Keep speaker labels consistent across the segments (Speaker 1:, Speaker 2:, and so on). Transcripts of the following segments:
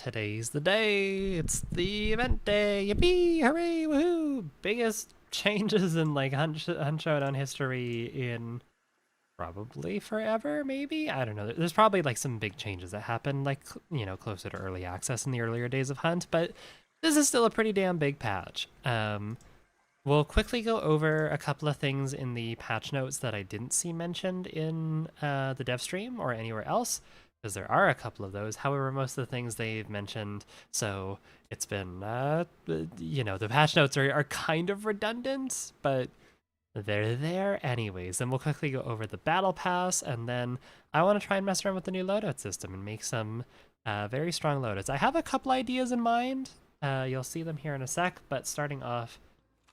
Speaker 1: Today's the day. It's the event day. Yippee! Hooray! Woohoo! Biggest changes in like Hunt Showdown history in probably forever, maybe? I don't know. There's probably like some big changes that happened like, closer to early access in the earlier days of Hunt, but this is still a pretty damn big patch. We'll quickly go over a couple of things in the patch notes that I didn't see mentioned in the dev stream or anywhere else, because there are a couple of those. However, most of the things they've mentioned, so it's been, the patch notes are kind of redundant, but they're there anyways. And we'll quickly go over the battle pass, and then I want to try and mess around with the new loadout system and make some very strong loadouts. I have a couple ideas in mind. You'll see them here in a sec, but starting off,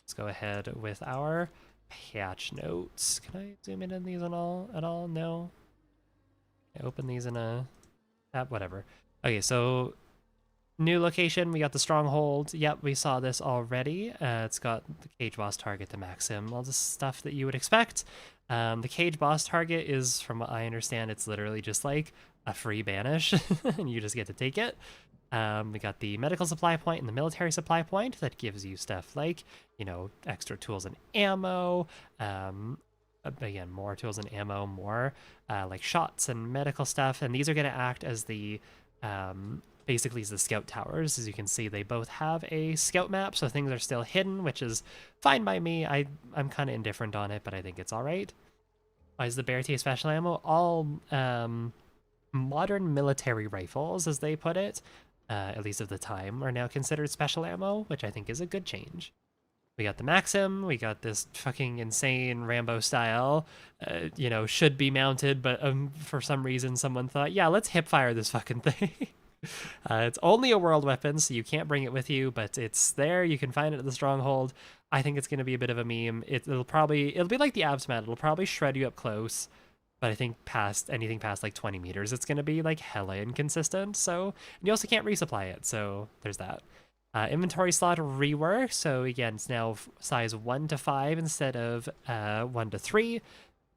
Speaker 1: let's go ahead with our patch notes. Can I zoom in on these at all? No. I open these in a tab, whatever. Okay, so new location, we got the stronghold. Yep, we saw this already. It's got the cage boss target, the maxim, all the stuff that you would expect. The cage boss target is, from what I understand, it's literally just like a free banish, and you just get to take it. We got the medical supply point and the military supply point that gives you stuff like, extra tools and ammo. Again, more tools and ammo, more like shots and medical stuff. And these are going to act as the, basically as the scout towers. As you can see, they both have a scout map, so things are still hidden, which is fine by me. I'm kind of indifferent on it, but I think it's all right. Why is the Berthier special ammo? All modern military rifles, as they put it, at least of the time, are now considered special ammo, which I think is a good change. We got the Maxim, we got this fucking insane Rambo style, should be mounted, but for some reason someone thought, yeah, let's hip fire this fucking thing. It's only a world weapon, so you can't bring it with you, but it's there, you can find it at the stronghold. I think it's going to be a bit of a meme. It'll be like the abs mat, it'll probably shred you up close, but I think anything past like 20 meters, it's going to be like hella inconsistent, so, and you also can't resupply it, so there's that. Inventory slot rework, so again, it's now size 1 to 5 instead of 1 to 3.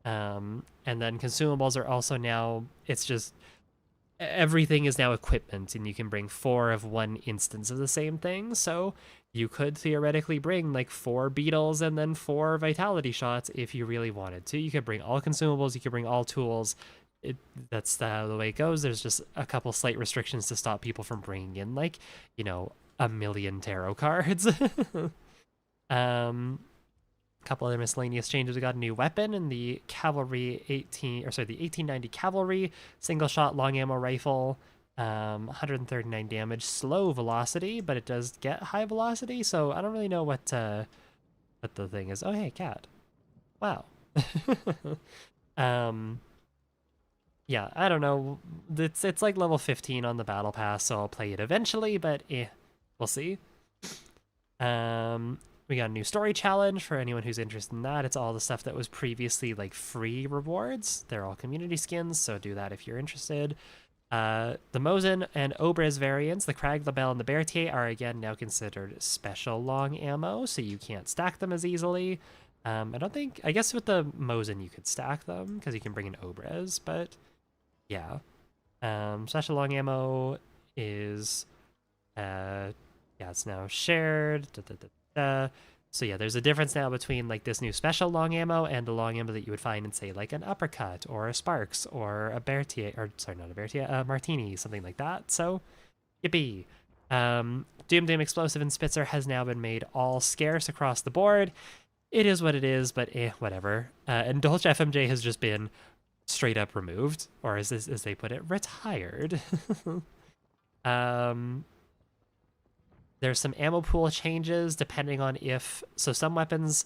Speaker 1: And then consumables are also now, it's just, everything is now equipment, and you can bring 4 of one instance of the same thing, so you could theoretically bring like 4 beetles and then 4 vitality shots if you really wanted to. You could bring all consumables, you could bring all tools. That's the way it goes. There's just a couple slight restrictions to stop people from bringing in like, a million tarot cards. Couple other miscellaneous changes. We got a new weapon in the cavalry the 1890 cavalry single shot long ammo rifle. 139 damage, slow velocity, but it does get high velocity, so I don't really know what the thing is. Oh hey, cat. Wow. Yeah, I don't know. It's like level 15 on the battle pass, so I'll play it eventually, but we'll see. We got a new story challenge for anyone who's interested in that. It's all the stuff that was previously like free rewards. They're all community skins, so do that if you're interested. The Mosin and Obrez variants, the Krag, the Bell, and the Berthier are again now considered special long ammo, so you can't stack them as easily. I guess with the Mosin you could stack them because you can bring in Obrez, but yeah. Special long ammo is, it's now shared. So yeah, there's a difference now between like this new special long ammo and the long ammo that you would find in, say, like an Uppercut or a Sparks or a Berthier, or sorry, not a Berthier, a Martini, something like that. So, yippee. Doom Explosive and Spitzer has now been made all scarce across the board. It is what it is, but whatever. And Dolch FMJ has just been straight up removed, or as they put it, retired. There's some ammo pool changes depending on so some weapons,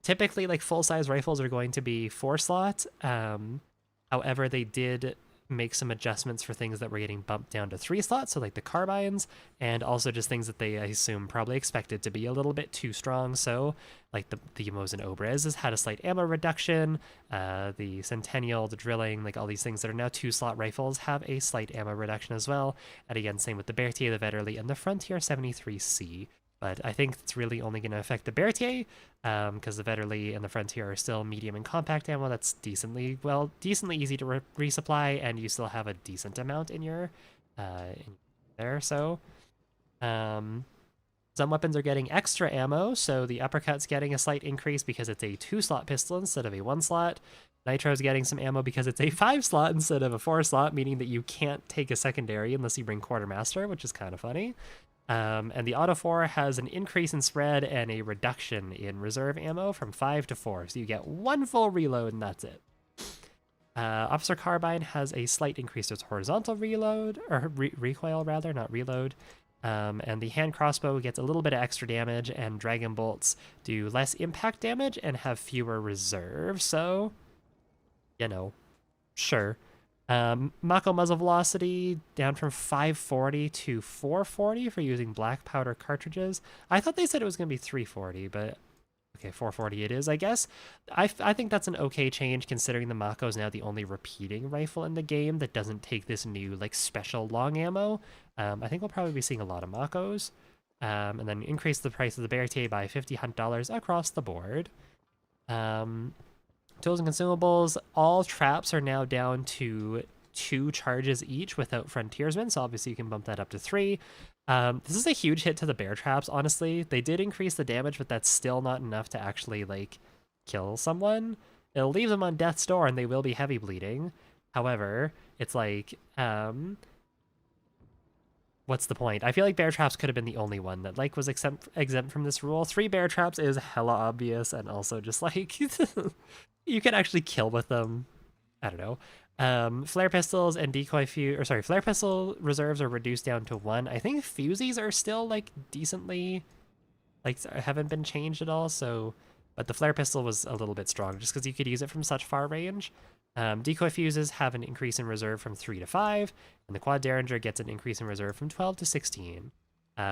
Speaker 1: typically like full-size rifles are going to be 4 slot. However, they did make some adjustments for things that were getting bumped down to 3 slots, so like the carbines, and also just things that they, I assume, probably expected to be a little bit too strong. So like the Mosin Obrez has had a slight ammo reduction. The Centennial, the Drilling, like all these things that are now 2-slot rifles have a slight ammo reduction as well. And again, same with the Berthier, the Vetterli, and the Frontier 73C. But I think it's really only going to affect the Berthier, because the Vetterli and the Frontier are still medium and compact ammo that's decently easy to resupply, and you still have a decent amount in your there. So some weapons are getting extra ammo, so the uppercut's getting a slight increase because it's a 2-slot pistol instead of a 1-slot. Nitro's getting some ammo because it's a 5-slot instead of a 4-slot, meaning that you can't take a secondary unless you bring Quartermaster, which is kind of funny. And the Auto 4 has an increase in spread and a reduction in reserve ammo from 5 to 4, so you get 1 full reload and that's it. Officer Carbine has a slight increase to its horizontal reload, or recoil rather, not reload. And the hand crossbow gets a little bit of extra damage, and Dragon Bolts do less impact damage and have fewer reserve, so, you know, sure. Mako muzzle velocity down from 540 to 440 for using black powder cartridges. I thought they said it was going to be 340, but okay, 440 it is, I guess. I think that's an okay change considering the Mako is now the only repeating rifle in the game that doesn't take this new like special long ammo. I think we'll probably be seeing a lot of Makos. And then increase the price of the Berthier by $50 across the board. Tools and consumables, all traps are now down to 2 charges each without Frontiersman, so obviously you can bump that up to 3. This is a huge hit to the bear traps, honestly. They did increase the damage, but that's still not enough to actually, like, kill someone. It'll leave them on death's door, and they will be heavy bleeding. However, it's like, what's the point? I feel like bear traps could have been the only one that, like, was exempt from this rule. 3 bear traps is hella obvious, and also just, like, you can actually kill with them. I don't know. Flare pistols and flare pistol reserves are reduced down to 1. I think fusees are still like decently, like haven't been changed at all. So, but the flare pistol was a little bit strong just because you could use it from such far range. Decoy fuses have an increase in reserve from 3 to 5, and the quad derringer gets an increase in reserve from 12 to 16.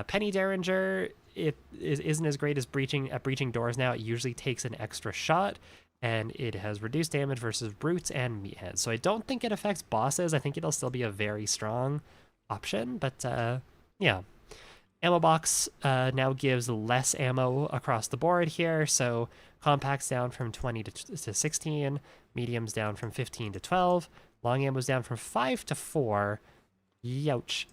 Speaker 1: Penny derringer, it isn't as great as breaching doors now. It usually takes an extra shot, and it has reduced damage versus brutes and meatheads. So I don't think it affects bosses. I think it'll still be a very strong option, but yeah. Ammo box now gives less ammo across the board here, so compacts down from 20 to 16, mediums down from 15 to 12, long ammo's down from 5 to 4. Youch.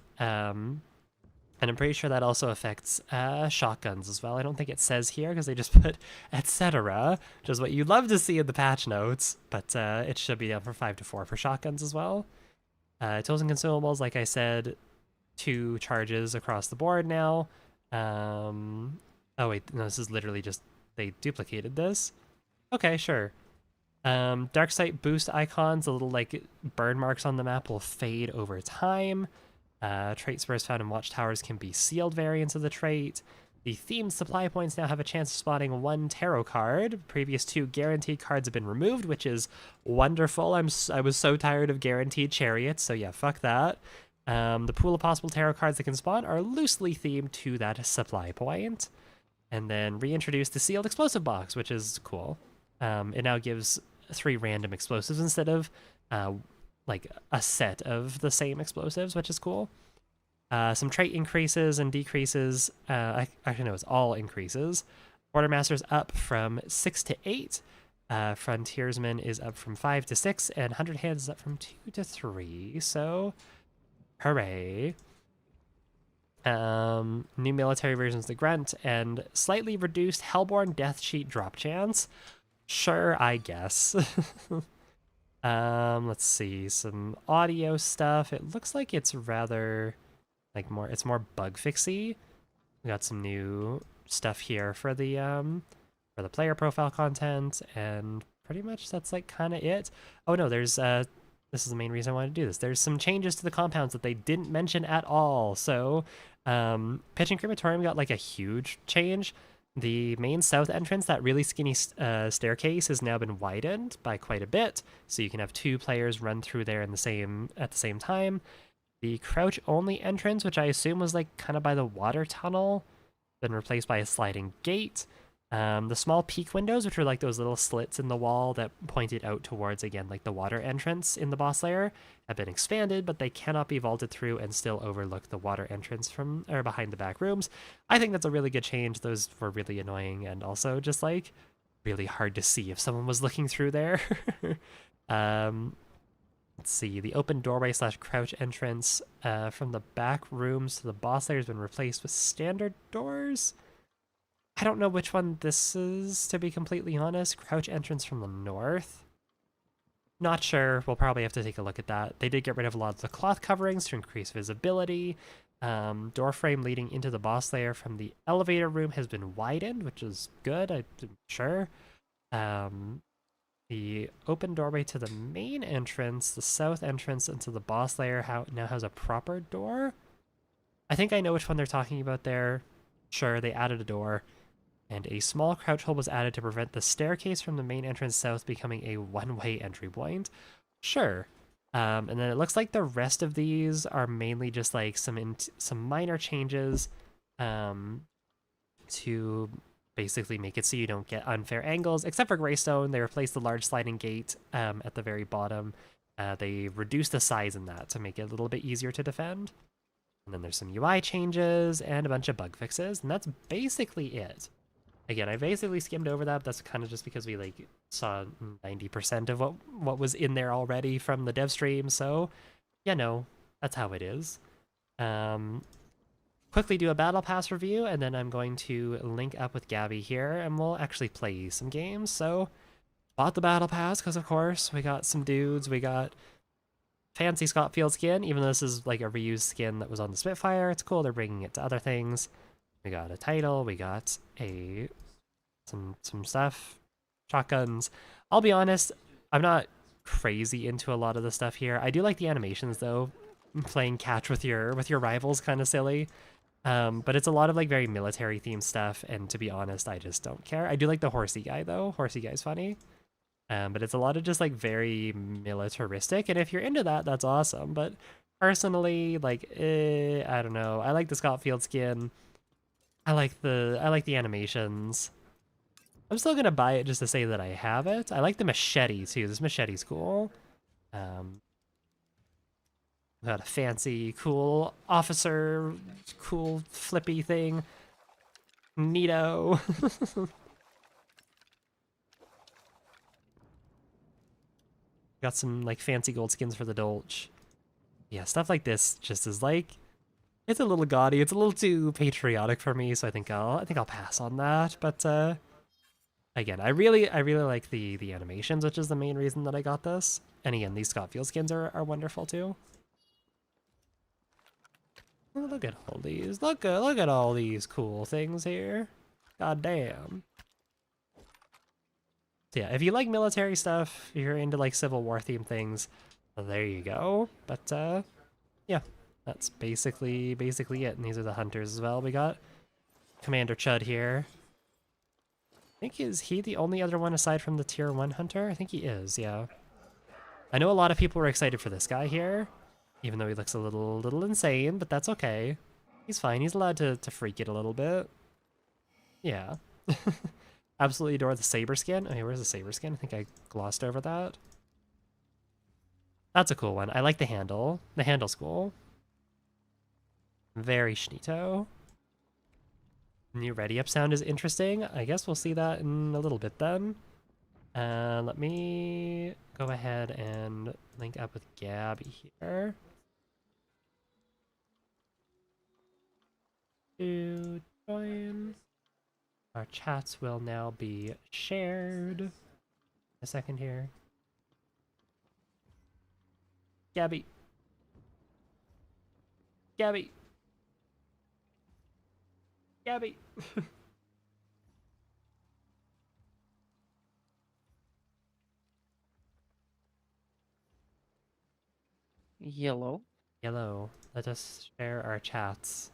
Speaker 1: And I'm pretty sure that also affects shotguns as well. I don't think it says here because they just put etc., which is what you'd love to see in the patch notes, but it should be down from 5 to 4 for shotguns as well. Tools and consumables, like I said, 2 charges across the board now. Oh wait, no, this is literally just, they duplicated this. Okay, sure. Dark sight boost icons, the little like burn marks on the map will fade over time. Trait spurs found in watchtowers can be sealed variants of the trait. The themed supply points now have a chance of spotting 1 tarot card. Previous 2 guaranteed cards have been removed, which is wonderful. I was so tired of guaranteed chariots, so yeah, fuck that. The pool of possible tarot cards that can spawn are loosely themed to that supply point. And then reintroduce the sealed explosive box, which is cool. It now gives 3 random explosives instead of like a set of the same explosives, which is cool. Some trait increases and decreases. Actually, no, it's all increases. Quartermaster's up from 6 to 8. Frontiersman is up from 5 to 6, and 100 Hands is up from 2 to 3. So, hooray. New military versions of the Grunt, and slightly reduced Hellborn Death Sheet drop chance. Sure, I guess. Let's see, some audio stuff. It looks like it's rather, like it's more bug fixy. We got some new stuff here for the player profile content, and pretty much that's like kind of it. Oh no, there's this is the main reason I wanted to do this. There's some changes to the compounds that they didn't mention at all. So, Pitch and Crematorium got like a huge change. The main south entrance, that really skinny staircase, has now been widened by quite a bit, so you can have 2 players run through there at the same time. The crouch-only entrance, which I assume was like kind of by the water tunnel, been replaced by a sliding gate. The small peak windows, which are like those little slits in the wall that pointed out towards, again, like the water entrance in the boss lair, have been expanded, but they cannot be vaulted through and still overlook the water entrance from or behind the back rooms. I think that's a really good change. Those were really annoying and also just like really hard to see if someone was looking through there. Let's see, the open doorway slash crouch entrance from the back rooms to the boss lair has been replaced with standard doors. I don't know which one this is, to be completely honest. Crouch entrance from the north. Not sure. We'll probably have to take a look at that. They did get rid of a lot of the cloth coverings to increase visibility. Door frame leading into the boss lair from the elevator room has been widened, which is good, I'm sure. The open doorway to the main entrance, the south entrance into the boss lair, now has a proper door. I think I know which one they're talking about there. Sure, they added a door. And a small crouch hole was added to prevent the staircase from the main entrance south becoming a one-way entry point. Sure. And then it looks like the rest of these are mainly just like some minor changes to basically make it so you don't get unfair angles. Except for Greystone, they replaced the large sliding gate at the very bottom. They reduced the size in that to make it a little bit easier to defend. And then there's some UI changes and a bunch of bug fixes, and that's basically it. Again, I basically skimmed over that. That's kind of just because we like saw 90% of what was in there already from the dev stream. So, yeah, no, that's how it is. Quickly do a battle pass review, and then I'm going to link up with Gabby here, and we'll actually play some games. So, bought the battle pass because, of course, we got some dudes. We got fancy Scottfield skin, even though this is like a reused skin that was on the Spitfire. It's cool. They're bringing it to other things. We got a title, we got some stuff, shotguns. I'll be honest, I'm not crazy into a lot of the stuff here. I do like the animations though. Playing catch with your rivals kind of silly. But it's a lot of like very military themed stuff, and to be honest, I just don't care. I do like the horsey guy though. Horsey guy's funny. But it's a lot of just like very militaristic, and if you're into that, that's awesome. But personally, like, I don't know. I like the Scottfield skin. I like the animations. I'm still gonna buy it just to say that I have it. I like the machete too. This machete's cool. Got a fancy, cool officer, cool flippy thing. Neato. Got some like fancy gold skins for the Dolch. Yeah, stuff like this just is like, it's a little gaudy. It's a little too patriotic for me, so I think I'll pass on that. But again, I really like the animations, which is the main reason that I got this. And again, these Scottfield skins are wonderful too. Oh, look at all these. Look at all these cool things here. God damn. So yeah, if you like military stuff, if you're into like Civil War themed things, well, there you go. But yeah, that's basically it. And these are the hunters as well. We got Commander Chud here. I think, is he the only other one aside from the tier 1 hunter? I think he is, yeah. I know a lot of people were excited for this guy here, even though he looks a little insane, but that's okay. He's fine. He's allowed to freak it a little bit. Yeah. Absolutely adore the saber skin. Okay, where's the saber skin? I think I glossed over that. That's a cool one. I like the handle. The handle's cool. Very Schnito. New ready up sound is interesting. I guess we'll see that in a little bit then. Let me go ahead and link up with Gabby here. To join. Our chats will now be shared. A second here. Gabby. Gabby. Gabby.
Speaker 2: Yellow.
Speaker 1: Yellow. Let us share our chats.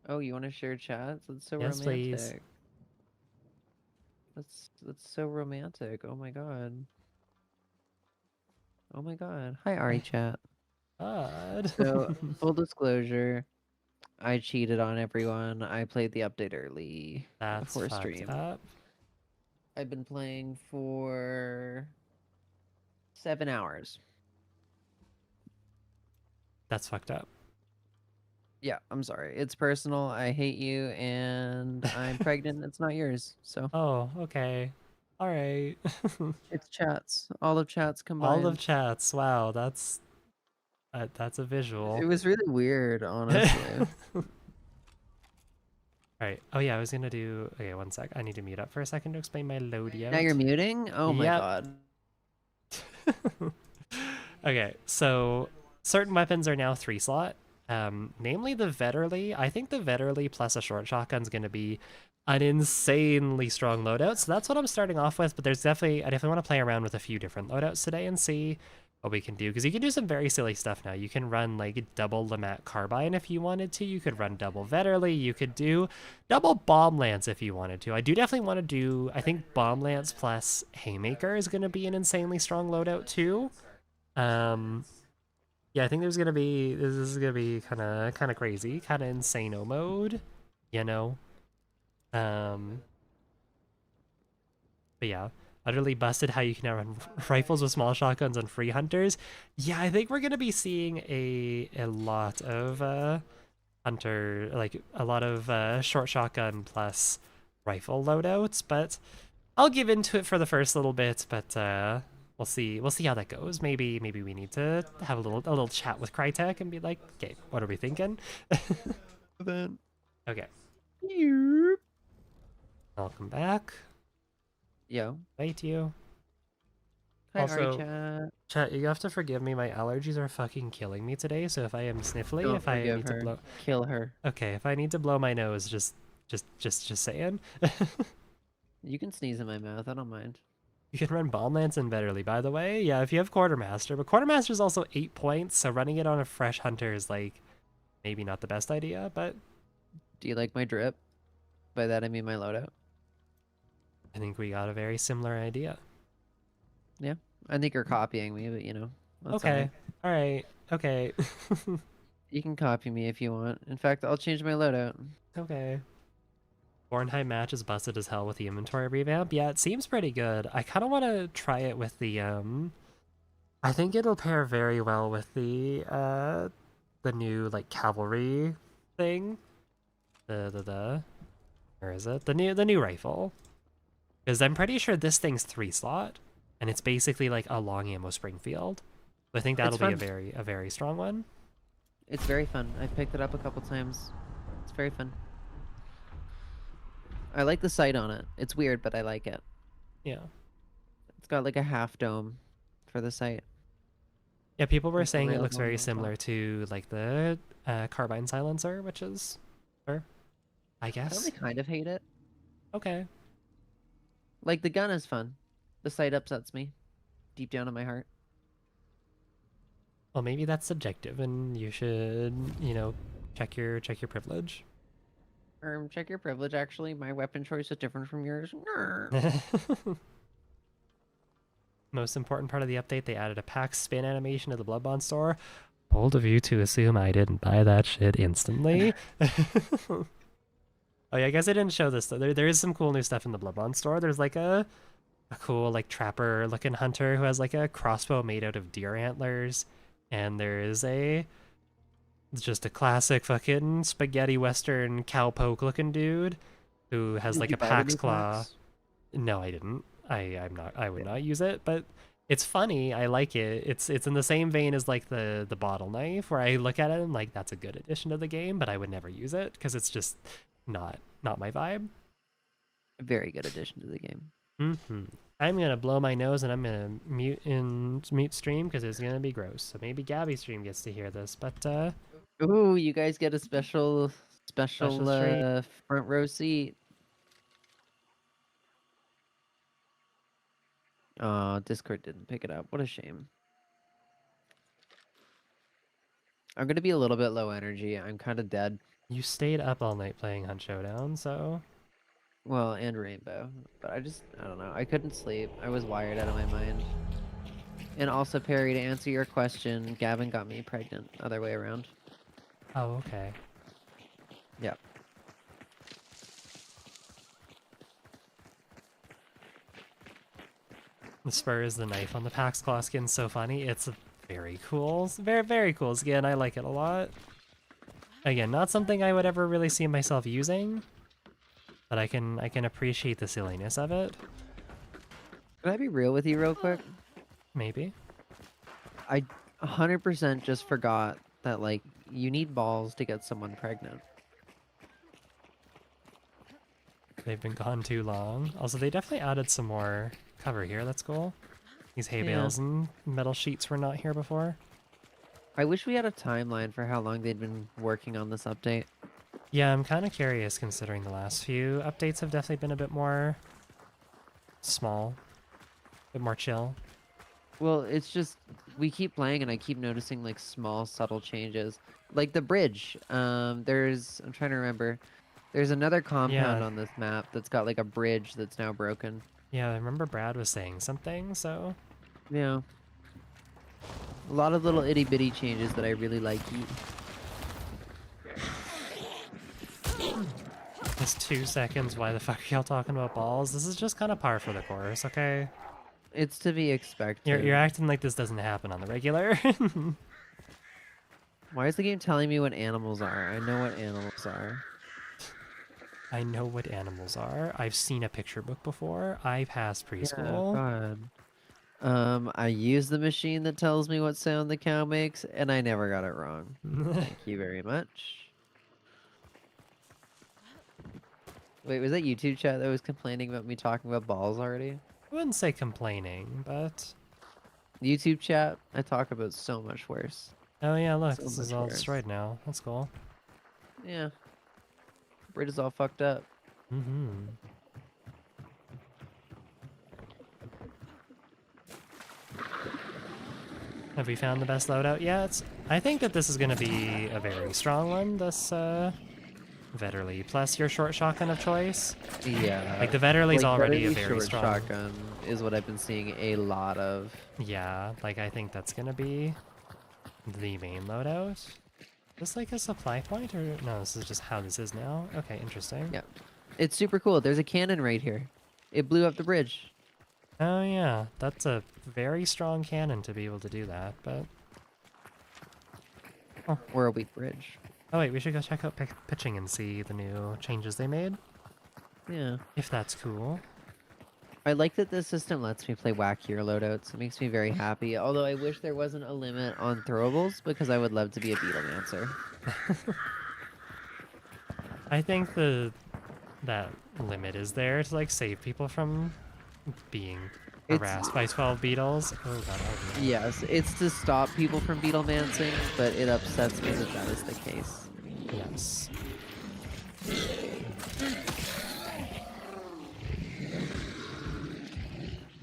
Speaker 2: Oh, you want to share chats? That's so
Speaker 1: Yes,
Speaker 2: romantic.
Speaker 1: please.
Speaker 2: That's so romantic. Oh my god. Oh my god. Hi, Ari chat.
Speaker 1: God.
Speaker 2: So, full disclosure, I cheated on everyone. I played the update early
Speaker 1: That's
Speaker 2: before
Speaker 1: fucked
Speaker 2: stream.
Speaker 1: up.
Speaker 2: I've been playing for 7 hours.
Speaker 1: That's fucked up.
Speaker 2: Yeah, I'm sorry. It's personal. I hate you, and I'm pregnant. It's not yours. So.
Speaker 1: Oh, okay. All right.
Speaker 2: It's chats. All of chats
Speaker 1: All of
Speaker 2: combined.
Speaker 1: chats. Wow, that's a
Speaker 2: It
Speaker 1: visual.
Speaker 2: was really weird, honestly.
Speaker 1: Alright. Oh yeah, I was gonna do... Okay, one sec. I need to mute up for a second to explain my
Speaker 2: Now you're
Speaker 1: loadout.
Speaker 2: muting? Oh my
Speaker 1: Yep.
Speaker 2: god.
Speaker 1: Okay, so certain weapons are now 3-slot. Namely the Vetterli. I think the Vetterli plus a short shotgun's gonna be an insanely strong loadout. So that's what I'm starting off with, but I definitely want to play around with a few different loadouts today and see what we can do. Because you can do some very silly stuff now. You can run like double Lamat Carbine if you wanted to. You could run double Vetterli. You could do double Bomb Lance if you wanted to. I do definitely want to do, I think Bomb Lance plus Haymaker is going to be an insanely strong loadout too. Um, yeah, I think this is gonna be kind of crazy, kind of insano mode, you know. Um, but yeah, utterly busted how you can now run rifles with small shotguns on free hunters. Yeah, I think we're gonna be seeing a lot of hunter, like a lot of short shotgun plus rifle loadouts, but I'll give into it for the first little bit, but we'll see how that goes. Maybe we need to have a little chat with Crytek and be like, okay, what are we thinking?
Speaker 2: Then.
Speaker 1: Okay,
Speaker 2: Yo.
Speaker 1: welcome back. Thank you.
Speaker 2: Hi, Ari
Speaker 1: Also,
Speaker 2: chat.
Speaker 1: chat, you have to forgive me. My allergies are fucking killing me today. So if I am sniffly,
Speaker 2: Don't
Speaker 1: if I
Speaker 2: forgive
Speaker 1: need to
Speaker 2: her.
Speaker 1: blow,
Speaker 2: Kill her.
Speaker 1: okay, if I need to blow my nose, just saying.
Speaker 2: You can sneeze in my mouth, I don't mind.
Speaker 1: You can run Bomb Lance and Betterly, by the way. Yeah, if you have Quartermaster. But Quartermaster is also 8 points, so running it on a fresh hunter is like maybe not the best idea, but
Speaker 2: Do you like my drip? By that I mean my loadout.
Speaker 1: I think we got a very similar idea.
Speaker 2: Yeah. I think you're copying me, but you know, that's
Speaker 1: Okay.
Speaker 2: alright.
Speaker 1: Alright. Okay.
Speaker 2: You can copy me if you want. In fact, I'll change my loadout.
Speaker 1: Okay. Bornheim match is busted as hell with the inventory revamp. Yeah, it seems pretty good. I kind of want to try it with the I think it'll pair very well with the new like cavalry thing. The where is it? The new rifle. Because I'm pretty sure this thing's 3-slot, and it's basically like a long ammo Springfield. So I think
Speaker 2: It's
Speaker 1: that'll be
Speaker 2: fun.
Speaker 1: a very strong one.
Speaker 2: It's very fun. I've picked it up a couple times. It's very fun. I like the sight on it. It's weird, but I like it.
Speaker 1: Yeah.
Speaker 2: It's got like a half dome for the sight.
Speaker 1: Yeah, people were
Speaker 2: With the
Speaker 1: saying it
Speaker 2: rail
Speaker 1: looks
Speaker 2: going
Speaker 1: very
Speaker 2: on top.
Speaker 1: similar to like the carbine silencer, which is sure, I
Speaker 2: I only
Speaker 1: guess.
Speaker 2: kind of hate it.
Speaker 1: Okay.
Speaker 2: Like the gun is fun. The sight upsets me. Deep down in my heart.
Speaker 1: Well, maybe that's subjective, and you should, you know, check your privilege.
Speaker 2: Check your privilege actually. My weapon choice is different from yours.
Speaker 1: Most important part of the update, they added a pack spin animation to the Bloodbond store. Bold of you to assume I didn't buy that shit instantly. Oh yeah, I guess I didn't show this though. There is some cool new stuff in the Bloodbond store. There's like a cool like trapper looking hunter who has like a crossbow made out of deer antlers, and there is just a classic fucking spaghetti western cowpoke looking dude who has
Speaker 2: Did
Speaker 1: like
Speaker 2: you
Speaker 1: a
Speaker 2: buy the
Speaker 1: Pax
Speaker 2: new
Speaker 1: Claw.
Speaker 2: packs?
Speaker 1: No, I didn't. I would not use it, but it's funny. I like it. It's in the same vein as like the bottle knife, where I look at it and like that's a good addition to the game, but I would never use it because it's just not my vibe.
Speaker 2: A very good addition to the game.
Speaker 1: I'm gonna blow my nose and I'm gonna mute stream because it's gonna be gross. So maybe Gabby's stream gets to hear this, but
Speaker 2: Ooh, you guys get a special
Speaker 1: special stream.
Speaker 2: front row seat. Discord didn't pick it up. What a shame. I'm gonna be a little bit low energy. I'm kind of dead.
Speaker 1: You stayed up all night playing Hunt Showdown, so
Speaker 2: Well, and Rainbow. But I don't know. I couldn't sleep. I was wired out of my mind. And also, Perry, to answer your question, Gavin got me pregnant. Other way around.
Speaker 1: oh okay.
Speaker 2: Yeah.
Speaker 1: The spur is the knife on the Pax Claw skin's so funny. It's very cool. Very cool skin. I like it a lot. Again, not something I would ever really see myself using, but I can appreciate the silliness of it.
Speaker 2: Can I be real with you real quick?
Speaker 1: Maybe.
Speaker 2: I 100% just forgot that, like, you need balls to get someone pregnant.
Speaker 1: They've been gone too long. Also, they definitely added some more cover here. That's cool. These hay
Speaker 2: Yeah.
Speaker 1: bales and metal sheets were not here before.
Speaker 2: I wish we had a timeline for how long they'd been working on this update.
Speaker 1: Yeah, I'm kind of curious considering the last few updates have definitely been a bit more small, a bit more chill.
Speaker 2: Well, it's just we keep playing and I keep noticing like small subtle changes. Like the bridge. There's I'm trying to remember. There's another compound
Speaker 1: Yeah,
Speaker 2: on this map that's got like a bridge that's now broken.
Speaker 1: yeah, I remember Brad was saying something, so
Speaker 2: Yeah. A lot of little itty bitty changes that I really like.
Speaker 1: it's 2 seconds. Why the fuck are y'all talking about balls? This is just kind of par for the course, okay?
Speaker 2: It's to be expected.
Speaker 1: You're acting like this doesn't happen on the regular.
Speaker 2: Why is the game telling me what animals are? I know what animals are.
Speaker 1: I know what animals are. I've seen a picture book before. I passed
Speaker 2: Yeah,
Speaker 1: preschool.
Speaker 2: God. I use the machine that tells me what sound the cow makes, and I never got it wrong. Thank you very much. Wait, was that YouTube chat that was complaining about me talking about balls already?
Speaker 1: I wouldn't say complaining, but
Speaker 2: YouTube chat, I talk about so much worse.
Speaker 1: oh yeah, look,
Speaker 2: So
Speaker 1: this
Speaker 2: much
Speaker 1: is all
Speaker 2: worse.
Speaker 1: destroyed now. That's cool.
Speaker 2: Yeah. Bridge is all fucked up.
Speaker 1: Mm-hmm. Have we found the best loadout yet? I think that this is going to be a very strong one, this Vetterli, plus your short shotgun of choice.
Speaker 2: Yeah.
Speaker 1: Like, the Vetterli's
Speaker 2: Like,
Speaker 1: already a
Speaker 2: Vetterli
Speaker 1: very
Speaker 2: short
Speaker 1: strong...
Speaker 2: shotgun is what I've been seeing a lot of.
Speaker 1: Yeah, like, I think that's going to be the main loadout. Is this like a supply point, or... No, this is just how this is now? Okay, interesting.
Speaker 2: Yeah. It's super cool. There's a cannon right here. It blew up the bridge.
Speaker 1: Oh yeah, that's a very strong cannon to be able to do that, but...
Speaker 2: Or a weak bridge.
Speaker 1: Oh wait, we should go check out pitching and see the new changes they made,
Speaker 2: Yeah.
Speaker 1: if that's cool.
Speaker 2: I like that this system lets me play wackier loadouts. It makes me very happy. Although I wish there wasn't a limit on throwables because I would love to be a beetle dancer.
Speaker 1: I think that limit is there to like save people from being harassed by 12 beetles. Oh god, oh, no.
Speaker 2: Yes, it's to stop people from beetle mancing, but it upsets me that that is the case.
Speaker 1: Yes.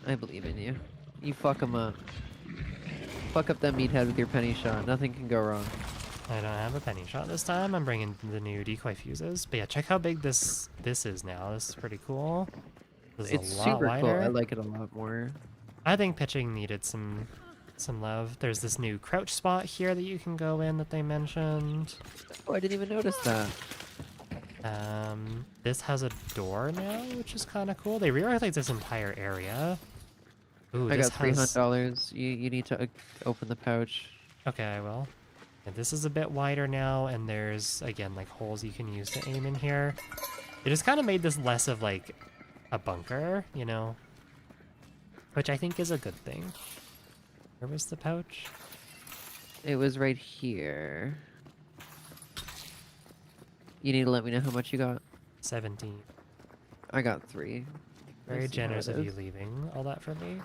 Speaker 2: I believe in you. You fuck them up. Fuck up that meathead with your penny shot. Nothing can go wrong.
Speaker 1: I don't have a penny shot this time. I'm bringing the new decoy fuses. But yeah, check how big this is now. This is pretty cool. This is
Speaker 2: It's
Speaker 1: a lot
Speaker 2: super
Speaker 1: wider.
Speaker 2: cool. I like it a lot more.
Speaker 1: I think pitching needed some love. There's this new crouch spot here that you can go in that they mentioned.
Speaker 2: Oh, I didn't even notice that.
Speaker 1: This has a door now, which is kind of cool. They reorganized this entire area. Ooh,
Speaker 2: I
Speaker 1: this
Speaker 2: got
Speaker 1: has...
Speaker 2: $300. You need to open the pouch.
Speaker 1: Okay, I will. And this is a bit wider now, and there's, again, like, holes you can use to aim in here. It just kind of made this less of, like, a bunker, you know? Which I think is a good thing. Where was the pouch?
Speaker 2: It was right here. You need to let me know how much you got.
Speaker 1: 17.
Speaker 2: I got 3.
Speaker 1: Very
Speaker 2: I see how
Speaker 1: generous
Speaker 2: it
Speaker 1: of you
Speaker 2: is.
Speaker 1: leaving all that for me.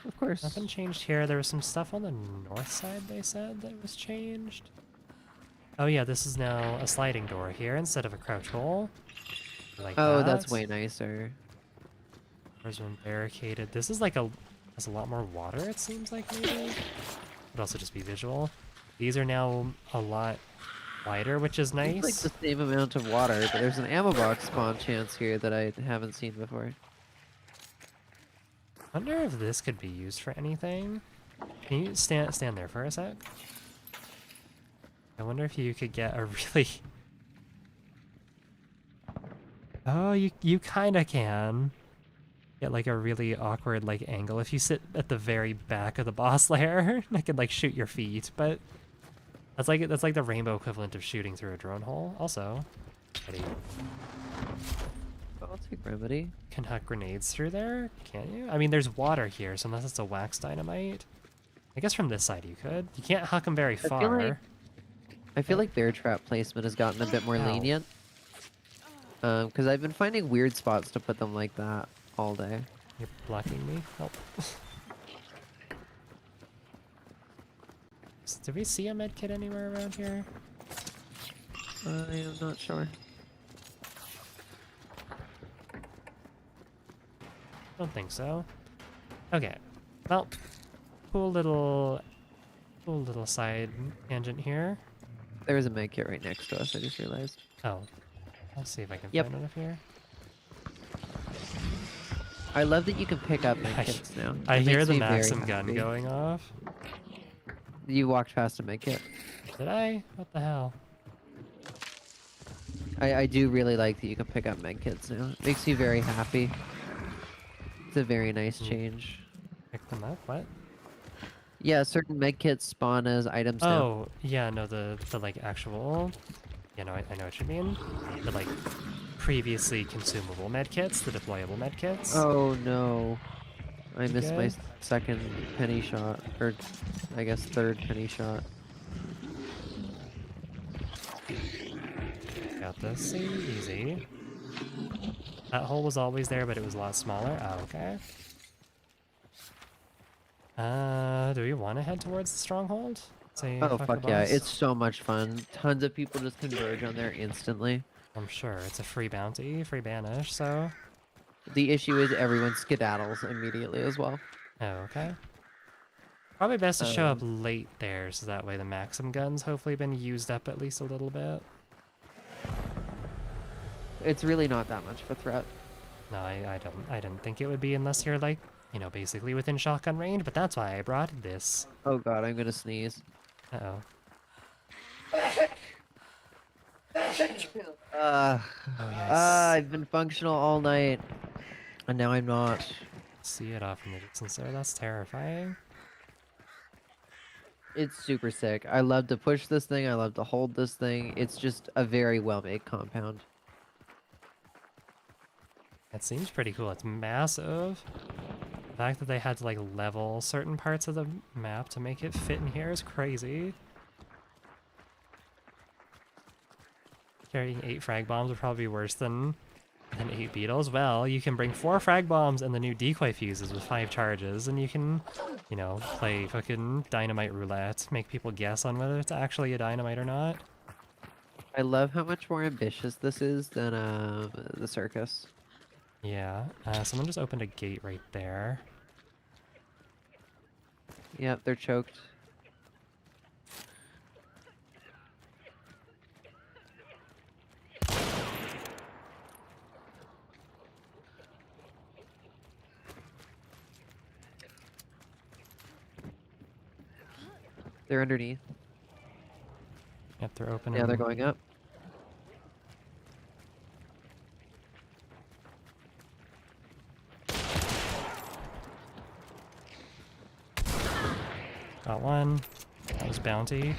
Speaker 2: Of course.
Speaker 1: Nothing changed here. There was some stuff on the north side, they said, that was changed. Oh yeah, this is now a sliding door here instead of a crouch hole. I like
Speaker 2: Oh,
Speaker 1: that.
Speaker 2: that's way nicer.
Speaker 1: There's one barricaded. This is like has a lot more water, it seems like, maybe? Could also just be visual. These are now a lot wider, which is nice.
Speaker 2: It's like the same amount of water, but there's an ammo box spawn chance here that I haven't seen before.
Speaker 1: I wonder if this could be used for anything. Can you stand there for a sec? I wonder if you could get a really... Oh, you kind of can. Get like a really awkward like angle if you sit at the very back of the boss lair. I could like shoot your feet, but that's like the rainbow equivalent of shooting through a drone hole. Also, ready.
Speaker 2: I'll take remedy.
Speaker 1: Can huck grenades through there, can't you? I mean, there's water here, so unless it's a wax dynamite. I guess from this side you could. You can't huck them very far.
Speaker 2: I feel like bear trap placement has gotten a bit more
Speaker 1: Ow.
Speaker 2: lenient. Because I've been finding weird spots to put them like that all day.
Speaker 1: You're blocking me? Help. Did we see a med kit anywhere around here?
Speaker 2: I am not sure.
Speaker 1: Don't think so. Okay. Well, cool little side tangent here.
Speaker 2: There was a med kit right next to us, I just realized.
Speaker 1: Oh. I'll see if I can
Speaker 2: Yep.
Speaker 1: find it up here.
Speaker 2: I love that you can pick up med kits now.
Speaker 1: I
Speaker 2: It
Speaker 1: hear
Speaker 2: makes
Speaker 1: the
Speaker 2: me very
Speaker 1: Maxim gun
Speaker 2: happy.
Speaker 1: going off.
Speaker 2: You walked past a med kit.
Speaker 1: Did I? What the hell?
Speaker 2: I do really like that you can pick up med kits now. It makes me very happy. It's a very nice change.
Speaker 1: Pick them up? What?
Speaker 2: Yeah, certain med kits spawn as items now.
Speaker 1: Oh, yeah, no, the like actual... Yeah, no, I know what you mean. The like previously consumable medkits, the deployable medkits.
Speaker 2: Oh no. I missed my
Speaker 1: good?
Speaker 2: second penny shot. Or, I guess, third penny shot.
Speaker 1: Got this. See? Easy. That hole was always there, but it was a lot smaller. Oh, okay. Do we want to head towards the stronghold? Say,
Speaker 2: Oh,
Speaker 1: fuck
Speaker 2: fuck
Speaker 1: the
Speaker 2: yeah.
Speaker 1: boss?
Speaker 2: It's so much fun. Tons of people just converge on there instantly.
Speaker 1: I'm sure. It's a free bounty, free banish, so...
Speaker 2: The issue is everyone skedaddles immediately as well.
Speaker 1: Oh, okay. Probably best to show up
Speaker 2: Um,
Speaker 1: late there, so that way the Maxim gun's hopefully been used up at least a little bit.
Speaker 2: It's really not that much of a threat.
Speaker 1: No, I didn't think it would be unless you're like, you know, basically within shotgun range, but that's why I brought this.
Speaker 2: Oh god, I'm gonna sneeze.
Speaker 1: Uh-oh.
Speaker 2: Uh,
Speaker 1: Oh, yes.
Speaker 2: I've been functional all night. And now I'm not.
Speaker 1: See it off in the distance there. That's terrifying.
Speaker 2: It's super sick. I love to push this thing. I love to hold this thing. It's just a very well-made compound.
Speaker 1: It seems pretty cool. It's massive. The fact that they had to like level certain parts of the map to make it fit in here is crazy. Carrying 8 frag bombs would probably be worse than 8 beetles. Well, you can bring 4 frag bombs and the new decoy fuses with 5 charges, and you can, you know, play fucking dynamite roulette, make people guess on whether it's actually a dynamite or not.
Speaker 2: I love how much more ambitious this is than the circus.
Speaker 1: Yeah, someone just opened a gate right there.
Speaker 2: Yep, they're choked. They're underneath.
Speaker 1: Yep, they're opening.
Speaker 2: Yeah, they're going up.
Speaker 1: Got one. That was bounty.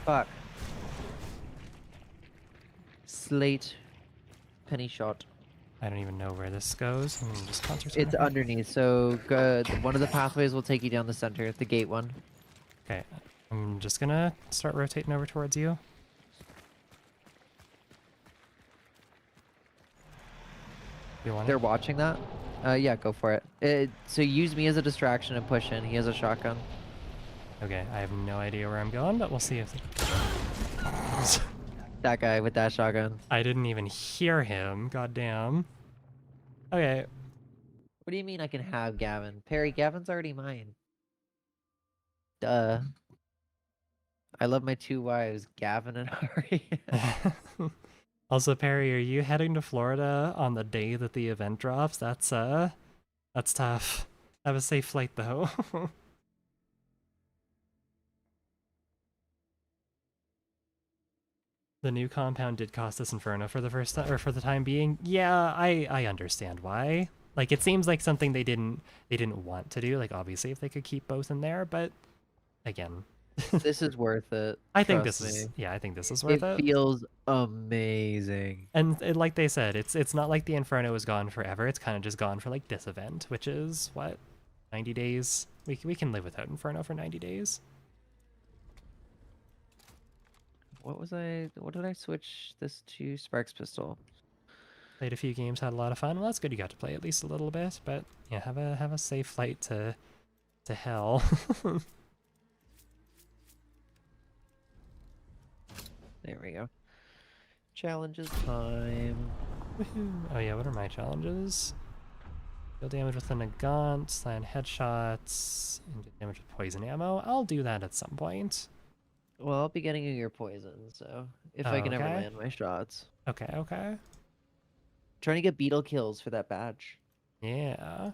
Speaker 2: Fuck. Slate. Penny shot.
Speaker 1: I don't even know where this goes. Just concentrate.
Speaker 2: It's underneath, so good. One of the pathways will take you down the center, the gate one.
Speaker 1: Okay, I'm just gonna start rotating over towards you. You want
Speaker 2: They're
Speaker 1: it?
Speaker 2: watching that? Yeah, go for it. So use me as a distraction and push in. He has a shotgun.
Speaker 1: Okay, I have no idea where I'm going, but we'll see if...
Speaker 2: That guy with that shotgun.
Speaker 1: I didn't even hear him. Goddamn. Okay.
Speaker 2: What do you mean I can have Gavin? Perry, Gavin's already mine. Duh. I love my 2 wives, Gavin and Ari.
Speaker 1: Also, Perry, are you heading to Florida on the day that the event drops? That's tough. Have a safe flight, though. The new compound did cost us Inferno for the first time, or for the time being. Yeah, I understand why. Like, it seems like something they didn't want to do. Like, obviously, if they could keep both in there, but again,
Speaker 2: This is worth it.
Speaker 1: I think
Speaker 2: Trust
Speaker 1: this
Speaker 2: me.
Speaker 1: is, yeah, I think this is worth
Speaker 2: It
Speaker 1: it.
Speaker 2: feels amazing.
Speaker 1: And like they said, it's not like the Inferno is gone forever. It's kind of just gone for like this event, which is what, 90 days. We can live without Inferno for 90 days.
Speaker 2: What did I switch this to? Sparks Pistol.
Speaker 1: Played a few games, had a lot of fun. Well, that's good. You got to play at least a little bit, but yeah, have a safe flight to hell.
Speaker 2: There we go. Challenges time.
Speaker 1: Woohoo. Oh yeah, what are my challenges? Deal damage with a Nagant, land headshots, and do damage with poison ammo. I'll do that at some point.
Speaker 2: Well, I'll be getting you your poison, so if I can ever
Speaker 1: Okay.
Speaker 2: land my shots.
Speaker 1: Okay.
Speaker 2: Trying to get beetle kills for that badge.
Speaker 1: Yeah.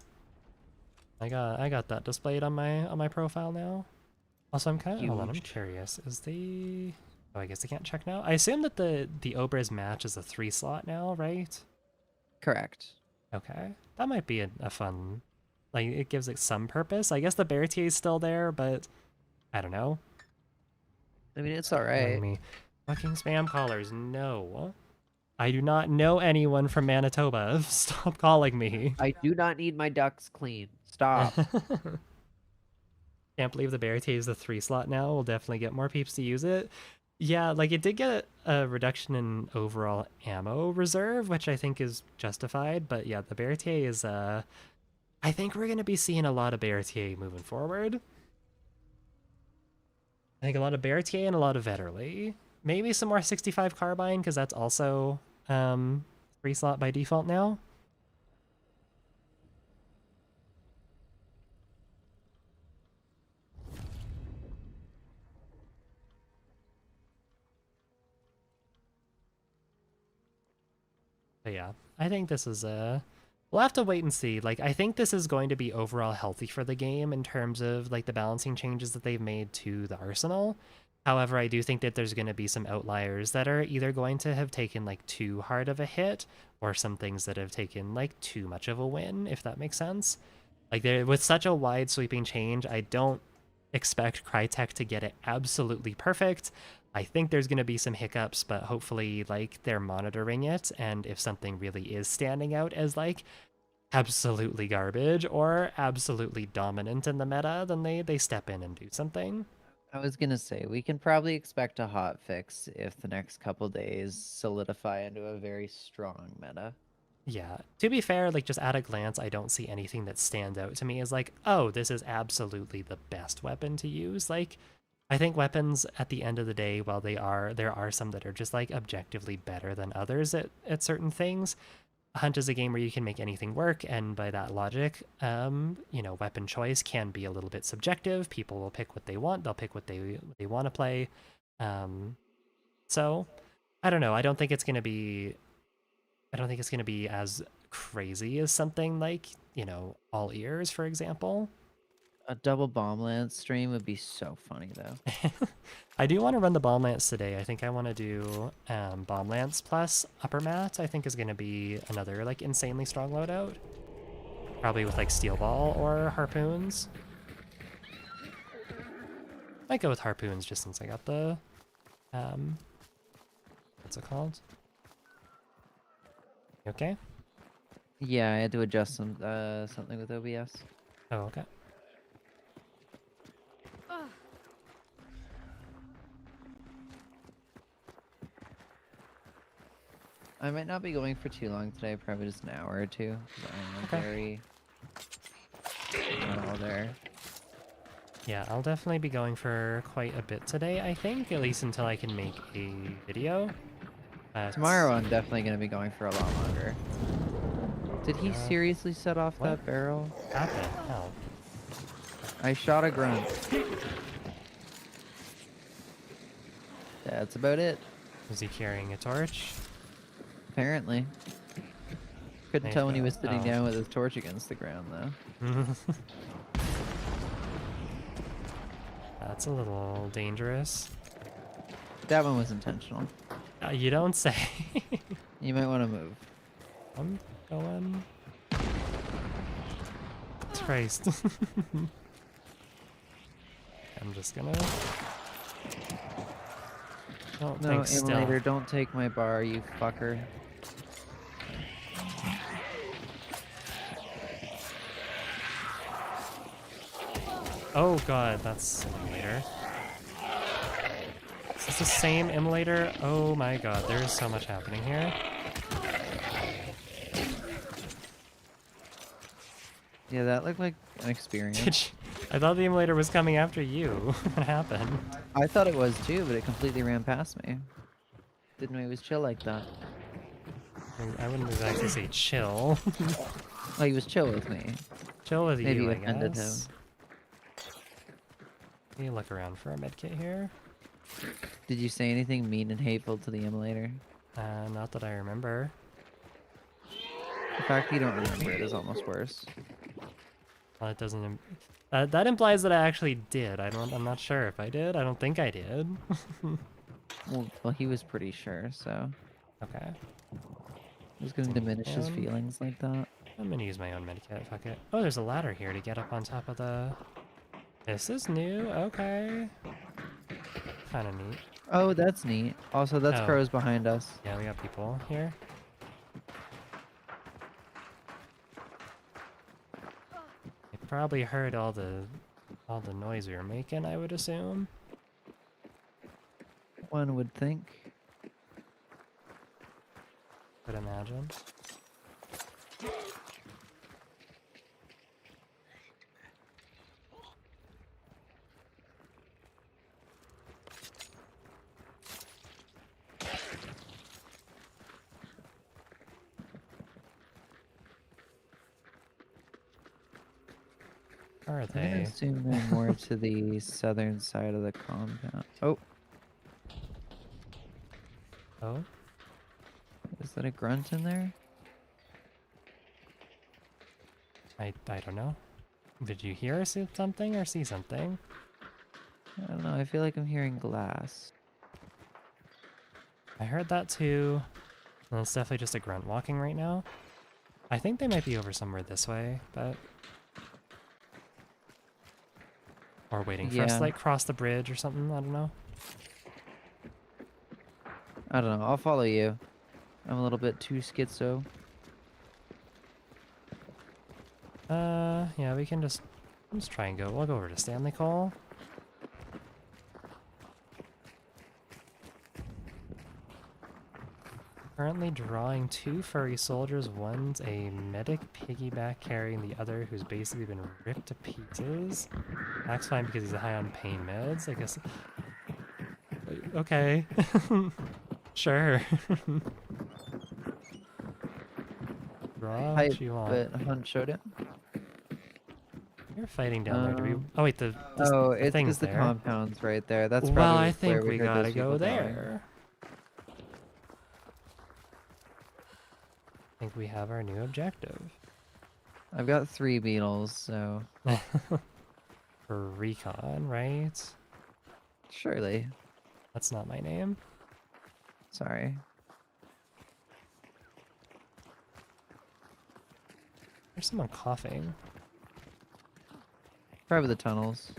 Speaker 1: I got that displayed on my profile now. Also, I'm kind of, hold on, I'm
Speaker 2: Huge.
Speaker 1: curious. Is the, oh, I guess I can't check now. I assume that the Obra's match is a 3 slot now, right?
Speaker 2: Correct.
Speaker 1: Okay. That might be a fun, like, it gives it some purpose. I guess the Berthier is still there, but I don't know.
Speaker 2: I mean, it's
Speaker 1: Calling
Speaker 2: alright.
Speaker 1: me. Fucking spam callers, no. I do not know anyone from Manitoba. Stop calling me.
Speaker 2: I do not need my ducks clean. Stop.
Speaker 1: Can't believe the Berthier is the 3 slot now. We'll definitely get more peeps to use it. Yeah, like it did get a reduction in overall ammo reserve, which I think is justified. But yeah, the Berthier is, I think we're going to be seeing a lot of Berthier moving forward. I think a lot of Berthier and a lot of Vetterli. Maybe some more 65 carbine, because that's also 3 slot by default now. But yeah, I think this is we'll have to wait and see. Like, I think this is going to be overall healthy for the game in terms of like the balancing changes that they've made to the arsenal. However, I do think that there's going to be some outliers that are either going to have taken like too hard of a hit, or some things that have taken like too much of a win, if that makes sense. Like, there, with such a wide sweeping change, I don't expect Crytek to get it absolutely perfect. I think there's going to be some hiccups, but hopefully like they're monitoring it, and if something really is standing out as like absolutely garbage or absolutely dominant in the meta, then they step in and do something.
Speaker 2: I was gonna say, we can probably expect a hot fix if the next couple days solidify into a very strong meta.
Speaker 1: Yeah, to be fair, like just at a glance, I don't see anything that stands out to me as like, oh, this is absolutely the best weapon to use. Like, I think weapons at the end of the day, while there are some that are just like objectively better than others at certain things. Hunt is a game where you can make anything work, and by that logic, you know, weapon choice can be a little bit subjective. People will pick what they want. They'll pick what they want to play. So I don't know. I don't think it's gonna be. I don't think it's gonna be as crazy as something like, you know, all ears, for example.
Speaker 2: A double bomb lance stream would be so funny though.
Speaker 1: I do want to run the bomb lance today. I think I want to do bomb lance plus upper mat. I think is going to be another like insanely strong loadout. Probably with like steel ball or harpoons. Might go with harpoons just since I got the what's it called? You okay?
Speaker 2: Yeah, I had to adjust some something with OBS.
Speaker 1: Oh, okay.
Speaker 2: I might not be going for too long today, probably just an hour or two. 'Cause I'm
Speaker 1: Okay.
Speaker 2: very not all there.
Speaker 1: Yeah, I'll definitely be going for quite a bit today, I think, at least until I can make a video.
Speaker 2: Tomorrow I'm definitely gonna be going for a lot longer. Did he
Speaker 1: Uh,
Speaker 2: seriously set off
Speaker 1: what?
Speaker 2: that barrel?
Speaker 1: What the hell?
Speaker 2: I shot a grunt. That's about it.
Speaker 1: Was he carrying a torch?
Speaker 2: Apparently. Couldn't
Speaker 1: There
Speaker 2: tell
Speaker 1: you
Speaker 2: when he
Speaker 1: go.
Speaker 2: was sitting
Speaker 1: Oh.
Speaker 2: down with his torch against the ground, though.
Speaker 1: That's a little dangerous.
Speaker 2: That one was intentional.
Speaker 1: You don't say.
Speaker 2: You might want to move.
Speaker 1: I'm going. Christ. I'm just gonna... Don't
Speaker 2: No,
Speaker 1: think still.
Speaker 2: emulator, don't take my bar, you fucker.
Speaker 1: Oh god, that's an emulator. Is this the same emulator? Oh my god, there's so much happening here.
Speaker 2: Yeah, that looked like an experience.
Speaker 1: I thought the emulator was coming after you. What happened?
Speaker 2: I thought it was too, but it completely ran past me. Didn't know he was chill like that.
Speaker 1: I wouldn't exactly say chill.
Speaker 2: Oh, he was chill with me.
Speaker 1: Chill with
Speaker 2: Maybe
Speaker 1: you,
Speaker 2: you
Speaker 1: I
Speaker 2: offended
Speaker 1: guess. Let me look around for a medkit here.
Speaker 2: Did you say anything mean and hateful to the emulator?
Speaker 1: Not that I remember.
Speaker 2: The fact that you don't remember it is almost worse.
Speaker 1: Well, it doesn't. That implies that I actually did. I'm not sure if I did. I don't think I did.
Speaker 2: Well, he was pretty sure, so
Speaker 1: Okay.
Speaker 2: I was gonna diminish his feelings like that.
Speaker 1: I'm gonna use my own medikit. Fuck it. Oh, there's a ladder here to get up on top of the. This is new. Okay. Kind of neat.
Speaker 2: Oh, that's neat. Also, that's
Speaker 1: Oh.
Speaker 2: crows behind us.
Speaker 1: Yeah, we got people here. They probably heard all the noise we were making, I would assume.
Speaker 2: One would think.
Speaker 1: Could imagine. Are
Speaker 2: I'm gonna
Speaker 1: they?
Speaker 2: assume they're more to the southern side of the compound. Oh,
Speaker 1: Oh,
Speaker 2: is that a grunt in there?
Speaker 1: I don't know. Did you hear something or see something?
Speaker 2: I don't know. I feel like I'm hearing glass.
Speaker 1: I heard that too. And it's definitely just a grunt walking right now. I think they might be over somewhere this way, but... Or waiting for us to, like, cross the bridge or something, I don't know.
Speaker 2: I don't know. I'll follow you. I'm a little bit too schizo.
Speaker 1: Yeah, we can just try and go. We'll go over to Stanley Cole. Currently drawing 2 furry soldiers. One's a medic piggyback carrying the other, who's basically been ripped to pieces. That's fine because he's high on pain meds, I guess. Okay. Sure. Draw what you want.
Speaker 2: But Hunt showed it.
Speaker 1: You're fighting down there. Do we? Oh wait, the
Speaker 2: it's
Speaker 1: thing's
Speaker 2: because the
Speaker 1: there.
Speaker 2: compound's right there. That's
Speaker 1: Well,
Speaker 2: probably
Speaker 1: I think
Speaker 2: where
Speaker 1: we
Speaker 2: heard
Speaker 1: gotta
Speaker 2: those
Speaker 1: go
Speaker 2: people going.
Speaker 1: there. I think we have our new objective.
Speaker 2: I've got 3 beetles, so
Speaker 1: For recon, right?
Speaker 2: surely.
Speaker 1: That's not my name.
Speaker 2: Sorry.
Speaker 1: There's someone coughing.
Speaker 2: Probably the tunnels.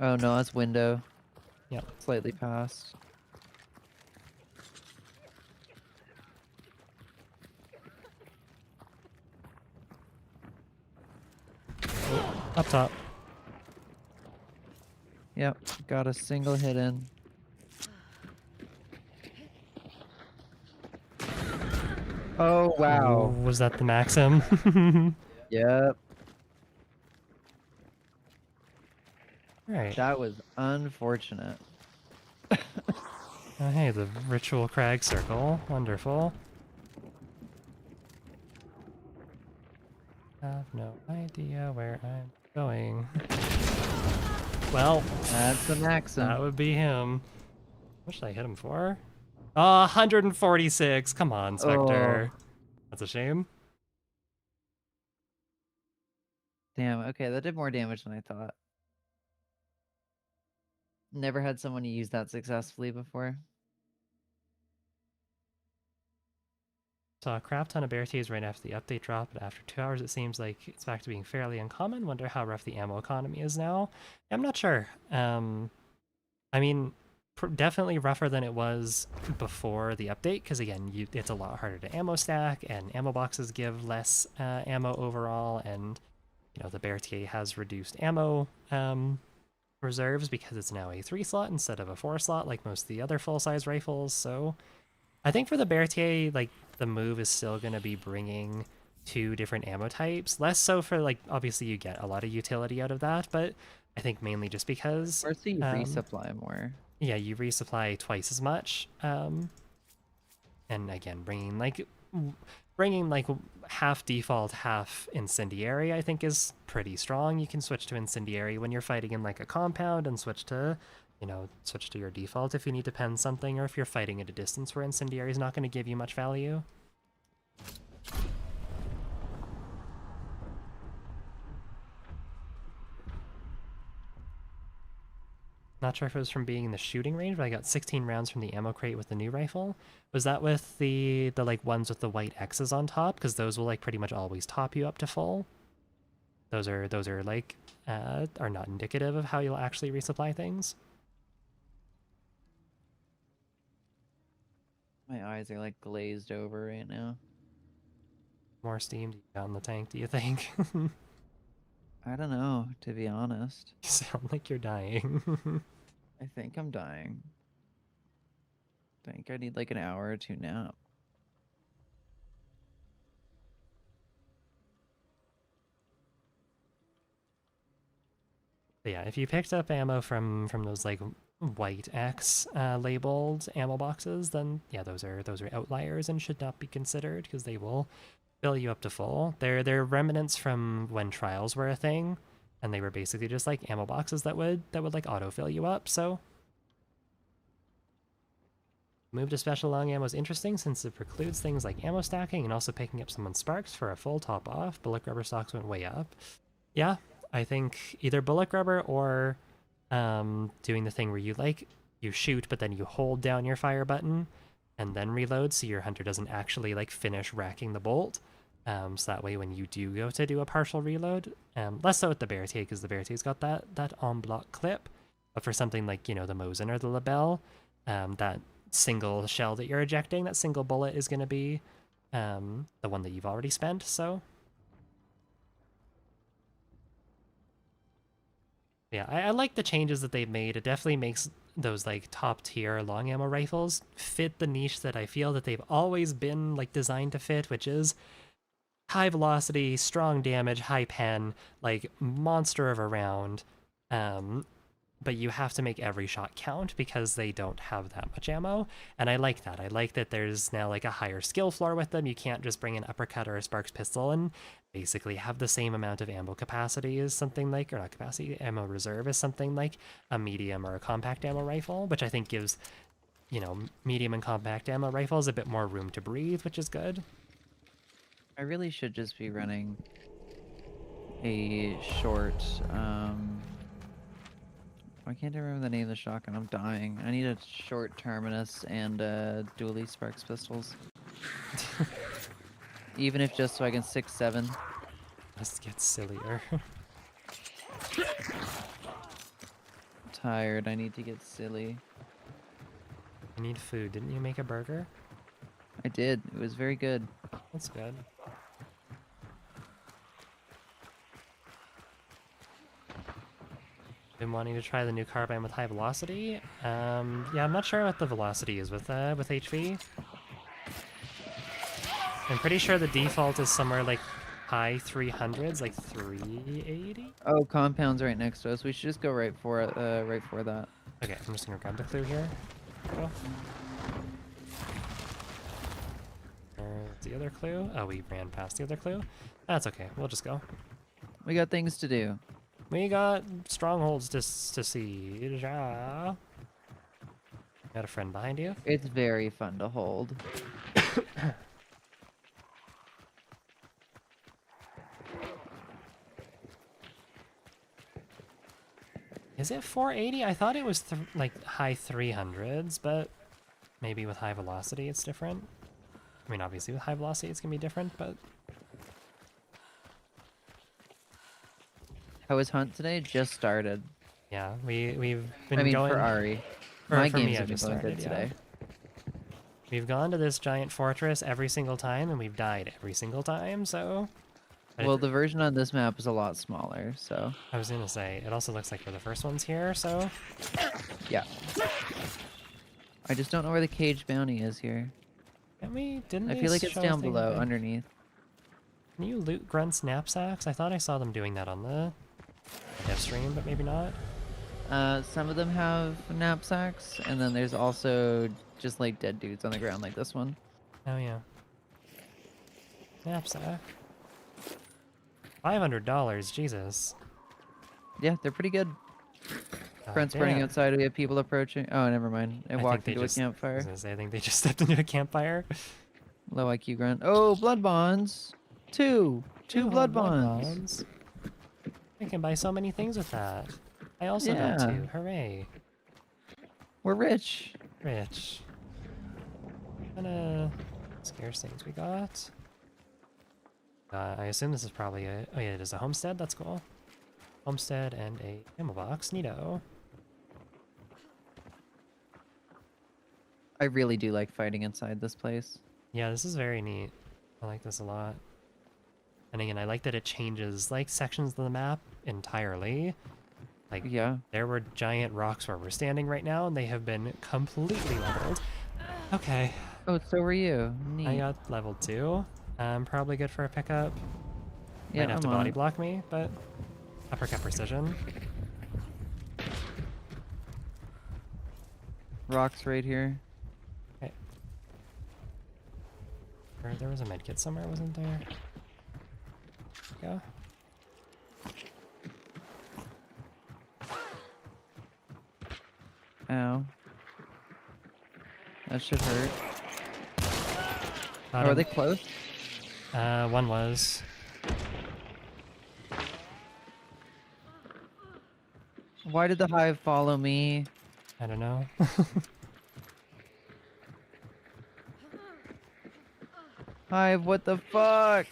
Speaker 2: Oh no, that's window.
Speaker 1: Yep.
Speaker 2: Slightly past.
Speaker 1: Up top.
Speaker 2: Yep, got a single hit in. Oh wow.
Speaker 1: Ooh, was that the Maxim?
Speaker 2: Yep.
Speaker 1: Alright.
Speaker 2: That was unfortunate.
Speaker 1: Oh, hey, the ritual crag circle. Wonderful. Have no idea where I'm going. Well,
Speaker 2: That's the Maxim.
Speaker 1: that would be him. What should I hit him for? 146. Come on, Spectre. That's a shame.
Speaker 2: Damn, okay, that did more damage than I thought. Never had someone use that successfully before.
Speaker 1: Saw a crap ton of bear teas right after the update drop, but after 2 hours it seems like it's back to being fairly uncommon. Wonder how rough the ammo economy is now. I'm not sure. I mean, definitely rougher than it was before the update, because again, it's a lot harder to ammo stack, and ammo boxes give less ammo overall, and the bear TA has reduced ammo reserves because it's now a 3 slot instead of a 4 slot like most of the other full-size rifles. So I think for the bear TA, like, the move is still going to be bringing 2 different ammo types. Less so for, like, obviously you get a lot of utility out of that, but I think mainly just because
Speaker 2: Or so you resupply more.
Speaker 1: yeah, you resupply twice as much. And again, bringing like half default, half incendiary, I think is pretty strong. You can switch to incendiary when you're fighting in like a compound, and switch to your default if you need to pen something, or if you're fighting at a distance where incendiary is not going to give you much value. Not sure if it was from being in the shooting range, but I got 16 rounds from the ammo crate with the new rifle. Was that with the like ones with the white X's on top? Because those will like pretty much always top you up to full. Those are like are not indicative of how you'll actually resupply things.
Speaker 2: My eyes are like glazed over right now.
Speaker 1: More steam do you got in the tank, do you think?
Speaker 2: I don't know, to be honest.
Speaker 1: You sound like you're dying.
Speaker 2: I think I'm dying. I think I need like an hour or 2 nap.
Speaker 1: But yeah, if you picked up ammo from those like white X labeled ammo boxes, then yeah, those are outliers and should not be considered, because they will fill you up to full. They're remnants from when trials were a thing, and they were basically just like ammo boxes that would like auto fill you up. So move to special long ammo is interesting since it precludes things like ammo stacking and also picking up someone's sparks for a full top off. Bullet rubber stocks went way up. Yeah, I think either bullet rubber or doing the thing where you shoot but then you hold down your fire button and then reload, so your hunter doesn't actually like finish racking the bolt. So that way when you do go to do a partial reload, less so with the bear TA, because the bear TA's got that en bloc clip, but for something like the Mosin or the Labelle, that single shell that you're ejecting, that single bullet is going to be the one that you've already spent. So yeah, I like the changes that they've made. It definitely makes those like top tier long ammo rifles fit the niche that I feel that they've always been like designed to fit, which is high velocity, strong damage, high pen, like monster of a round. But you have to make every shot count because they don't have that much ammo. And I like that. I like that there's now like a higher skill floor with them. You can't just bring an uppercut or a sparks pistol and basically have the same amount of ammo capacity as something like, or not capacity, ammo reserve as something like a medium or a compact ammo rifle, which I think gives, medium and compact ammo rifles a bit more room to breathe, which is good.
Speaker 2: I really should just be running a short, I can't remember the name of the shotgun. I'm dying. I need a short terminus and dually sparks pistols. Even if just so I can 6-7.
Speaker 1: This gets sillier.
Speaker 2: I'm tired. I need to get silly.
Speaker 1: I need food. Didn't you make a burger?
Speaker 2: I did. It was very good.
Speaker 1: That's good. Been wanting to try the new carbine with high velocity. Yeah, I'm not sure what the velocity is with HV. I'm pretty sure the default is somewhere like high 300s, like 380.
Speaker 2: Oh, compound's right next to us. We should just go right for it. Right for that.
Speaker 1: Okay, I'm just gonna grab the clue here. Cool. Where's the other clue? Oh, we ran past the other clue. That's okay. We'll just go.
Speaker 2: We got things to do.
Speaker 1: We got strongholds to siege. Got a friend behind you.
Speaker 2: It's very fun to hold.
Speaker 1: Is it 480? I thought it was like high 300s, but maybe with high velocity it's different. I mean, obviously with high velocity it's gonna be different, but
Speaker 2: How was hunt today? Just started.
Speaker 1: yeah, we've
Speaker 2: I
Speaker 1: been
Speaker 2: mean, for
Speaker 1: going.
Speaker 2: Ari. My
Speaker 1: For me,
Speaker 2: games
Speaker 1: I've
Speaker 2: have been
Speaker 1: just
Speaker 2: going good
Speaker 1: started. Yeah,
Speaker 2: today.
Speaker 1: we've gone to this giant fortress every single time, and we've died every single time. So, but
Speaker 2: Well, the version on this map is a lot smaller, so
Speaker 1: I was gonna say it also looks like we're the first ones here. So
Speaker 2: yeah. I just don't know where the cage bounty is here.
Speaker 1: can we? Didn't
Speaker 2: I
Speaker 1: they
Speaker 2: feel like it's
Speaker 1: show a
Speaker 2: down
Speaker 1: thing?
Speaker 2: below,
Speaker 1: Like,
Speaker 2: underneath.
Speaker 1: can you loot Grunt's knapsacks? I thought I saw them doing that on the dev stream, but maybe not.
Speaker 2: Some of them have knapsacks, and then there's also just like dead dudes on the ground like this one.
Speaker 1: Oh yeah, knapsack. $500, Jesus.
Speaker 2: Yeah, they're pretty good.
Speaker 1: God
Speaker 2: Friends running
Speaker 1: damn.
Speaker 2: outside, we have people approaching. Oh, never mind. I
Speaker 1: I think
Speaker 2: walked
Speaker 1: they
Speaker 2: into a
Speaker 1: just. I was
Speaker 2: campfire.
Speaker 1: gonna say, I think they just stepped into a campfire.
Speaker 2: Low IQ grunt. Oh, blood bonds. Two blood bonds.
Speaker 1: bonds. I can buy so many things with that. I also got
Speaker 2: Yeah,
Speaker 1: two. Hooray.
Speaker 2: we're rich.
Speaker 1: Rich. Kind of scarce things we got. I assume this is probably a... Oh yeah, it is a homestead. That's cool. Homestead and a ammo box. Neato.
Speaker 2: I really do like fighting inside this place.
Speaker 1: Yeah, this is very neat. I like this a lot. And again, I like that it changes like sections of the map entirely. Like,
Speaker 2: Yeah.
Speaker 1: there were giant rocks where we're standing right now, and they have been completely leveled. Okay,
Speaker 2: Oh, so were you. Neat.
Speaker 1: I got level 2. Probably good for a pickup.
Speaker 2: Yeah,
Speaker 1: Might have to
Speaker 2: I'm on
Speaker 1: body
Speaker 2: it.
Speaker 1: block me, but uppercut precision.
Speaker 2: Rocks right here.
Speaker 1: Okay. There was a medkit somewhere, wasn't there? Yeah.
Speaker 2: Ow. That should hurt.
Speaker 1: Got
Speaker 2: Oh, are
Speaker 1: him.
Speaker 2: they close?
Speaker 1: One was.
Speaker 2: Why did the hive follow me?
Speaker 1: I don't know.
Speaker 2: Hive, what the fuck?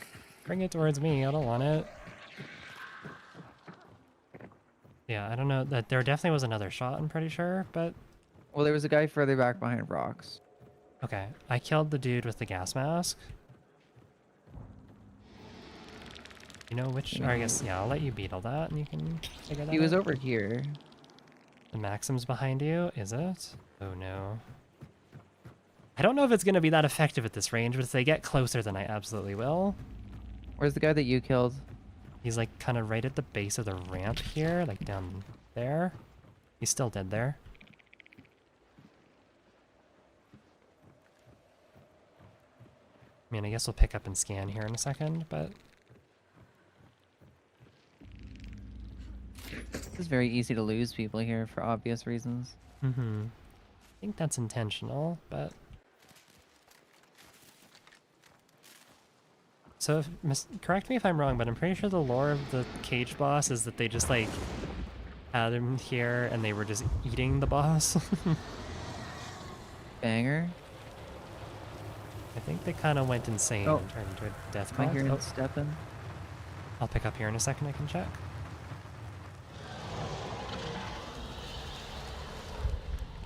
Speaker 1: Bring it towards me. I don't want it. Yeah, I don't know. That there definitely was another shot, I'm pretty sure, but
Speaker 2: Well, there was a guy further back behind rocks.
Speaker 1: okay. I killed the dude with the gas mask. You know which? Or I guess, yeah, I'll let you beetle that and you can figure that
Speaker 2: He was
Speaker 1: out.
Speaker 2: over here.
Speaker 1: The Maxim's behind you, is it? Oh no. I don't know if it's going to be that effective at this range, but if they get closer, then I absolutely will.
Speaker 2: Where's the guy that you killed?
Speaker 1: He's like kind of right at the base of the ramp here, like down there. He's still dead there. I mean, I guess we'll pick up and scan here in a second, but
Speaker 2: It's very easy to lose people here for obvious reasons.
Speaker 1: I think that's intentional, but so correct me if I'm wrong, but I'm pretty sure the lore of the cage boss is that they just like had him here and they were just eating the boss.
Speaker 2: Banger.
Speaker 1: I think they kind of went insane
Speaker 2: Oh.
Speaker 1: and turned into a death
Speaker 2: Am I
Speaker 1: clock.
Speaker 2: hearing
Speaker 1: Oh,
Speaker 2: stepping?
Speaker 1: I'll pick up here in a second. I can check.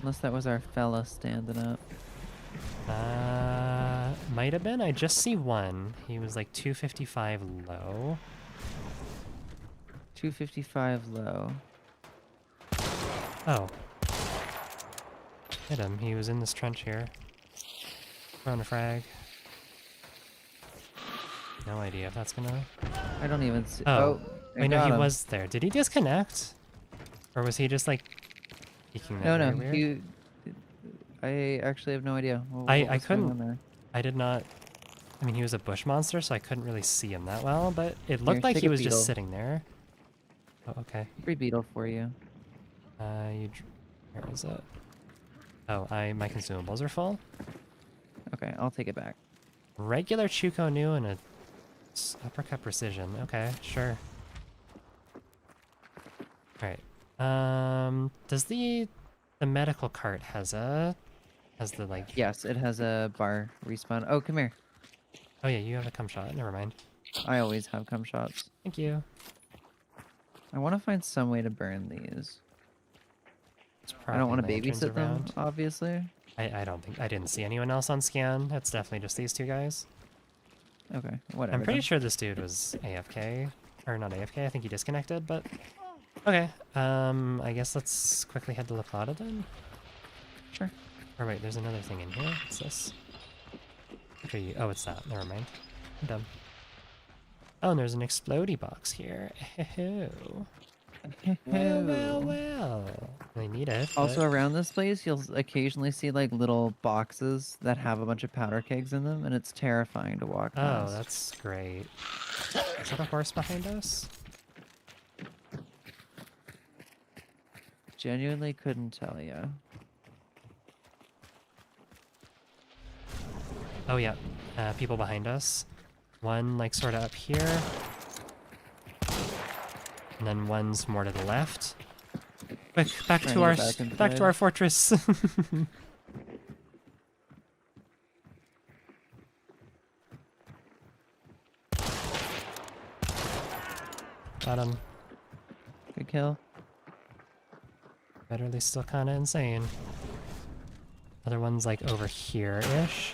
Speaker 2: Unless that was our fella standing up.
Speaker 1: Might have been. I just see one. He was like 255 low.
Speaker 2: 255 low.
Speaker 1: Oh. Hit him. He was in this trench here. Throwing a frag. No idea if that's gonna...
Speaker 2: I don't even see.
Speaker 1: Oh.
Speaker 2: I
Speaker 1: Wait, no,
Speaker 2: got
Speaker 1: he
Speaker 2: him.
Speaker 1: was there. Did he disconnect? Or was he just like... peeking there?
Speaker 2: No,
Speaker 1: Very weird?
Speaker 2: I actually have no idea.
Speaker 1: I
Speaker 2: What was going
Speaker 1: couldn't-
Speaker 2: on there.
Speaker 1: I did not... I mean, he was a bush monster, so I couldn't really see him that well, but it looked
Speaker 2: Here,
Speaker 1: like
Speaker 2: take
Speaker 1: he
Speaker 2: a
Speaker 1: was
Speaker 2: beetle.
Speaker 1: just sitting there. Oh, okay.
Speaker 2: Free beetle for you.
Speaker 1: Where is it? Oh, my consumables are full.
Speaker 2: Okay, I'll take it back.
Speaker 1: Regular Chuko New and a uppercut precision. Okay, sure. Alright. Does the medical cart has the like...
Speaker 2: Yes, it has a bar respawn. Oh, come here.
Speaker 1: Oh yeah, you have a cum shot. Never mind.
Speaker 2: I always have cum shots.
Speaker 1: Thank you.
Speaker 2: I want to find some way to burn these.
Speaker 1: There's
Speaker 2: I don't
Speaker 1: probably
Speaker 2: want to
Speaker 1: lanterns
Speaker 2: babysit them,
Speaker 1: around.
Speaker 2: obviously.
Speaker 1: I don't think I didn't see anyone else on scan. It's definitely just these two guys.
Speaker 2: Okay, whatever.
Speaker 1: I'm pretty
Speaker 2: then.
Speaker 1: sure this dude was AFK. Or not AFK, I think he disconnected, but okay. I guess let's quickly head to La Plata then.
Speaker 2: Sure.
Speaker 1: Or wait, there's another thing in here. What's this? Which are you? Oh, it's that. Never mind. I'm dumb. Oh, and there's an explodey box here. Well. I need it.
Speaker 2: Also,
Speaker 1: but-
Speaker 2: around this place, you'll occasionally see like little boxes that have a bunch of powder kegs in them, and it's terrifying to walk
Speaker 1: Oh,
Speaker 2: past.
Speaker 1: that's great. Is that a horse behind us?
Speaker 2: Genuinely couldn't tell you.
Speaker 1: Oh yeah, people behind us. One like sort of up here, and then one's more to the left. Quick, back
Speaker 2: Trying
Speaker 1: to
Speaker 2: to
Speaker 1: our
Speaker 2: get back
Speaker 1: back to
Speaker 2: inside.
Speaker 1: our fortress. Got him.
Speaker 2: Good kill.
Speaker 1: Literally still kind of insane. Other one's like over here-ish.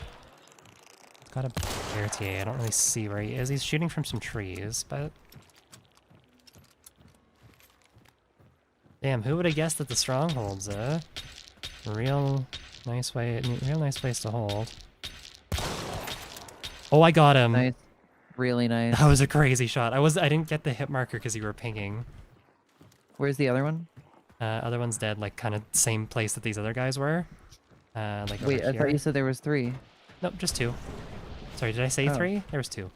Speaker 1: Got a Berthier. I don't really see where he is. He's shooting from some trees, but... Damn, who would have guessed that the stronghold's a real nice place to hold. Oh, I got him.
Speaker 2: Nice. Really nice.
Speaker 1: That was a crazy shot. I didn't get the hit marker because you were pinging.
Speaker 2: Where's the other one?
Speaker 1: Other one's dead, like kind of same place that these other guys were. Like
Speaker 2: Wait,
Speaker 1: over
Speaker 2: I
Speaker 1: here.
Speaker 2: thought you said there was 3.
Speaker 1: Nope, just 2. Sorry, did I say
Speaker 2: Oh.
Speaker 1: 3? There was 2.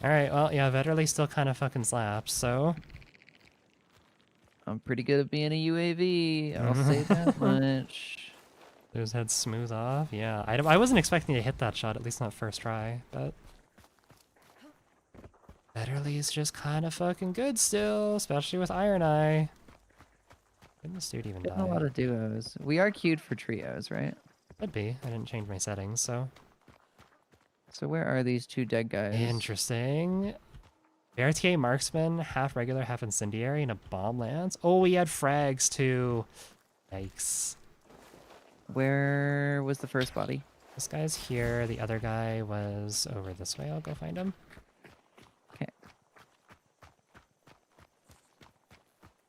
Speaker 1: Alright, well, yeah, Vetterly still kind of fucking slaps, so...
Speaker 2: I'm pretty good at being a UAV. I'll say that much.
Speaker 1: Those heads smooth off. Yeah, I wasn't expecting to hit that shot, at least not first try, but... Vetterly's just kind of fucking good still, especially with Iron Eye. Didn't this dude even
Speaker 2: Getting a
Speaker 1: die?
Speaker 2: lot of duos. We are queued for trios, right?
Speaker 1: Could be. I didn't change my settings, so...
Speaker 2: So where are these 2 dead guys?
Speaker 1: Interesting. Berthier marksman, half regular, half incendiary, and a bomb lance. Oh, we had frags too. Yikes.
Speaker 2: Where was the first body?
Speaker 1: This guy's here. The other guy was over this way. I'll go find him.
Speaker 2: Okay.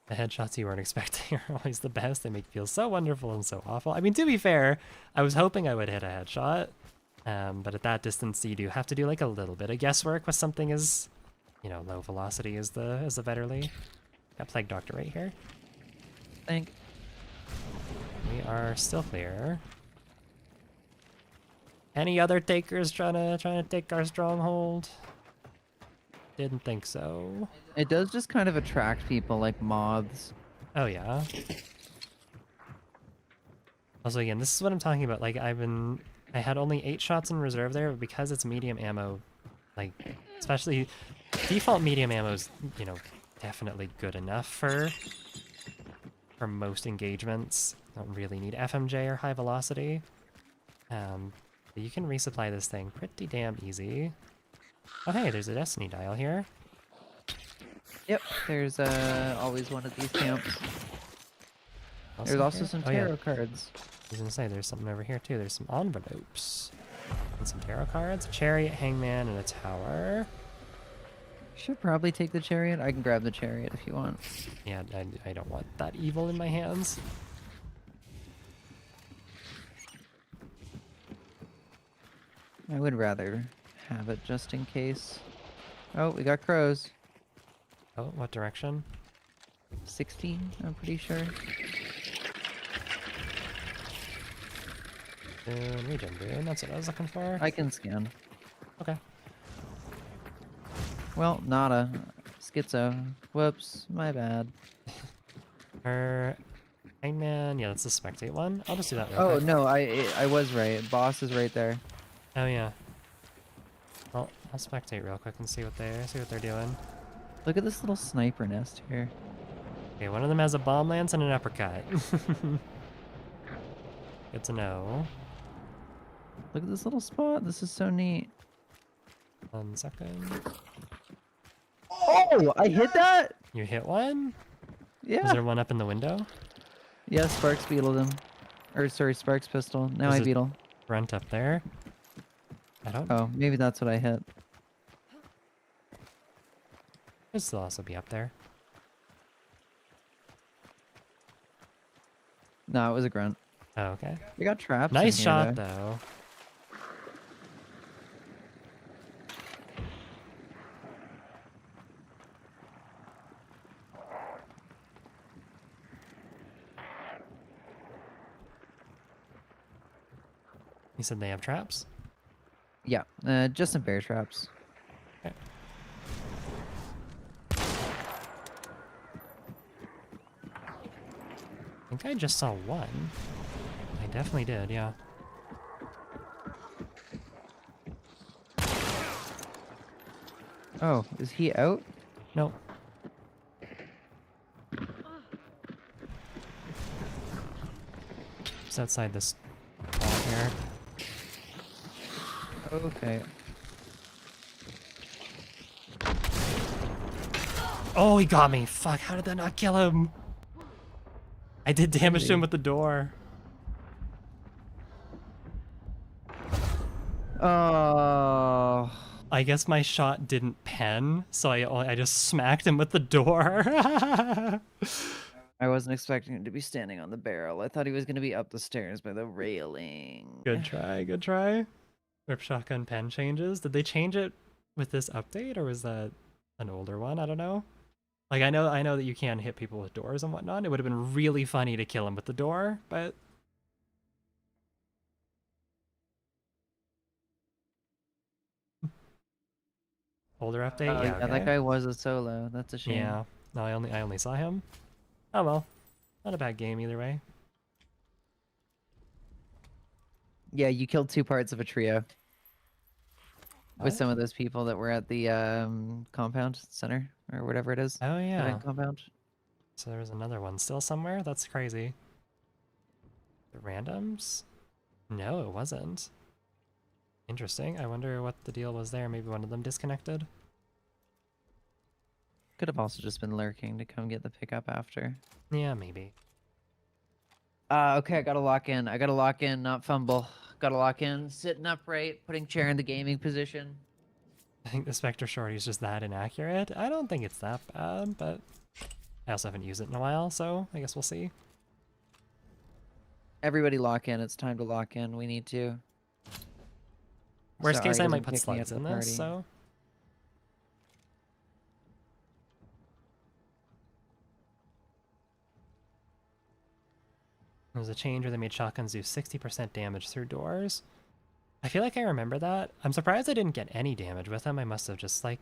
Speaker 1: The headshots you weren't expecting are always the best. They make you feel so wonderful and so awful. I mean, to be fair, I was hoping I would hit a headshot. But at that distance, you do have to do like a little bit of guesswork with something as, you know, low velocity as the Vetterly. Got Plague Doctor right here.
Speaker 2: Thank.
Speaker 1: We are still clear. Any other takers trying to take our stronghold? Didn't think so.
Speaker 2: It does just kind of attract people like moths.
Speaker 1: Oh yeah. Also, again, this is what I'm talking about. Like, I had only 8 shots in reserve there, but because it's medium ammo, like, especially default medium ammo is, you know, definitely good enough for most engagements. Don't really need FMJ or high velocity. But you can resupply this thing pretty damn easy. Oh hey, there's a Destiny dial here.
Speaker 2: Yep, there's always one of these camps. There's also
Speaker 1: here?
Speaker 2: some
Speaker 1: Oh, yeah.
Speaker 2: tarot cards.
Speaker 1: I was gonna say, there's something over here too. There's some envelopes. And some tarot cards. A chariot, hangman, and a tower.
Speaker 2: Should probably take the chariot. I can grab the chariot if you want.
Speaker 1: Yeah, I don't want that evil in my hands.
Speaker 2: I would rather have it just in case. Oh, we got crows.
Speaker 1: Oh, what direction?
Speaker 2: 16, I'm pretty sure.
Speaker 1: Regen boon, that's what I was looking for.
Speaker 2: I can scan.
Speaker 1: Okay.
Speaker 2: Well, nada. Schizo. Whoops, my bad.
Speaker 1: Hangman, yeah, that's the spectate one. I'll just do that real
Speaker 2: Oh,
Speaker 1: quick.
Speaker 2: no, I was right. Boss is right there.
Speaker 1: Oh yeah. Well, I'll spectate real quick and see what they're doing.
Speaker 2: Look at this little sniper nest here.
Speaker 1: Okay, one of them has a bomb lance and an uppercut. Good to know.
Speaker 2: Look at this little spot. This is so neat.
Speaker 1: 1 second.
Speaker 2: Oh, I hit that?
Speaker 1: You hit one?
Speaker 2: Yeah.
Speaker 1: Was there one up in the window?
Speaker 2: Yeah, Sparks beetled him. Or sorry, Sparks pistol. Now
Speaker 1: There's
Speaker 2: I
Speaker 1: a
Speaker 2: beetle.
Speaker 1: Grunt up there. I don't.
Speaker 2: Oh, maybe that's what I hit.
Speaker 1: This will also be up there.
Speaker 2: No, it was a grunt.
Speaker 1: Oh, okay.
Speaker 2: We got traps.
Speaker 1: Nice
Speaker 2: in
Speaker 1: shot,
Speaker 2: here, though.
Speaker 1: though. You said they have traps?
Speaker 2: Yeah, just some bear traps.
Speaker 1: Okay. I think I just saw one. I definitely did, yeah.
Speaker 2: Oh, is he out?
Speaker 1: Nope. Just outside this wall here.
Speaker 2: Okay.
Speaker 1: Oh, he got me. Fuck, how did that not kill him? I did damage to him with the door.
Speaker 2: Oh.
Speaker 1: I guess my shot didn't pen, so I just smacked him with the door.
Speaker 2: I wasn't expecting him to be standing on the barrel. I thought he was going to be up the stairs by the railing.
Speaker 1: Good try, good try. Rip shotgun pen changes. Did they change it with this update, or was that an older one? I don't know. Like I know that you can hit people with doors and whatnot. It would have been really funny to kill him with the door, but older update.
Speaker 2: Oh,
Speaker 1: Yeah,
Speaker 2: yeah,
Speaker 1: okay.
Speaker 2: that guy was a solo. That's a shame.
Speaker 1: Yeah. No, I only saw him. Oh well. Not a bad game either way.
Speaker 2: Yeah, you killed 2 parts of a trio with
Speaker 1: What?
Speaker 2: some of those people that were at the compound center or whatever it is.
Speaker 1: Oh yeah.
Speaker 2: Event compound.
Speaker 1: So there was another one still somewhere? That's crazy. The randoms? No, it wasn't. Interesting. I wonder what the deal was there. Maybe one of them disconnected?
Speaker 2: Could have also just been lurking to come get the pickup after.
Speaker 1: Yeah, maybe.
Speaker 2: Okay, I gotta lock in. I gotta lock in, not fumble. Gotta lock in, sitting upright, putting chair in the gaming position.
Speaker 1: I think the Spectre Shorty is just that inaccurate. I don't think it's that bad, but I also haven't used it in a while, so I guess we'll see.
Speaker 2: Everybody lock in. It's time to lock in. We need to.
Speaker 1: Worst
Speaker 2: So
Speaker 1: case,
Speaker 2: Ari
Speaker 1: I might
Speaker 2: doesn't
Speaker 1: put
Speaker 2: pick me up
Speaker 1: slugs
Speaker 2: at
Speaker 1: in
Speaker 2: the
Speaker 1: this,
Speaker 2: party.
Speaker 1: so... There's a change where they made shotguns do 60% damage through doors. I feel like I remember that. I'm surprised I didn't get any damage with them. I must have just, like,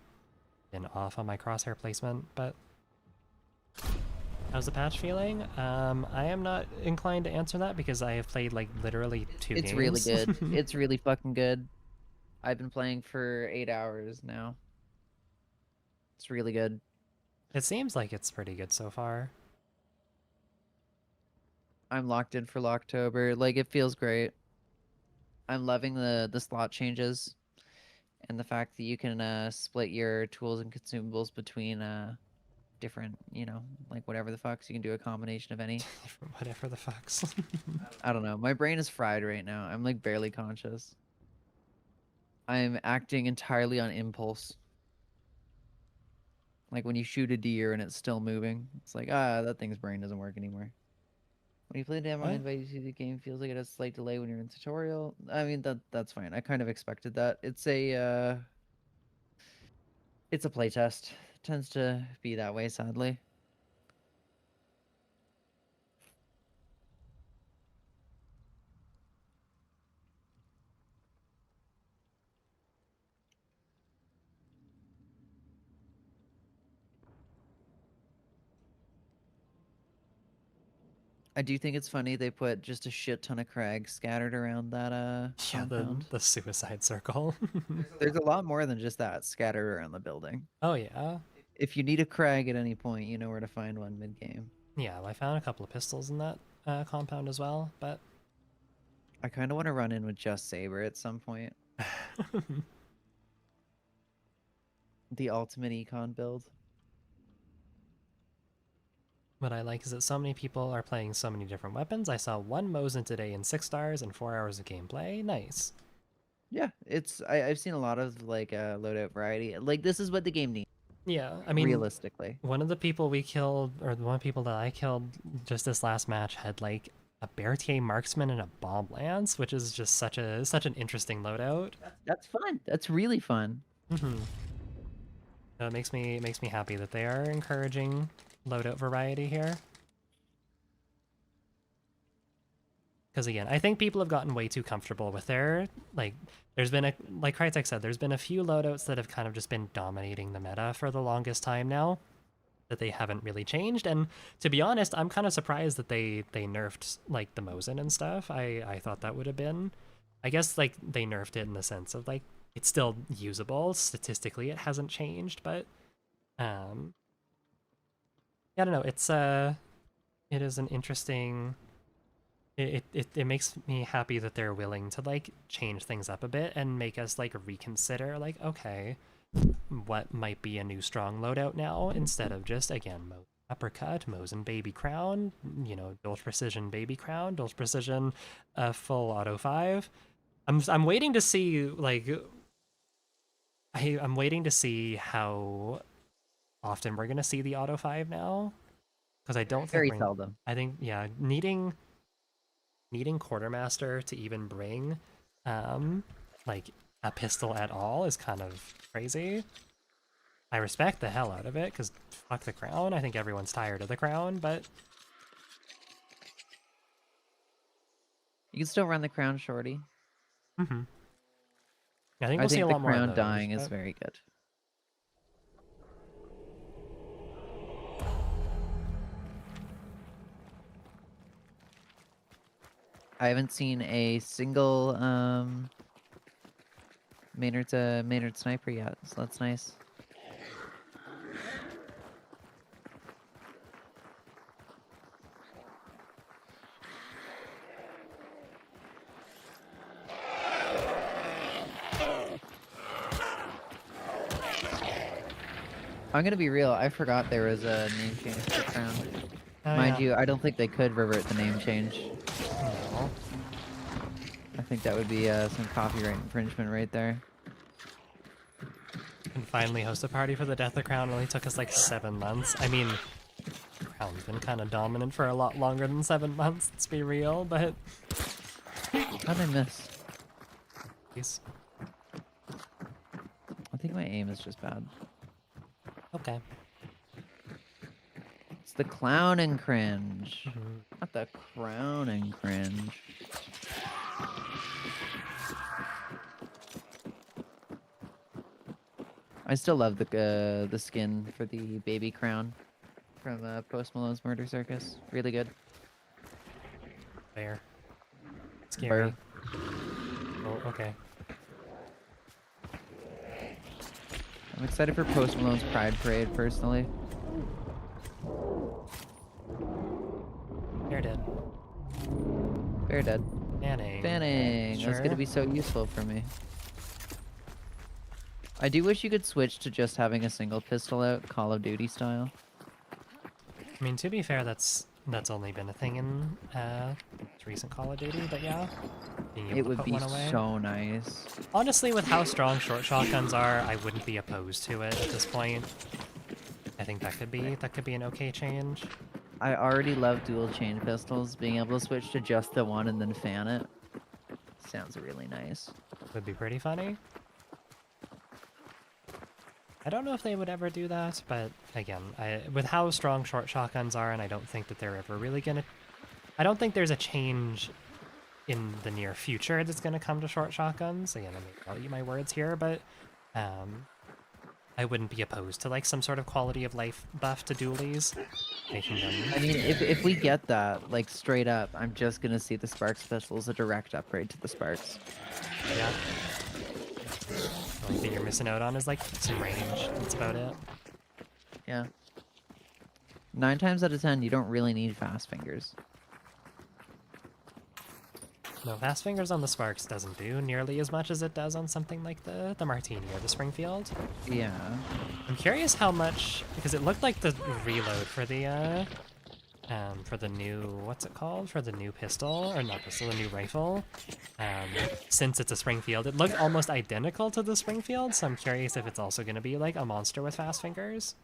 Speaker 1: been off on my crosshair placement, but... How's the patch feeling? I am not inclined to answer that because I have played, like, literally 2 games.
Speaker 2: It's really good. It's really fucking good. I've been playing for 8 hours now. It's really good.
Speaker 1: It seems like it's pretty good so far.
Speaker 2: I'm locked in for Locktober. Like, it feels great. I'm loving the slot changes and the fact that you can split your tools and consumables between different, you know, like whatever the fucks. You can do a combination of any.
Speaker 1: Whatever the fucks.
Speaker 2: I don't know. My brain is fried right now. I'm like barely conscious. I'm acting entirely on impulse. Like when you shoot a deer and it's still moving, it's like, that thing's brain doesn't work anymore. When you play demo and
Speaker 1: What?
Speaker 2: invite you to the game, feels like it has a slight delay when you're in tutorial. I mean, that's fine. I kind of expected that. It's a playtest. It tends to be that way, sadly. I do think it's funny they put just a shit ton of crags scattered around that
Speaker 1: Yeah,
Speaker 2: compound.
Speaker 1: the suicide circle.
Speaker 2: There's a lot more than just that scattered around the building.
Speaker 1: Oh yeah.
Speaker 2: If you need a crag at any point, you know where to find one mid-game.
Speaker 1: Yeah, well, I found a couple of pistols in that compound as well, but
Speaker 2: I kind of want to run in with just Saber at some point. The ultimate econ build.
Speaker 1: What I like is that so many people are playing so many different weapons. I saw one Mosin today in 6 stars and 4 hours of gameplay. Nice.
Speaker 2: Yeah, I've seen a lot of like loadout variety. Like this is what the game needs,
Speaker 1: Yeah, I mean,
Speaker 2: realistically.
Speaker 1: one of the people we killed, or the one people that I killed just this last match, had like a Berthier marksman and a bomb lance, which is just such an interesting loadout.
Speaker 2: That's fun. That's really fun.
Speaker 1: Mm-hmm. It makes me happy that they are encouraging loadout variety here. Because again, I think people have gotten way too comfortable with their, like, there's been like Krytek said, there's been a few loadouts that have kind of just been dominating the meta for the longest time now, that they haven't really changed. And to be honest, I'm kind of surprised that they nerfed like the Mosin and stuff. I thought that would have been, I guess like they nerfed it in the sense of like it's still usable statistically. It hasn't changed, but yeah, I don't know. It is an interesting. It makes me happy that they're willing to like change things up a bit and make us like reconsider like, okay, what might be a new strong loadout now instead of just again uppercut, Mosin baby crown, you know, Dolch precision baby crown, Dolch precision full auto 5. I'm waiting to see like I'm waiting to see how often we're gonna see the auto 5 now, because I don't think
Speaker 2: Very
Speaker 1: we're,
Speaker 2: seldom.
Speaker 1: I think yeah, needing quartermaster to even bring like a pistol at all is kind of crazy. I respect the hell out of it because fuck the crown. I think everyone's tired of the crown, but
Speaker 2: You can still run the crown shorty.
Speaker 1: mm-hmm. I think
Speaker 2: I
Speaker 1: we'll see
Speaker 2: think
Speaker 1: a
Speaker 2: the
Speaker 1: lot more of
Speaker 2: crown
Speaker 1: those.
Speaker 2: dying is
Speaker 1: But
Speaker 2: very good. I haven't seen a single Maynard sniper yet, so that's nice. I'm gonna be real. I forgot there was a name change for crown.
Speaker 1: oh,
Speaker 2: Mind
Speaker 1: yeah.
Speaker 2: you, I don't think they could revert the name change.
Speaker 1: No.
Speaker 2: I think that would be some copyright infringement right there.
Speaker 1: And finally host a party for the Death of Crown only took us like 7 months. I mean, Crown's been kind of dominant for a lot longer than 7 months, let's be real, but
Speaker 2: How did I miss?
Speaker 1: Jeez.
Speaker 2: I think my aim is just bad.
Speaker 1: Okay.
Speaker 2: It's the clown and cringe.
Speaker 1: Mhm.
Speaker 2: Not the crown and cringe. I still love the skin for the baby crown from Post Malone's Murder Circus. Really good.
Speaker 1: Fair. Scary.
Speaker 2: Burr.
Speaker 1: Oh, okay.
Speaker 2: I'm excited for Post Malone's Pride Parade, personally.
Speaker 1: They're dead.
Speaker 2: Bear dead.
Speaker 1: Fanning.
Speaker 2: Fanning. That's gonna
Speaker 1: Sure.
Speaker 2: be so useful for me. I do wish you could switch to just having a single pistol out, Call of Duty style.
Speaker 1: I mean, to be fair, that's only been a thing in recent Call of Duty, but yeah, being able
Speaker 2: It
Speaker 1: to
Speaker 2: would
Speaker 1: put
Speaker 2: be
Speaker 1: one away.
Speaker 2: so nice.
Speaker 1: Honestly, with how strong short shotguns are, I wouldn't be opposed to it at this point. I think that could be an okay change.
Speaker 2: I already love dual chain pistols. Being able to switch to just the one and then fan it sounds really nice.
Speaker 1: Would be pretty funny. I don't know if they would ever do that, but again, with how strong short shotguns are, and I don't think that they're ever really gonna. I don't think there's a change in the near future that's gonna come to short shotguns. Again, I'll eat my words here, but I wouldn't be opposed to like some sort of quality of life buff to dualies. Making them.
Speaker 2: I mean, if we get that, like straight up, I'm just gonna see the Sparks pistol as a direct upgrade to the Sparks.
Speaker 1: Yeah. The only thing you're missing out on is like some range. That's about it.
Speaker 2: Yeah. 9 times out of 10, you don't really need fast fingers.
Speaker 1: No, fast fingers on the Sparks doesn't do nearly as much as it does on something like the Martini or the Springfield.
Speaker 2: Yeah.
Speaker 1: I'm curious how much, because it looked like the reload for the new, what's it called? For the new pistol, or not pistol, the new rifle. Since it's a Springfield, it looked almost identical to the Springfield, so I'm curious if it's also going to be like a monster with fast fingers.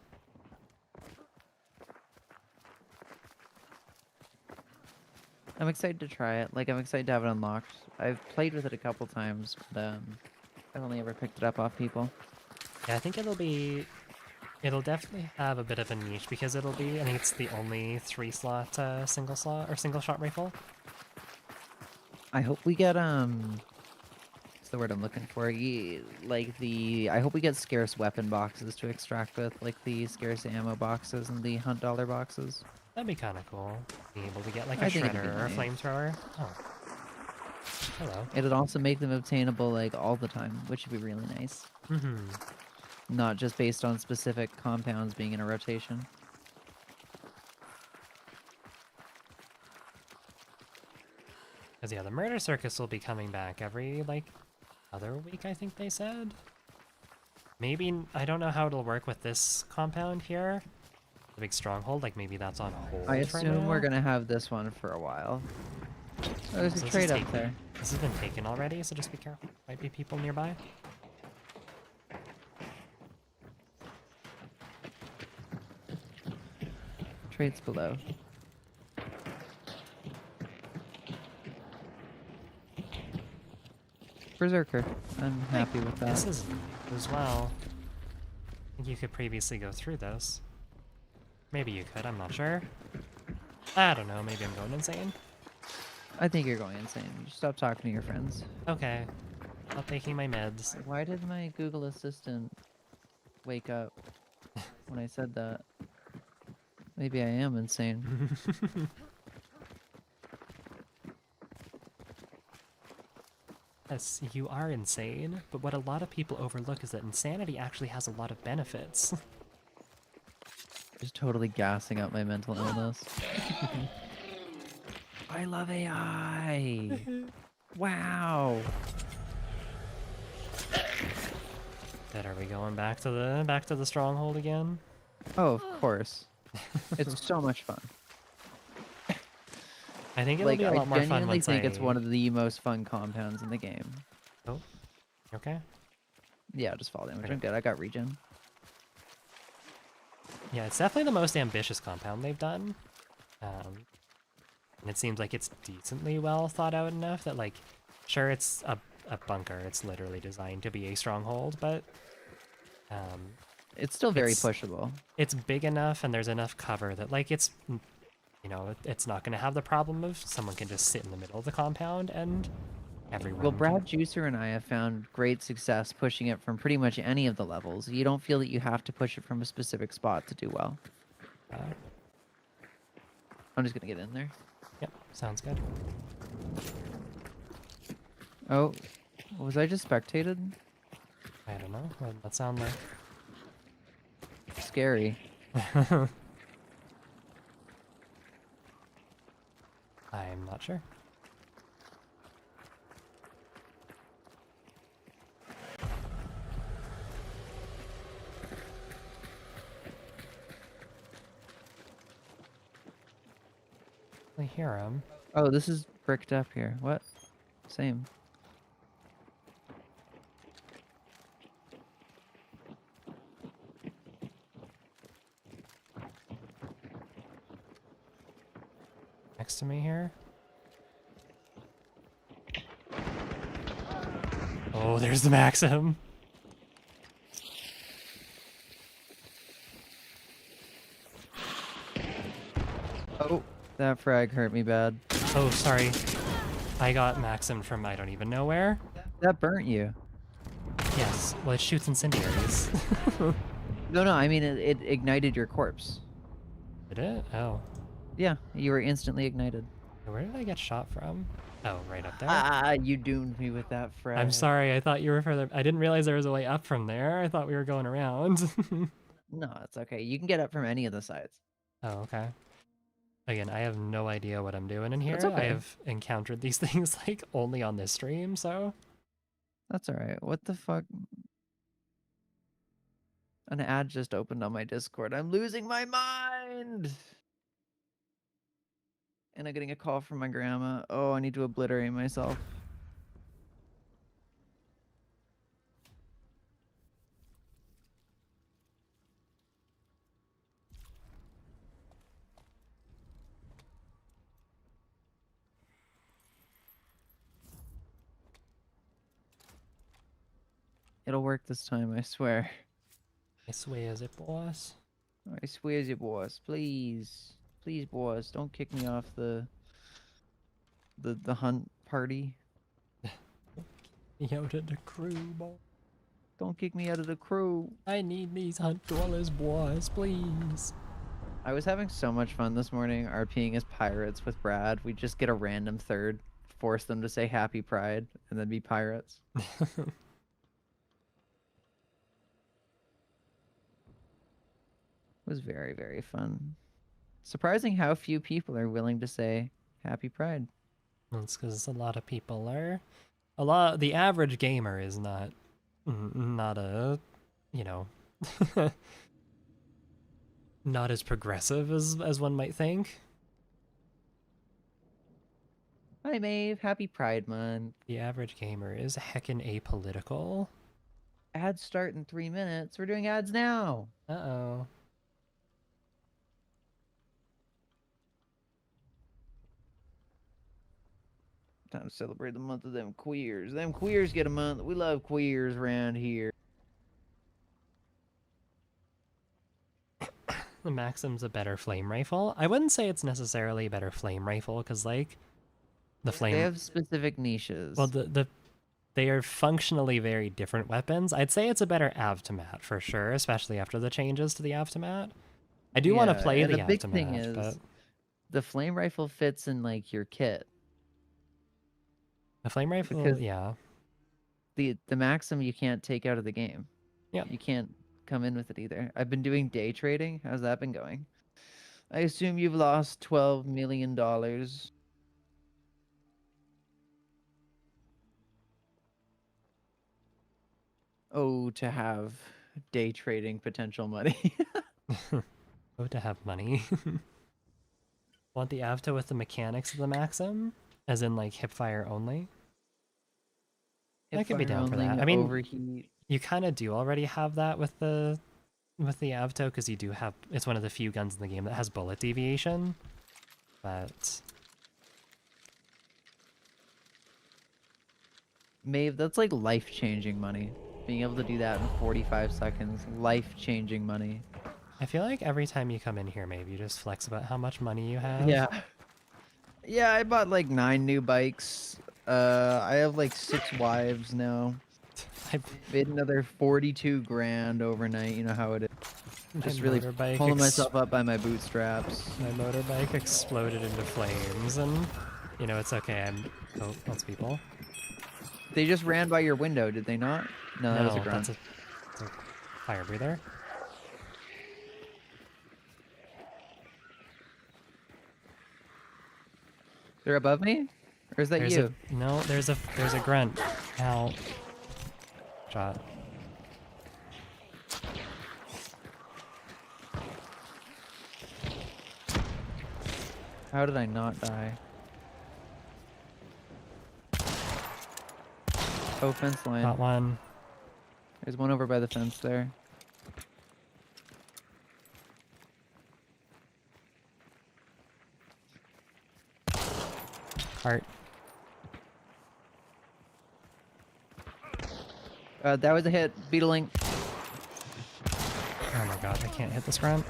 Speaker 2: I'm excited to try it. Like, I'm excited to have it unlocked. I've played with it a couple times, but I've only ever picked it up off people.
Speaker 1: Yeah, I think it'll definitely have a bit of a niche because I think it's the only 3-slot single shot rifle.
Speaker 2: I hope we get what's the word I'm looking for? I hope we get scarce weapon boxes to extract with, like the scarce ammo boxes and the hunt dollar boxes.
Speaker 1: That'd be kind of cool. Being able to get like a
Speaker 2: I think it'd be
Speaker 1: shredder or a
Speaker 2: nice.
Speaker 1: flamethrower. Oh, hello.
Speaker 2: It'd also make them obtainable like all the time, which would be really nice.
Speaker 1: Mm-hmm.
Speaker 2: Not just based on specific compounds being in a rotation.
Speaker 1: Because yeah, the murder circus will be coming back every like other week, I think they said. Maybe, I don't know how it'll work with this compound here. The big stronghold, like maybe that's on hold
Speaker 2: I
Speaker 1: for
Speaker 2: assume
Speaker 1: now.
Speaker 2: we're gonna have this one for a while. Oh, there's
Speaker 1: So
Speaker 2: a
Speaker 1: this
Speaker 2: trade
Speaker 1: is
Speaker 2: up
Speaker 1: taken.
Speaker 2: there.
Speaker 1: This has been taken already, so just be careful. Might be people nearby.
Speaker 2: Trades below. Berserker. I'm happy with that.
Speaker 1: This is as well. I think you could previously go through this. Maybe you could, I'm not sure. I don't know, maybe I'm going insane.
Speaker 2: I think you're going insane. You should stop talking to your friends.
Speaker 1: Okay. Not taking my meds.
Speaker 2: Why did my Google Assistant wake up when I said that? Maybe I am insane.
Speaker 1: Yes, you are insane, but what a lot of people overlook is that insanity actually has a lot of benefits.
Speaker 2: Just totally gassing up my mental illness. I love AI. Wow.
Speaker 1: But are we going back to the stronghold again?
Speaker 2: Oh, of course. It's so much fun.
Speaker 1: I think it'll
Speaker 2: Like,
Speaker 1: be a
Speaker 2: I
Speaker 1: lot more fun
Speaker 2: genuinely
Speaker 1: once
Speaker 2: think it's one of the most fun compounds in the game.
Speaker 1: Oh, okay.
Speaker 2: Yeah, just fall damage.
Speaker 1: Okay.
Speaker 2: I'm good. I got regen.
Speaker 1: Yeah, it's definitely the most ambitious compound they've done. And it seems like it's decently well thought out enough that, like, sure, it's a bunker. It's literally designed to be a stronghold, but
Speaker 2: It's still very
Speaker 1: It's-
Speaker 2: pushable.
Speaker 1: it's big enough and there's enough cover that, like, it's, you know, it's not going to have the problem of someone can just sit in the middle of the compound and everyone
Speaker 2: Well,
Speaker 1: can-
Speaker 2: Brad Juicer and I have found great success pushing it from pretty much any of the levels. You don't feel that you have to push it from a specific spot to do well.
Speaker 1: uh,
Speaker 2: I'm just gonna get in there.
Speaker 1: yep, sounds good.
Speaker 2: Oh, was I just spectated?
Speaker 1: I don't know. What did that sound
Speaker 2: Scary.
Speaker 1: like? I'm not sure. I hear him.
Speaker 2: Oh, this is bricked up here. What? Same.
Speaker 1: Next to me here. Oh, there's the Maxim.
Speaker 2: Oh, that frag hurt me bad.
Speaker 1: Oh, sorry. I got Maxim from I don't even know where.
Speaker 2: That burnt you.
Speaker 1: Yes, well, it shoots incendiaries.
Speaker 2: No, no, I mean it ignited your corpse.
Speaker 1: Did it? Oh.
Speaker 2: Yeah, you were instantly ignited.
Speaker 1: Where did I get shot from? Oh, right up there.
Speaker 2: Ah, you doomed me with that frag.
Speaker 1: I'm sorry, I thought you were further. I didn't realize there was a way up from there. I thought we were going around.
Speaker 2: No, it's okay. You can get up from any of the sides.
Speaker 1: Oh, okay. Again, I have no idea what I'm doing in
Speaker 2: That's
Speaker 1: here. I
Speaker 2: okay.
Speaker 1: have encountered these things like only on this stream, so
Speaker 2: That's all right. What the fuck? An ad just opened on my Discord. I'm losing my mind. And I'm getting a call from my grandma. Oh, I need to obliterate myself. It'll work this time, I swear.
Speaker 1: I swear is it, boss?
Speaker 2: I swear you, boss. Please. Please, boss, don't kick me off the hunt party.
Speaker 1: Yo to the crew, boy.
Speaker 2: Don't kick me out of the crew.
Speaker 1: I need these $100, boys, please.
Speaker 2: I was having so much fun this morning RPing as pirates with Brad. We just get a random third, force them to say happy pride, and then be pirates. It was very, very fun. Surprising how few people are willing to say happy pride.
Speaker 1: That's because a lot of people are... The average gamer is not a, you know, not as progressive as one might think.
Speaker 2: Hi, Maeve. Happy Pride Month.
Speaker 1: The average gamer is heckin' apolitical.
Speaker 2: Ads start in 3 minutes. We're doing ads now.
Speaker 1: Uh-oh.
Speaker 2: Time to celebrate the month of them queers. Them queers get a month. We love queers around here.
Speaker 1: The Maxim's a better flame rifle. I wouldn't say it's necessarily a better flame rifle, because, like, the flame...
Speaker 2: They have specific niches.
Speaker 1: Well, they are functionally very different weapons. I'd say it's a better Avtomat, for sure, especially after the changes to the Avtomat. I do want to play
Speaker 2: and
Speaker 1: the
Speaker 2: the big
Speaker 1: Avtomat,
Speaker 2: thing is
Speaker 1: but...
Speaker 2: the flame rifle fits in, like, your kit.
Speaker 1: The flame rifle,
Speaker 2: Because
Speaker 1: yeah.
Speaker 2: the Maxim you can't take out of the game.
Speaker 1: Yep.
Speaker 2: You can't come in with it either. I've been doing day trading. How's that been going? I assume you've lost $12 million. Oh, to have day trading potential money.
Speaker 1: Oh, to have money. Want the Avto with the mechanics of the Maxim? As in, like, hipfire only? I could be down for that. I mean,
Speaker 2: overheat.
Speaker 1: you kind of do already have that with the Avto, because you do have... It's one of the few guns in the game that has bullet deviation. But...
Speaker 2: Maeve, that's like life-changing money. Being able to do that in 45 seconds. Life-changing money.
Speaker 1: I feel like every time you come in here, maybe you just flex about how much money you have.
Speaker 2: Yeah. Yeah, I bought like 9 new bikes. I have like 6 wives now.
Speaker 1: I,
Speaker 2: Made another 42 grand overnight. You know how it is. Just really pulling myself up by my bootstraps.
Speaker 1: My motorbike exploded into flames, and you know it's okay. Oh, that's people.
Speaker 2: They just ran by your window, did they not? No, that was a grunt.
Speaker 1: That's a fire breather.
Speaker 2: They're above me, or is that you?
Speaker 1: No, there's a grunt. Ow. Shot.
Speaker 2: How did I not die? Oh, fence line.
Speaker 1: Got one.
Speaker 2: There's one over by the fence there.
Speaker 1: Heart.
Speaker 2: That was a hit. Beetling.
Speaker 1: Oh my god, I can't hit this grunt.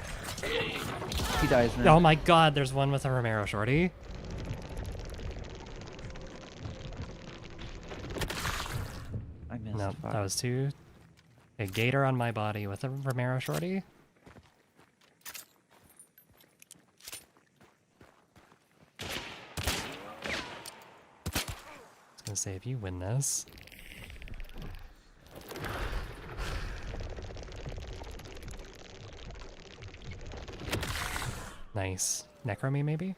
Speaker 2: He dies now.
Speaker 1: Oh my god, there's one with a Romero shorty.
Speaker 2: I missed.
Speaker 1: No,
Speaker 2: Fuck.
Speaker 1: that was two. A gator on my body with a Romero shorty. I was gonna say, if you win this... Nice. Necromy, maybe?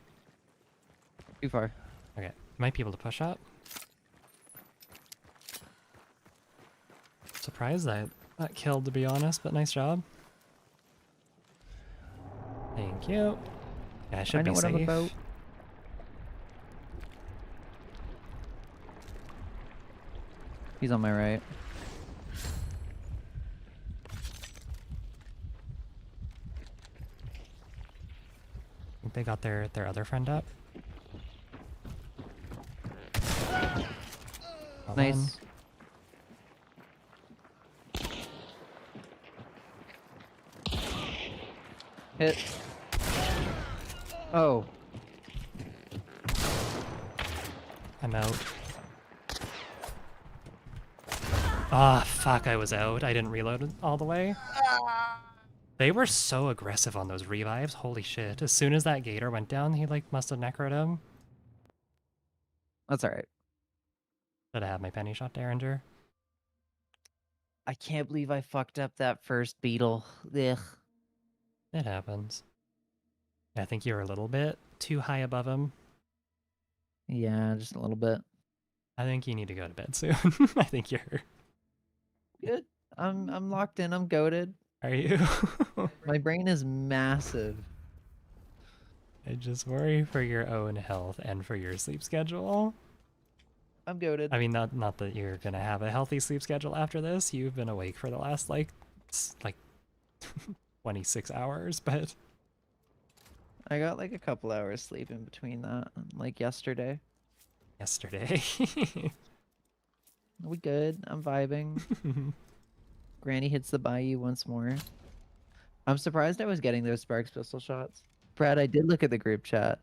Speaker 2: Too far.
Speaker 1: Okay. Might be able to push up. Surprised that killed, to be honest, but nice job. Thank you. Yeah, I should
Speaker 2: I know
Speaker 1: be
Speaker 2: what I'm
Speaker 1: safe.
Speaker 2: about. He's on my right.
Speaker 1: I think they got their other friend up. Got one.
Speaker 2: Nice. Hit. Oh.
Speaker 1: I'm out. Ah, fuck, I was out. I didn't reload it all the way. They were so aggressive on those revives. Holy shit. As soon as that gator went down, he like must have necroed him.
Speaker 2: That's alright.
Speaker 1: Should have had my penny shot Derringer.
Speaker 2: I can't believe I fucked up that first beetle. Ugh.
Speaker 1: It happens. I think you're a little bit too high above him.
Speaker 2: Yeah, just a little bit.
Speaker 1: I think you need to go to bed soon. I think you're...
Speaker 2: Good. I'm locked in. I'm goated.
Speaker 1: Are you?
Speaker 2: My brain is massive.
Speaker 1: I just worry for your own health and for your sleep schedule.
Speaker 2: I'm goated.
Speaker 1: I mean, not that you're gonna have a healthy sleep schedule after this. You've been awake for the last like 26 hours, but
Speaker 2: I got like a couple hours sleep in between that, like yesterday.
Speaker 1: yesterday.
Speaker 2: We good. I'm vibing. Granny hits the bayou once more. I'm surprised I was getting those Sparks pistol shots. Brad, I did look at the group chat.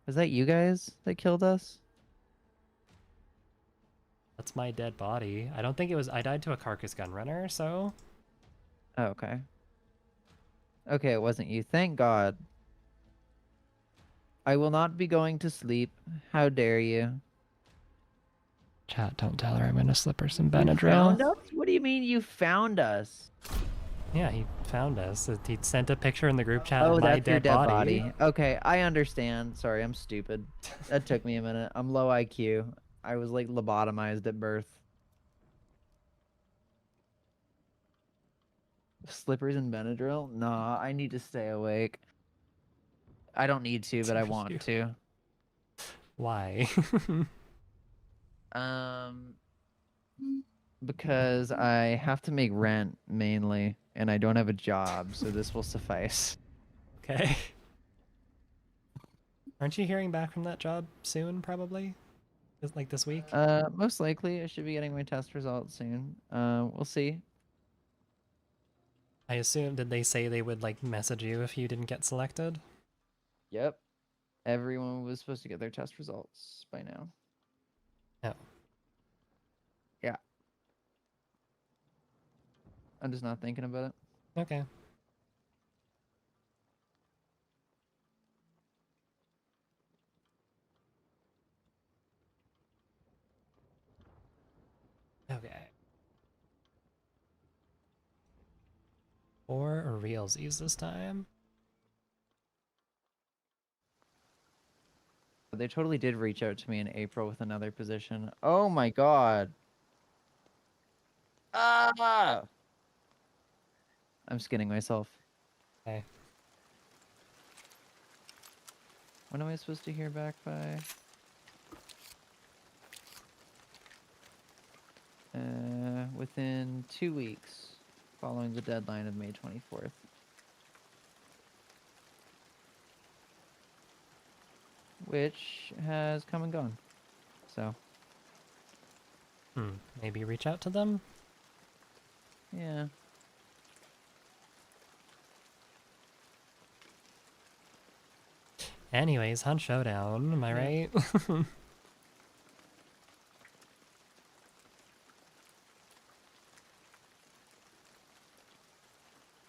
Speaker 2: Was that you guys that killed us?
Speaker 1: That's my dead body. I don't think it was. I died to a carcass gun runner, so.
Speaker 2: Oh, okay. Okay, it wasn't you. Thank God. I will not be going to sleep. How dare you?
Speaker 1: Chat, don't tell her I'm gonna slip her some
Speaker 2: You
Speaker 1: Benadryl.
Speaker 2: found us? What do you mean you found us?
Speaker 1: Yeah, he found us. He sent a picture in the group chat
Speaker 2: Oh,
Speaker 1: of my
Speaker 2: that's your
Speaker 1: dead
Speaker 2: dead
Speaker 1: body.
Speaker 2: body. Okay, I understand. Sorry, I'm stupid. That took me a minute. I'm low IQ. I was like lobotomized at birth. Slippers and Benadryl? Nah, I need to stay awake. I don't need to, but I want to.
Speaker 1: Why?
Speaker 2: Um, because I have to make rent mainly, and I don't have a job, so this will suffice.
Speaker 1: Okay. Aren't you hearing back from that job soon, probably? Like this week?
Speaker 2: Most likely I should be getting my test results soon. We'll see.
Speaker 1: I assume, did they say they would like message you if you didn't get selected?
Speaker 2: Yep. Everyone was supposed to get their test results by now.
Speaker 1: Oh.
Speaker 2: Yeah. I'm just not thinking about it.
Speaker 1: Okay. Okay. Or realsies this time.
Speaker 2: They totally did reach out to me in April with another position. Oh my god. Ah! I'm skinning myself.
Speaker 1: Okay.
Speaker 2: When am I supposed to hear back by? Within 2 weeks, following the deadline of May 24th. Which has come and gone. So,
Speaker 1: Maybe reach out to them?
Speaker 2: yeah.
Speaker 1: Anyways, Hunt Showdown, am I right?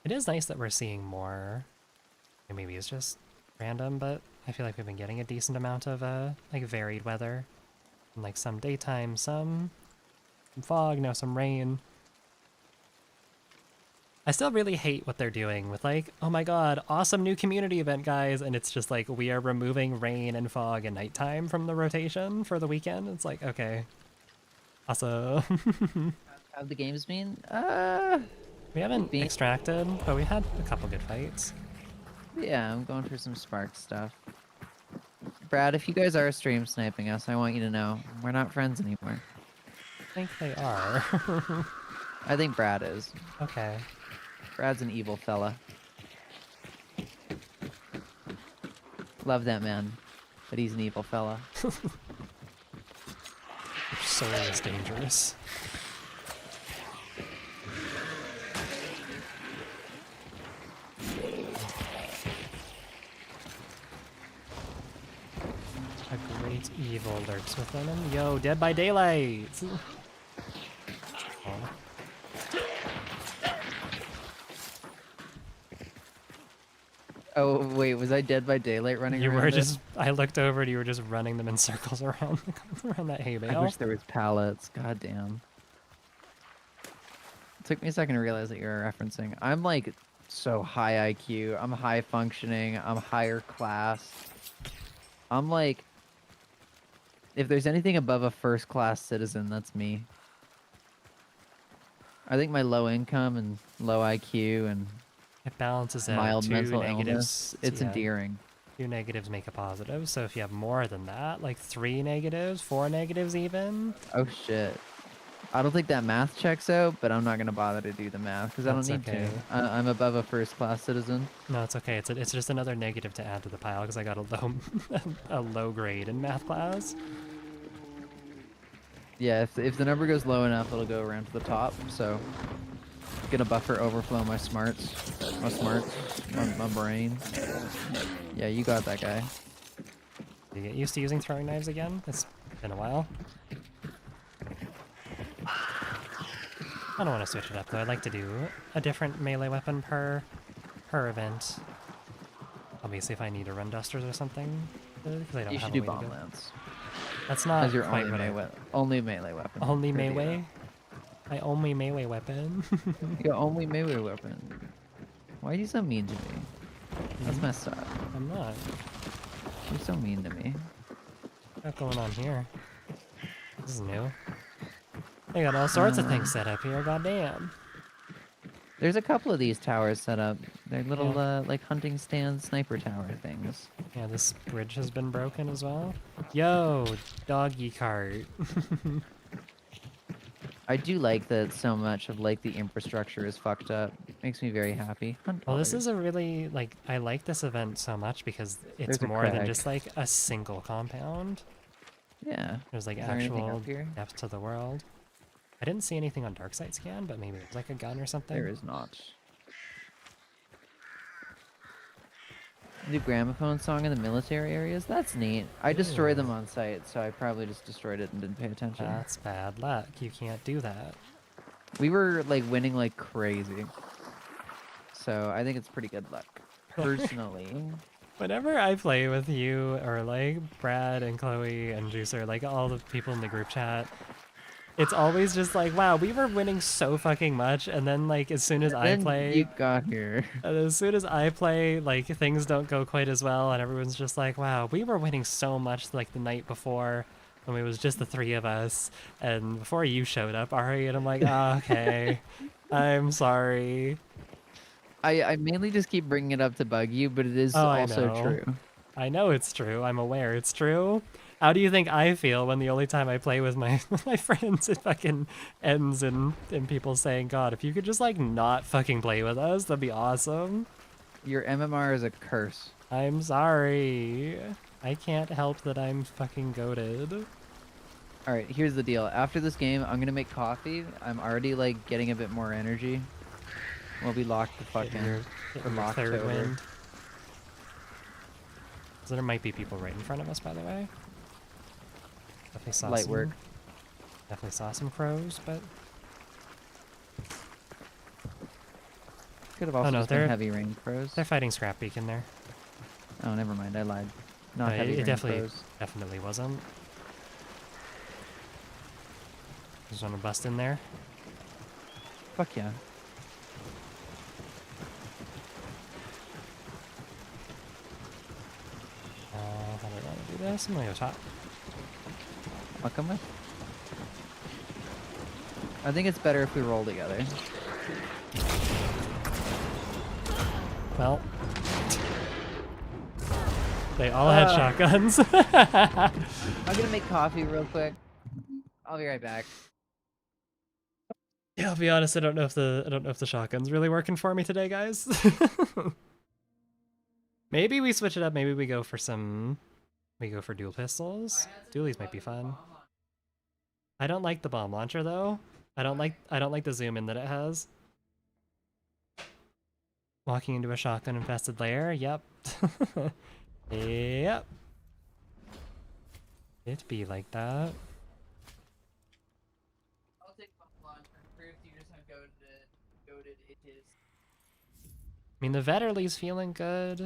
Speaker 1: It is nice that we're seeing more. Maybe it's just random, but I feel like we've been getting a decent amount of like varied weather. And, like some daytime, some fog, now some rain. I still really hate what they're doing with like, oh my god, awesome new community event, guys, and it's just like we are removing rain and fog and nighttime from the rotation for the weekend. It's like, okay, awesome.
Speaker 2: Have the games been?
Speaker 1: We
Speaker 2: They've
Speaker 1: haven't
Speaker 2: been.
Speaker 1: extracted, but we had a couple good fights.
Speaker 2: Yeah, I'm going for some spark stuff. Brad, if you guys are stream sniping us, I want you to know we're not friends anymore.
Speaker 1: I think they are.
Speaker 2: I think Brad is.
Speaker 1: Okay.
Speaker 2: Brad's an evil fella. Love that man, but he's an evil fella.
Speaker 1: Your soul is dangerous. A great evil lurks within him. Yo, Dead by Daylight! Oh.
Speaker 2: Oh wait, was I Dead by Daylight running
Speaker 1: You
Speaker 2: around
Speaker 1: were
Speaker 2: it?
Speaker 1: just, I looked over and you were just running them in circles around, around that hay
Speaker 2: I
Speaker 1: bale.
Speaker 2: wish there was pallets. God damn. It took me a second to realize that you were referencing. I'm like so high IQ. I'm high functioning. I'm higher class. I'm like, if there's anything above a first class citizen, that's me. I think my low income and low IQ and
Speaker 1: It balances out.
Speaker 2: mild
Speaker 1: Two
Speaker 2: mental
Speaker 1: negatives.
Speaker 2: illness, it's
Speaker 1: Yeah,
Speaker 2: endearing.
Speaker 1: 2 negatives make a positive. So if you have more than that, like 3 negatives, 4 negatives even,
Speaker 2: Oh shit. I don't think that math checks out, but I'm not gonna bother to do the math because I don't
Speaker 1: that's
Speaker 2: need
Speaker 1: okay.
Speaker 2: to. I'm above a first class citizen.
Speaker 1: No, it's okay. It's just another negative to add to the pile because I got a low a low grade in math class.
Speaker 2: Yeah, if the number goes low enough, it'll go around to the top. So, gonna buffer overflow my smarts, my brain. Yeah, you got that guy.
Speaker 1: You get used to using throwing knives again? It's been a while. I don't want to switch it up though. I'd like to do a different melee weapon per event. Obviously, if I need to run dusters or something, because I don't
Speaker 2: You
Speaker 1: have
Speaker 2: should
Speaker 1: a
Speaker 2: do
Speaker 1: way to
Speaker 2: bomb
Speaker 1: go.
Speaker 2: lance
Speaker 1: That's not
Speaker 2: as your
Speaker 1: quite
Speaker 2: only
Speaker 1: what I
Speaker 2: only melee weapon.
Speaker 1: only
Speaker 2: for the,
Speaker 1: melee. My only melee weapon.
Speaker 2: your only melee weapon. Why are you so mean to me? That's messed up.
Speaker 1: I'm not.
Speaker 2: You're so mean to me.
Speaker 1: What's going on here? This is new. They got all sorts of things set up here. Goddamn.
Speaker 2: There's a couple of these towers set up. They're little
Speaker 1: Yeah.
Speaker 2: like hunting stand sniper tower things.
Speaker 1: Yeah, this bridge has been broken as well. Yo, doggy cart.
Speaker 2: I do like that so much of like the infrastructure is fucked up. Makes me very happy. Hunt
Speaker 1: Well, this
Speaker 2: dollars.
Speaker 1: is a really, like, I like this event so much because it's
Speaker 2: There's a
Speaker 1: more than
Speaker 2: crag.
Speaker 1: just like a single compound.
Speaker 2: Yeah.
Speaker 1: There's like
Speaker 2: Is there anything
Speaker 1: actual
Speaker 2: up here?
Speaker 1: depth to the world. I didn't see anything on dark side scan, but maybe there's like a gun or something.
Speaker 2: There is not. New gramophone song in the military areas? That's neat. I destroyed them
Speaker 1: Ooh.
Speaker 2: on site, so I probably just destroyed it and didn't pay attention.
Speaker 1: That's bad luck. You can't do that.
Speaker 2: We were like winning like crazy. So I think it's pretty good luck. Personally.
Speaker 1: Whenever I play with you or like Brad and Chloe and Juicer, like all the people in the group chat, it's always just like, wow, we were winning so fucking much, and then like as soon as I
Speaker 2: Then
Speaker 1: play,
Speaker 2: you got here.
Speaker 1: and as soon as I play, like things don't go quite as well, and everyone's just like, wow, we were winning so much like the night before when it was just the 3 of us, and before you showed up, Ari, and I'm like, ah, okay, I'm sorry.
Speaker 2: I mainly just keep bringing it up to bug you, but it is
Speaker 1: Oh, I
Speaker 2: also
Speaker 1: know.
Speaker 2: true.
Speaker 1: I know it's true. I'm aware it's true. How do you think I feel when the only time I play with my my friends it fucking ends in people saying, God, if you could just like not fucking play with us, that'd be awesome.
Speaker 2: Your MMR is a curse.
Speaker 1: I'm sorry. I can't help that I'm fucking goated.
Speaker 2: All right, here's the deal. After this game, I'm gonna make coffee. I'm already like getting a bit more energy. We'll be locked the fuck
Speaker 1: Getting
Speaker 2: in.
Speaker 1: your, getting your third
Speaker 2: Locktober.
Speaker 1: wind. So there might be people right in front of us, by the way. Definitely saw
Speaker 2: Light
Speaker 1: some,
Speaker 2: work.
Speaker 1: Definitely saw some crows, but
Speaker 2: Could have also
Speaker 1: no,
Speaker 2: just been
Speaker 1: they're-
Speaker 2: heavy rain crows.
Speaker 1: they're fighting Scrap Beacon there.
Speaker 2: Oh, never mind. I lied. Not
Speaker 1: No,
Speaker 2: heavy
Speaker 1: it
Speaker 2: rain
Speaker 1: definitely
Speaker 2: crows.
Speaker 1: definitely wasn't. Just want to bust in there.
Speaker 2: Fuck yeah.
Speaker 1: this? I'm gonna go top.
Speaker 2: I'll come with. I think it's better if we roll together.
Speaker 1: Well, they all had shotguns.
Speaker 2: I'm gonna make coffee real quick. I'll be right back.
Speaker 1: Yeah, I'll be honest. I don't know if the shotgun's really working for me today, guys. Maybe we switch it up. Maybe we go for dual pistols. Dualies might be fun. I don't like the bomb launcher though. I don't like the zoom in that it has. Walking into a shotgun infested lair. Yep. Yep. It be like that.
Speaker 2: I'll take bomb launcher. Proof you just have goaded it is.
Speaker 1: I mean, the Vetterly's feeling good.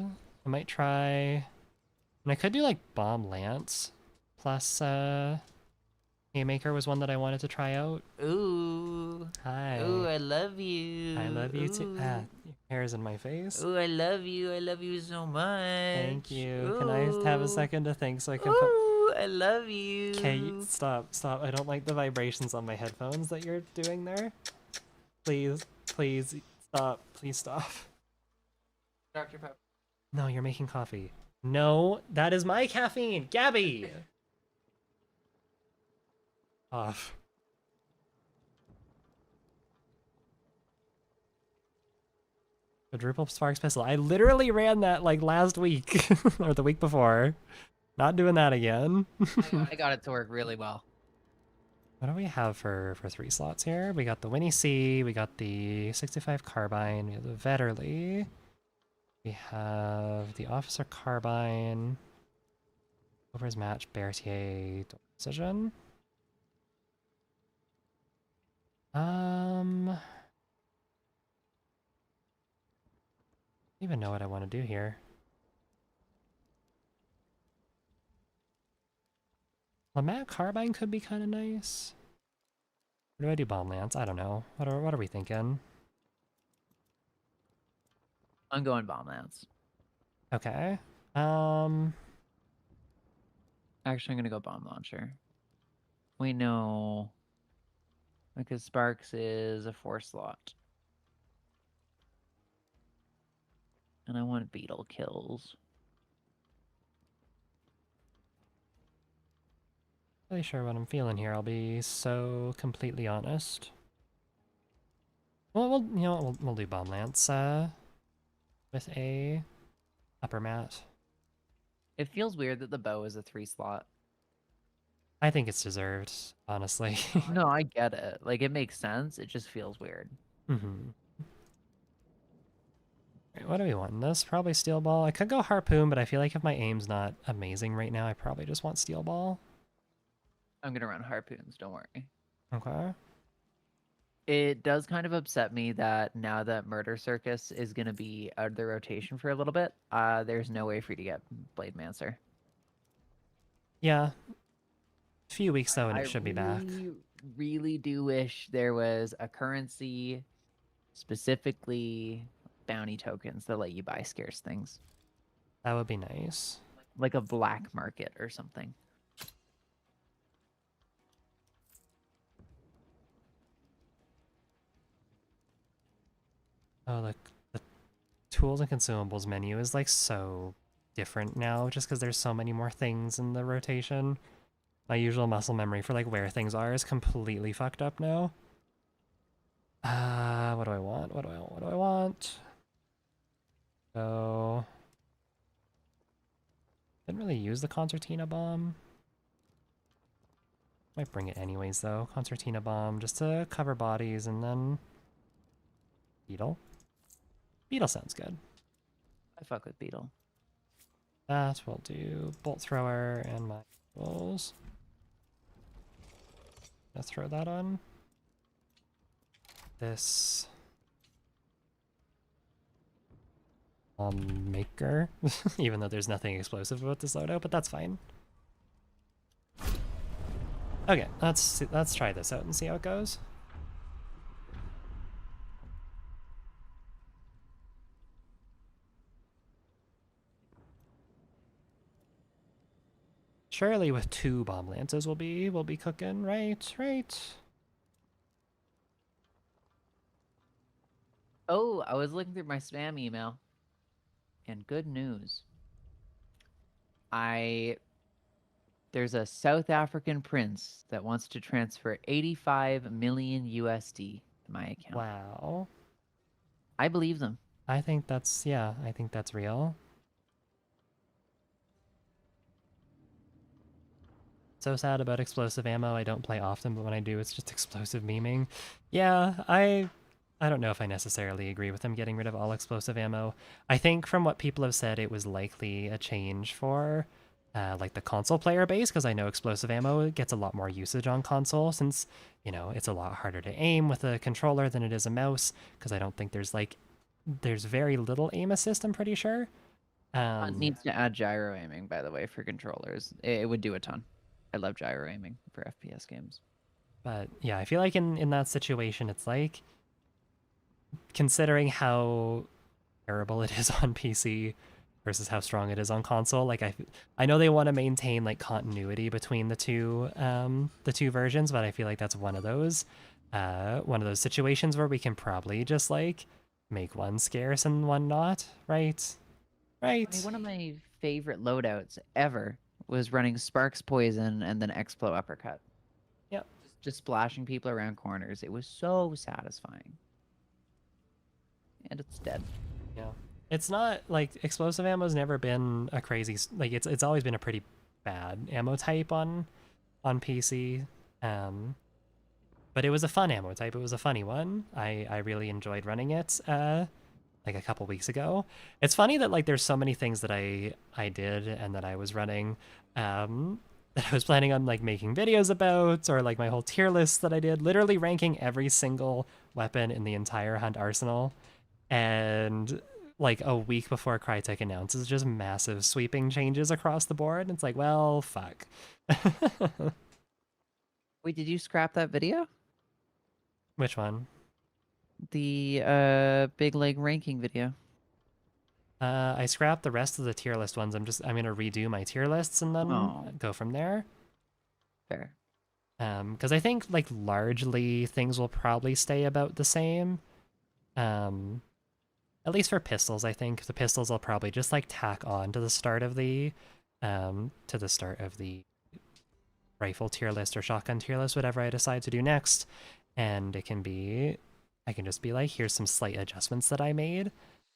Speaker 1: I might try... And I could do, like, Bomb Lance. Plus, Haymaker was one that I wanted to try out.
Speaker 2: Ooh.
Speaker 1: Hi.
Speaker 2: Ooh, I love you.
Speaker 1: I love you too. Ah, your hair's in my face.
Speaker 2: Ooh, I love you. I love you so much.
Speaker 1: Thank you.
Speaker 2: Ooh.
Speaker 1: Can I have a second to think so I can put...
Speaker 2: Ooh, I love you.
Speaker 1: Okay, stop. I don't like the vibrations on my headphones that you're doing there. Please stop. Please stop.
Speaker 2: Dr. Pepper.
Speaker 1: No, you're making coffee. No, that is my caffeine. Gabby! Off. Quadruple Sparks pistol. I literally ran that like last week or the week before. Not doing that again.
Speaker 2: I got it to work really well.
Speaker 1: What do we have for 3 slots here? We got the Winnie C, we got the 65 carbine, we have the Vetterly, we have the Officer carbine, Over's match, Berthier, decision. I don't even know what I want to do here. Lamat carbine could be kind of nice. Or do I do bomb lance? I don't know. What are we thinking?
Speaker 2: I'm going bomb lance.
Speaker 1: Okay.
Speaker 2: Actually, I'm gonna go bomb launcher. We know because Sparks is a 4 slot. And I want beetle kills.
Speaker 1: Really sure what I'm feeling here. I'll be so completely honest. Well, you know what? We'll do bomb lance with a upper mat.
Speaker 2: It feels weird that the bow is a 3 slot.
Speaker 1: I think it's deserved, honestly.
Speaker 2: No, I get it. Like, it makes sense. It just feels weird.
Speaker 1: Mm-hmm. Right, what do we want in this? Probably steel ball. I could go harpoon, but I feel like if my aim's not amazing right now, I probably just want steel ball.
Speaker 2: I'm gonna run harpoons, don't worry.
Speaker 1: Okay.
Speaker 2: It does kind of upset me that now that Murder Circus is gonna be out of the rotation for a little bit, there's no way for you to get Blade Mancer.
Speaker 1: Yeah. A few weeks though, and it should be back.
Speaker 2: I really do wish there was a currency, specifically bounty tokens that let you buy scarce things.
Speaker 1: That would be nice.
Speaker 2: Like a black market or something.
Speaker 1: Oh, look, the tools and consumables menu is like so different now just because there's so many more things in the rotation. My usual muscle memory for like where things are is completely fucked up now. What do I want? What do I want? So, didn't really use the concertina bomb. Might bring it anyways though. Concertina bomb just to cover bodies, and then beetle. Beetle sounds good.
Speaker 2: I fuck with Beetle.
Speaker 1: That will do. Bolt thrower and my tools. Let's throw that on. This maker, even though there's nothing explosive about this loadout, but that's fine. Okay, let's try this out and see how it goes. surely with 2 bomb lances we'll be cooking, right? Right.
Speaker 2: Oh, I was looking through my spam email, and good news. There's a South African prince that wants to transfer 85 million USD to my account.
Speaker 1: Wow.
Speaker 2: I believe them.
Speaker 1: I think that's real. So sad about explosive ammo. I don't play often, but when I do, it's just explosive memeing. Yeah, I don't know if I necessarily agree with them getting rid of all explosive ammo. I think from what people have said, it was likely a change for like the console player base, because I know explosive ammo gets a lot more usage on console since, it's a lot harder to aim with a controller than it is a mouse, because I don't think there's very little aim assist, I'm pretty sure.
Speaker 2: Hunt needs to add gyro aiming, by the way, for controllers. It would do a ton. I love gyro aiming for FPS games.
Speaker 1: But yeah, I feel like in that situation, it's like, considering how terrible it is on PC versus how strong it is on console, like I know they want to maintain like continuity between the two versions, but I feel like that's one of those situations where we can probably just like make one scarce and one not, right?
Speaker 2: I mean,
Speaker 1: Right.
Speaker 2: one of my favorite loadouts ever was running Sparks Poison and then Explo Uppercut.
Speaker 1: Yep.
Speaker 2: Just splashing people around corners. It was so satisfying. And it's dead.
Speaker 1: Yeah. It's not like explosive ammo's never been a crazy, like it's always been a pretty bad ammo type on PC. But it was a fun ammo type. It was a funny one. I really enjoyed running it like a couple weeks ago. It's funny that like there's so many things that I did and that I was running that I was planning on like making videos about, or like my whole tier list that I did, literally ranking every single weapon in the entire Hunt arsenal. And like a week before Crytek announces just massive sweeping changes across the board, and it's like, well, fuck.
Speaker 2: Wait, did you scrap that video?
Speaker 1: Which one?
Speaker 2: The big leg ranking video.
Speaker 1: I scrapped the rest of the tier list ones. I'm gonna redo my tier lists and then
Speaker 2: Oh,
Speaker 1: go from there.
Speaker 2: fair.
Speaker 1: Because I think like largely things will probably stay about the same. At least for pistols, I think the pistols I'll probably just like tack on to the start of the rifle tier list or shotgun tier list, whatever I decide to do next. And I can just be like, here's some slight adjustments that I made,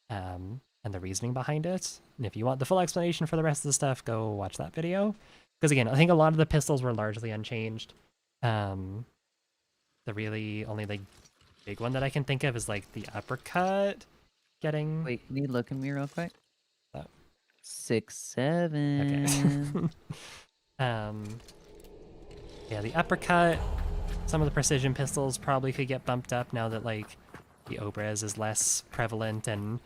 Speaker 1: and the reasoning behind it. And if you want the full explanation for the rest of the stuff, go watch that video. Because again, I think a lot of the pistols were largely unchanged. The really only like big one that I can think of is like the uppercut getting.
Speaker 2: Wait, can you look at me real quick?
Speaker 1: Oh.
Speaker 2: 6, 7.
Speaker 1: Okay. Yeah, the uppercut. Some of the precision pistols probably could get bumped up now that like the Obras is less prevalent and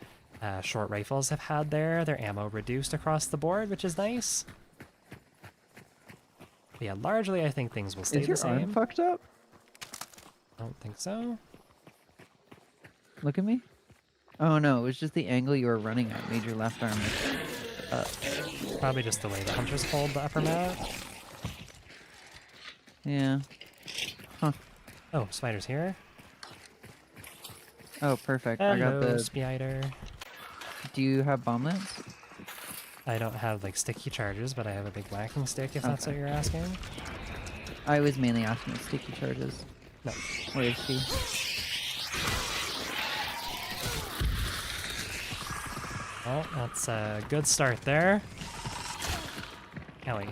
Speaker 1: short rifles have had their ammo reduced across the board, which is nice. But yeah, largely I think things will stay
Speaker 2: Is your
Speaker 1: the
Speaker 2: arm
Speaker 1: same.
Speaker 2: fucked up?
Speaker 1: I don't think so.
Speaker 2: Look at me. Oh no, it was just the angle you were running at made your left arm up.
Speaker 1: Probably just the way the hunters hold the upper mat.
Speaker 2: Yeah. Huh.
Speaker 1: Oh, spider's here.
Speaker 2: Oh, perfect.
Speaker 1: Hello,
Speaker 2: I got the.
Speaker 1: spider.
Speaker 2: Do you have bomb lance?
Speaker 1: I don't have like sticky charges, but I have a big whacking stick if that's
Speaker 2: Okay.
Speaker 1: what you're asking.
Speaker 2: I was mainly asking about sticky charges.
Speaker 1: No.
Speaker 2: Where is she?
Speaker 1: Well, that's a good start there. Kelly.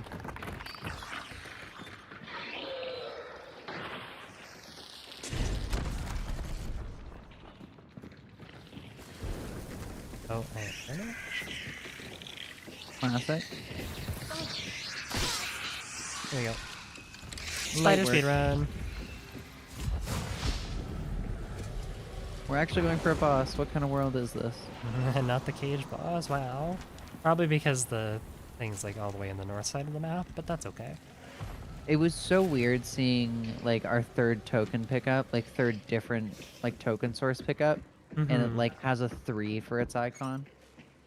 Speaker 1: Oh, I don't know.
Speaker 2: Classic.
Speaker 1: There we go.
Speaker 2: Light
Speaker 1: Spider
Speaker 2: work.
Speaker 1: speed run.
Speaker 2: We're actually going for a boss. What kind of world is this?
Speaker 1: Not the cage boss, wow. Probably because the thing's like all the way in the north side of the map, but that's okay.
Speaker 2: It was so weird seeing like our third token pickup, like third different like token source pickup, and it
Speaker 1: Mhm.
Speaker 2: like has a 3 for its icon.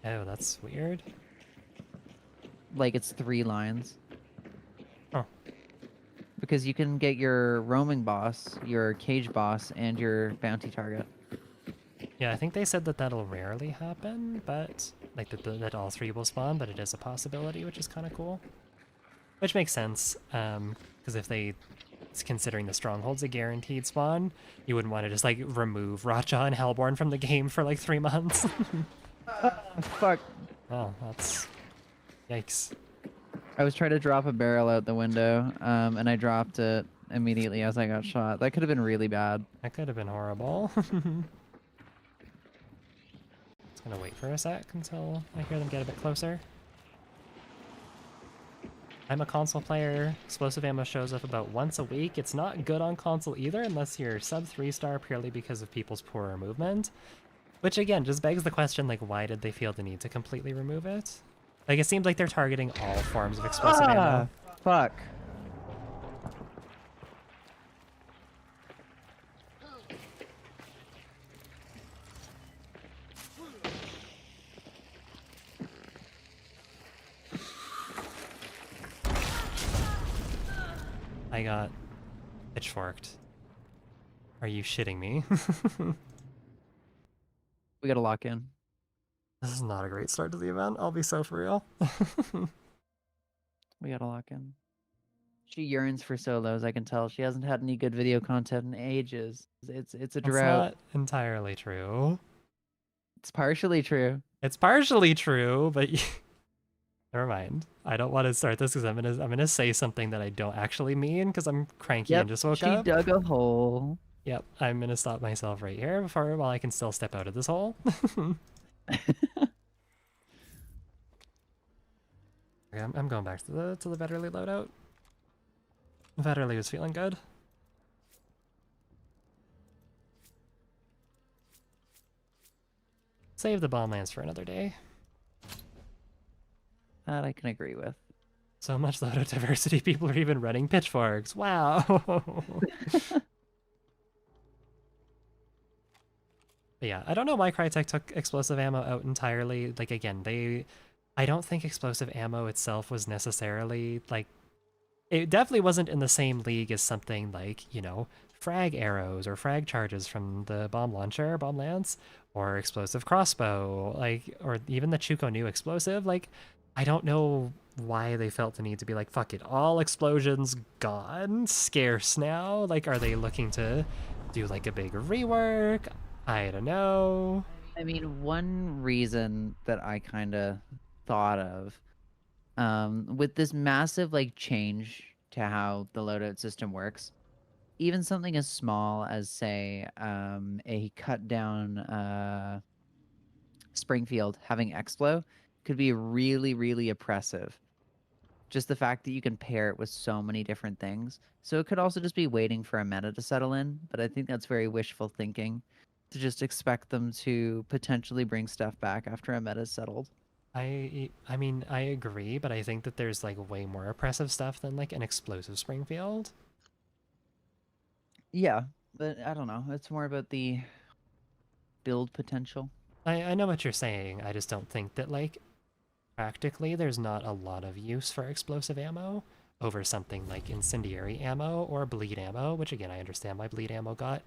Speaker 1: Oh, that's weird.
Speaker 2: Like it's 3 lines. because you can get your roaming boss, your cage boss, and your bounty target.
Speaker 1: Yeah, I think they said that that'll rarely happen, but like that all three will spawn, but it is a possibility, which is kind of cool. Which makes sense, because if they, considering the stronghold's a guaranteed spawn, you wouldn't want to just like remove Raja and Hellborn from the game for like 3 months.
Speaker 2: Fuck.
Speaker 1: Oh, that's yikes.
Speaker 2: I was trying to drop a barrel out the window, and I dropped it immediately as I got shot. That could have been really bad.
Speaker 1: That could have been horrible. Just gonna wait for a sec until I hear them get a bit closer. I'm a console player. Explosive ammo shows up about once a week. It's not good on console either unless you're sub 3-star purely because of people's poorer movement. Which again, just begs the question, like, why did they feel the need to completely remove it? Like, it seems like they're targeting all forms of explosive ammo.
Speaker 2: Fuck.
Speaker 1: I got pitchforked. Are you shitting me?
Speaker 2: We gotta lock in.
Speaker 1: This is not a great start to the event, I'll be so for real.
Speaker 2: We gotta lock in. She yearns for solos, I can tell. She hasn't had any good video content in ages. It's a
Speaker 1: That's
Speaker 2: drought.
Speaker 1: not entirely true.
Speaker 2: It's partially true.
Speaker 1: It's partially true, but never mind. I don't want to start this because I'm gonna say something that I don't actually mean because I'm cranky
Speaker 2: Yep,
Speaker 1: and just woke
Speaker 2: she
Speaker 1: up.
Speaker 2: dug a hole.
Speaker 1: Yep, I'm gonna stop myself right here while I can still step out of this hole. Okay, I'm going back to the Vetterly loadout. Vetterly was feeling good. Save the bomb lands for another day.
Speaker 2: That I can agree with.
Speaker 1: So much loadout diversity, people are even running pitchforks. Wow. But yeah, I don't know why Crytek took explosive ammo out entirely. Like, again, I don't think explosive ammo itself was necessarily, like, it definitely wasn't in the same league as something like, you know, frag arrows or frag charges from the bomb launcher, bomb lance, or explosive crossbow, like, or even the Chuko new explosive. Like, I don't know why they felt the need to be like, fuck it, all explosions gone, scarce now. Like, are they looking to do like a big rework? I don't know.
Speaker 2: I mean, one reason that I kind of thought of, with this massive like change to how the loadout system works, even something as small as say a cut down Springfield having Explo could be really, really oppressive. Just the fact that you can pair it with so many different things. So it could also just be waiting for a meta to settle in, but I think that's very wishful thinking to just expect them to potentially bring stuff back after a meta's settled.
Speaker 1: I mean, I agree, but I think that there's like way more oppressive stuff than like an explosive Springfield.
Speaker 2: Yeah, but I don't know. It's more about the build potential.
Speaker 1: I know what you're saying. I just don't think that like practically there's not a lot of use for explosive ammo over something like incendiary ammo or bleed ammo, which again I understand why bleed ammo got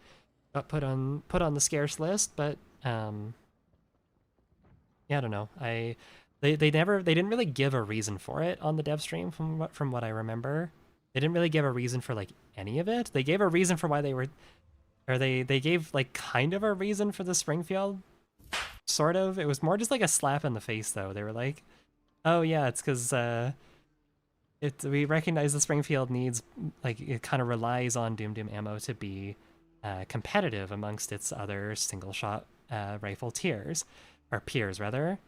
Speaker 1: put on the scarce list, but yeah, I don't know. They didn't really give a reason for it on the dev stream from what I remember. They didn't really give a reason for like any of it. They gave a reason for why they were, or they gave like kind of a reason for the Springfield, sort of. It was more just like a slap in the face though. They were like, oh yeah, it's because we recognize the Springfield needs, like, it kind of relies on Doom ammo to be competitive amongst its other single shot rifle tiers, or peers rather.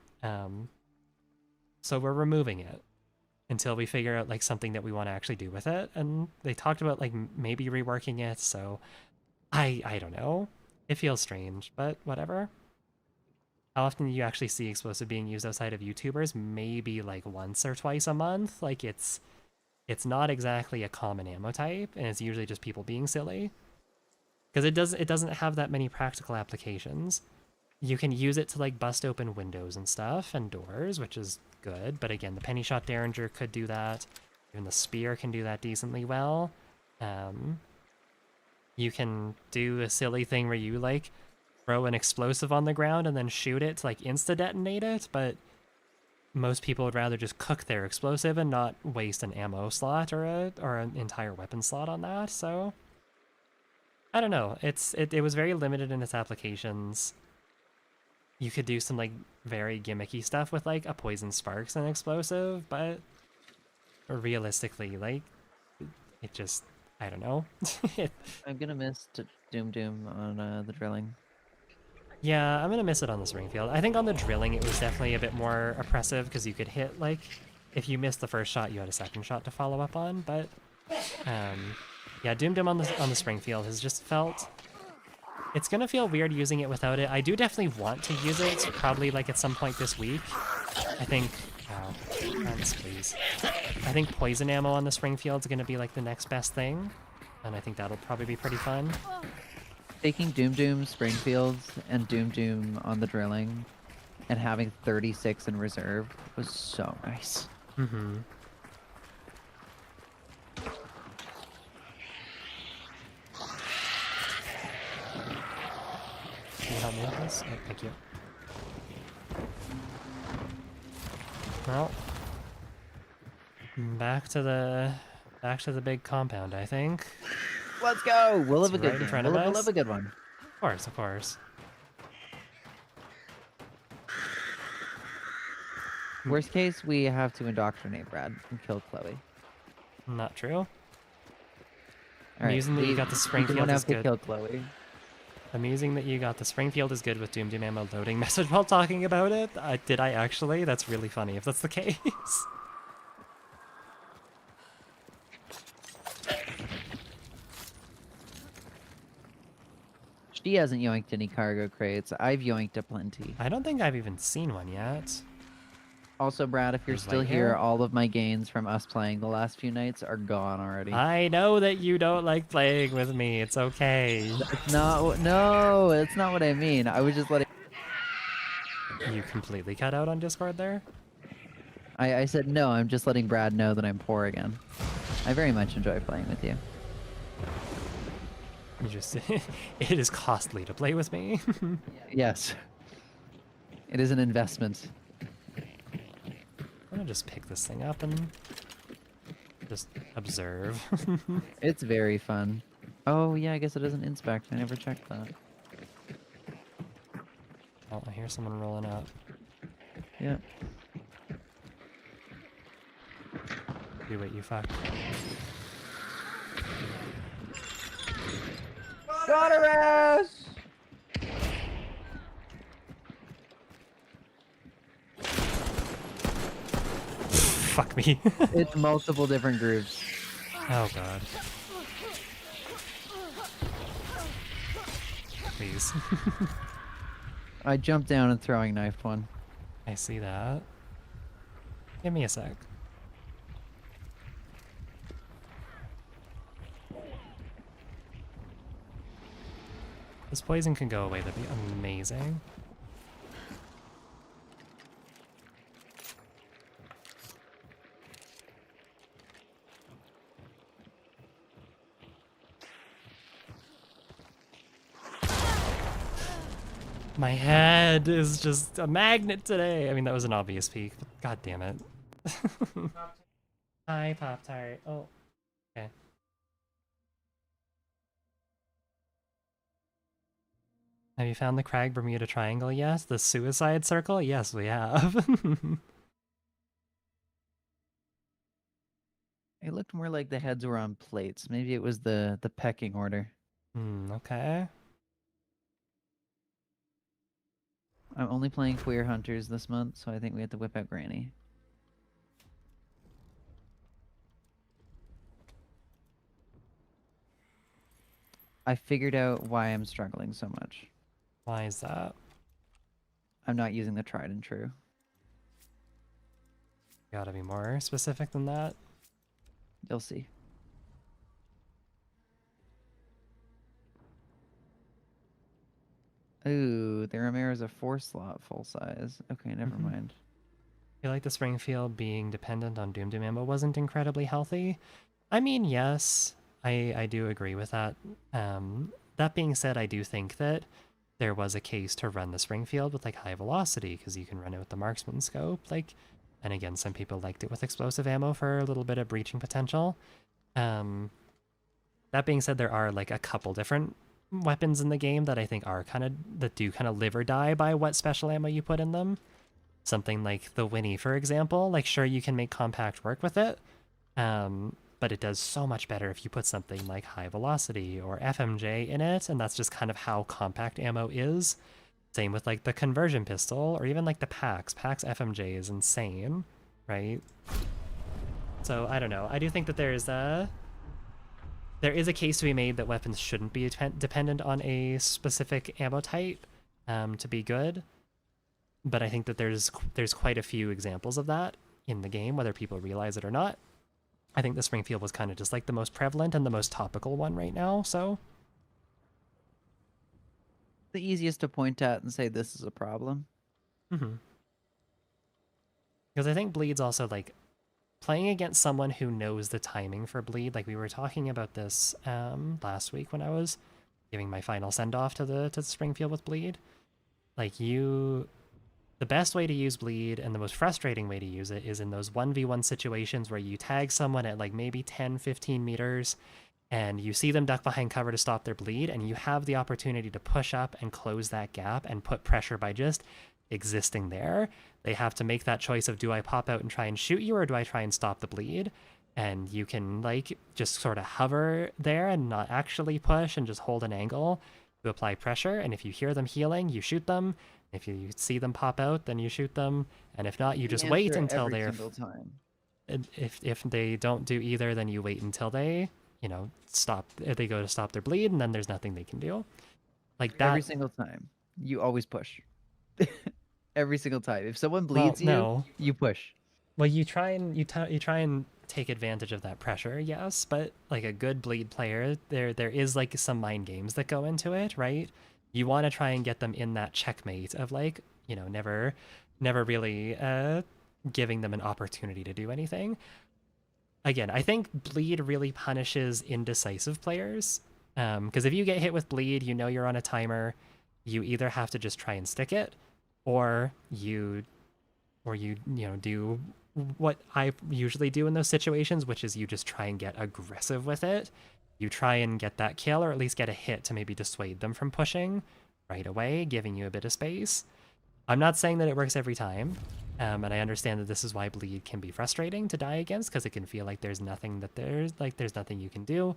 Speaker 1: So we're removing it until we figure out like something that we want to actually do with it. And they talked about like maybe reworking it. So I don't know. It feels strange, but whatever. How often do you actually see explosive being used outside of YouTubers? Maybe like once or twice a month. Like it's not exactly a common ammo type, and it's usually just people being silly. Because it doesn't have that many practical applications. You can use it to like bust open windows and stuff and doors, which is good. But again, the penny shot derringer could do that. Even the spear can do that decently well. Um, you can do a silly thing where you like throw an explosive on the ground and then shoot it to like insta detonate it, but most people would rather just cook their explosive and not waste an ammo slot or an entire weapon slot on that. So I don't know. It was very limited in its applications. You could do some like very gimmicky stuff with like a poison sparks and explosive, but realistically, like it just I don't know.
Speaker 2: I'm gonna miss Doom Doom on the drilling.
Speaker 1: Yeah, I'm gonna miss it on the Springfield. I think on the drilling it was definitely a bit more oppressive because you could hit like if you missed the first shot, you had a second shot to follow up on. But yeah, Doom Doom on the Springfield has just felt. It's gonna feel weird using it without it. I do definitely want to use it, probably like at some point this week. I think. Wow, thanks, please. I think poison ammo on the Springfield's gonna be like the next best thing, and I think that'll probably be pretty fun.
Speaker 2: Taking Doom Doom Springfields and Doom Doom on the drilling and having 36 in reserve was so nice.
Speaker 1: Mm-hmm. Can you help me with this? Oh, thank you. Well, back to the big compound, I think.
Speaker 2: Let's go! We'll have a
Speaker 1: It's
Speaker 2: good
Speaker 1: right in
Speaker 2: game.
Speaker 1: front of
Speaker 2: We'll
Speaker 1: us.
Speaker 2: have a good one.
Speaker 1: Of course, of course.
Speaker 2: Worst case, we have to indoctrinate Brad and kill Chloe.
Speaker 1: Not true.
Speaker 2: All right,
Speaker 1: Amusing that you got the
Speaker 2: we
Speaker 1: Springfield
Speaker 2: don't
Speaker 1: is
Speaker 2: have to
Speaker 1: good.
Speaker 2: kill Chloe.
Speaker 1: Amusing that you got the Springfield is good with Doom Doom ammo loading message while talking about it. Did I actually? That's really funny if that's the case.
Speaker 2: She hasn't yoinked any cargo crates. I've yoinked a plenty.
Speaker 1: I don't think I've even seen one yet.
Speaker 2: Also, Brad, if you're
Speaker 1: There's
Speaker 2: still
Speaker 1: light
Speaker 2: here,
Speaker 1: here?
Speaker 2: all of my gains from us playing the last few nights are gone already.
Speaker 1: I know that you don't like playing with me. It's okay.
Speaker 2: It's not. No, it's not what I mean. I was just letting.
Speaker 1: You completely cut out on Discord there?
Speaker 2: I said no. I'm just letting Brad know that I'm poor again. I very much enjoy playing with you.
Speaker 1: You just it is costly to play with me.
Speaker 2: Yes. It is an investment.
Speaker 1: I'm gonna just pick this thing up and just observe.
Speaker 2: It's very fun. Oh yeah, I guess it doesn't inspect. I never checked that.
Speaker 1: Oh, I hear someone rolling up.
Speaker 2: Yeah.
Speaker 1: Do what you fuck.
Speaker 2: Got her ass!
Speaker 1: Fuck me.
Speaker 2: It's multiple different groups.
Speaker 1: Oh god. Please.
Speaker 2: I jumped down and throwing knifed one.
Speaker 1: I see that. Give me a sec. This poison can go away, that'd be amazing. My head is just a magnet today. I mean, that was an obvious peek, but god damn it. Hi, Pop-Tart. Oh, okay. Have you found the Crag Bermuda Triangle? Yes. The Suicide Circle? Yes, we have.
Speaker 2: It looked more like the heads were on plates. Maybe it was the pecking order.
Speaker 1: Okay.
Speaker 2: I'm only playing Queer Hunters this month, so I think we have to whip out Granny. I figured out why I'm struggling so much.
Speaker 1: Why is that?
Speaker 2: I'm not using the tried and true.
Speaker 1: Gotta be more specific than that.
Speaker 2: You'll see. Ooh, the Romero's a 4-slot full size. Okay, never mind.
Speaker 1: I feel like the Springfield being dependent on Doom Doom ammo wasn't incredibly healthy. I mean, yes. I do agree with that. That being said, I do think that there was a case to run the Springfield with like high velocity because you can run it with the marksman scope. Like, and again, some people liked it with explosive ammo for a little bit of breaching potential. Um, that being said, there are like a couple different weapons in the game that I think are that do kind of live or die by what special ammo you put in them. Something like the Winnie, for example. Like, sure, you can make compact work with it, but it does so much better if you put something like high velocity or FMJ in it, and that's just kind of how compact ammo is. Same with like the conversion pistol or even like the PAX. PAX FMJ is insane, right? So I don't know. I do think that there is a case to be made that weapons shouldn't be dependent on a specific ammo type to be good. But I think that there's quite a few examples of that in the game, whether people realize it or not. I think the Springfield was kind of just like the most prevalent and the most topical one right now, so.
Speaker 2: The easiest to point at and say this is a problem.
Speaker 1: Because I think Bleed's also like playing against someone who knows the timing for Bleed. Like we were talking about this last week when I was giving my final send off to the Springfield with Bleed. Like the best way to use Bleed and the most frustrating way to use it is in those 1v1 situations where you tag someone at like maybe 10, 15 meters and you see them duck behind cover to stop their bleed, and you have the opportunity to push up and close that gap and put pressure by just existing there. They have to make that choice of, do I pop out and try and shoot you, or do I try and stop the bleed? And you can like just sort of hover there and not actually push and just hold an angle to apply pressure. And if you hear them healing, you shoot them. If you see them pop out, then you shoot them. And if not, you just wait until they're... If they don't do either, then you wait until they, stop. If they go to stop their bleed, and then there's nothing they can do. Like that.
Speaker 2: Every single time. You always push. Every single time. If someone bleeds you push.
Speaker 1: Well, you try and take advantage of that pressure, yes, but like a good bleed player, there is like some mind games that go into it, right? You want to try and get them in that checkmate of like, never really giving them an opportunity to do anything. Again, I think bleed really punishes indecisive players, because if you get hit with bleed, you're on a timer, you either have to just try and stick it, or you do what I usually do in those situations, which is you just try and get aggressive with it. You try and get that kill, or at least get a hit to maybe dissuade them from pushing right away, giving you a bit of space. I'm not saying that it works every time, and I understand that this is why bleed can be frustrating to die against, because it can feel like there's nothing you can do.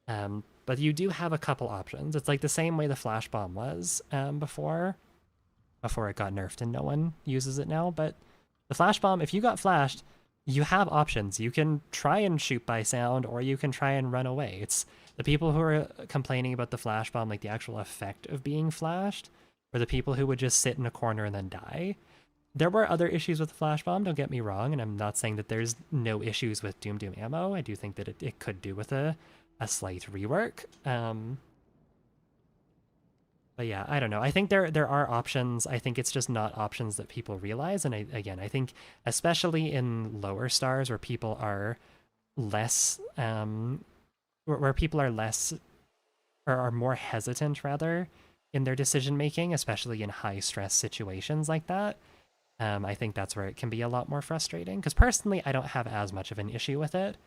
Speaker 1: But you do have a couple options. It's like the same way the flash bomb was before it got nerfed and no one uses it now. But the flash bomb, if you got flashed, you have options. You can try and shoot by sound, or you can try and run away. It's the people who are complaining about the flash bomb, like the actual effect of being flashed, or the people who would just sit in a corner and then die. There were other issues with the flash bomb, don't get me wrong, and I'm not saying that there's no issues with Doom ammo. I do think that it could do with a slight rework. But yeah, I don't know. I think there are options. I think it's just not options that people realize. And I think especially in lower stars where people are less, where people are less, or are more hesitant rather, in their decision making, especially in high stress situations like that. I think that's where it can be a lot more frustrating. Because personally, I don't have as much of an issue with it.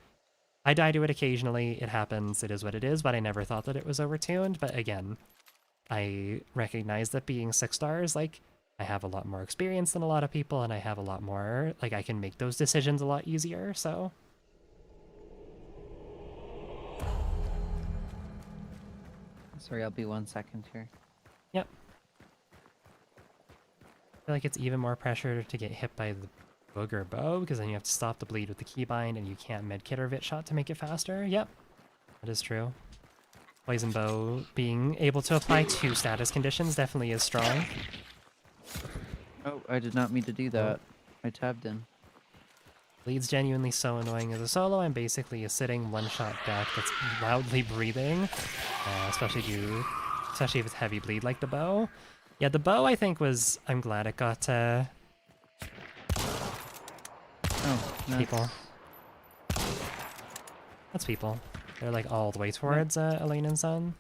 Speaker 1: I die to it occasionally. It happens. It is what it is. But I never thought that it was overtuned. But again, I recognize that being 6 stars, like, I have a lot more experience than a lot of people, and I have a lot more, like, I can make those decisions a lot easier, so.
Speaker 2: Sorry, I'll be 1 second here.
Speaker 1: Yep. I feel like it's even more pressure to get hit by the booger bow, because then you have to stop the bleed with the keybind, and you can't medkit or vit shot to make it faster. Yep, that is true. Poison bow being able to apply 2 status conditions definitely is strong.
Speaker 2: Oh, I did not mean to do that. I tabbed in.
Speaker 1: Bleed's genuinely so annoying as a solo. I'm basically a sitting one-shot deck that's loudly breathing, especially if it's heavy bleed like the bow. Yeah, the bow I think was... I'm glad it got
Speaker 2: Oh,
Speaker 1: people. That's people. They're like all the way towards Elaine and Son.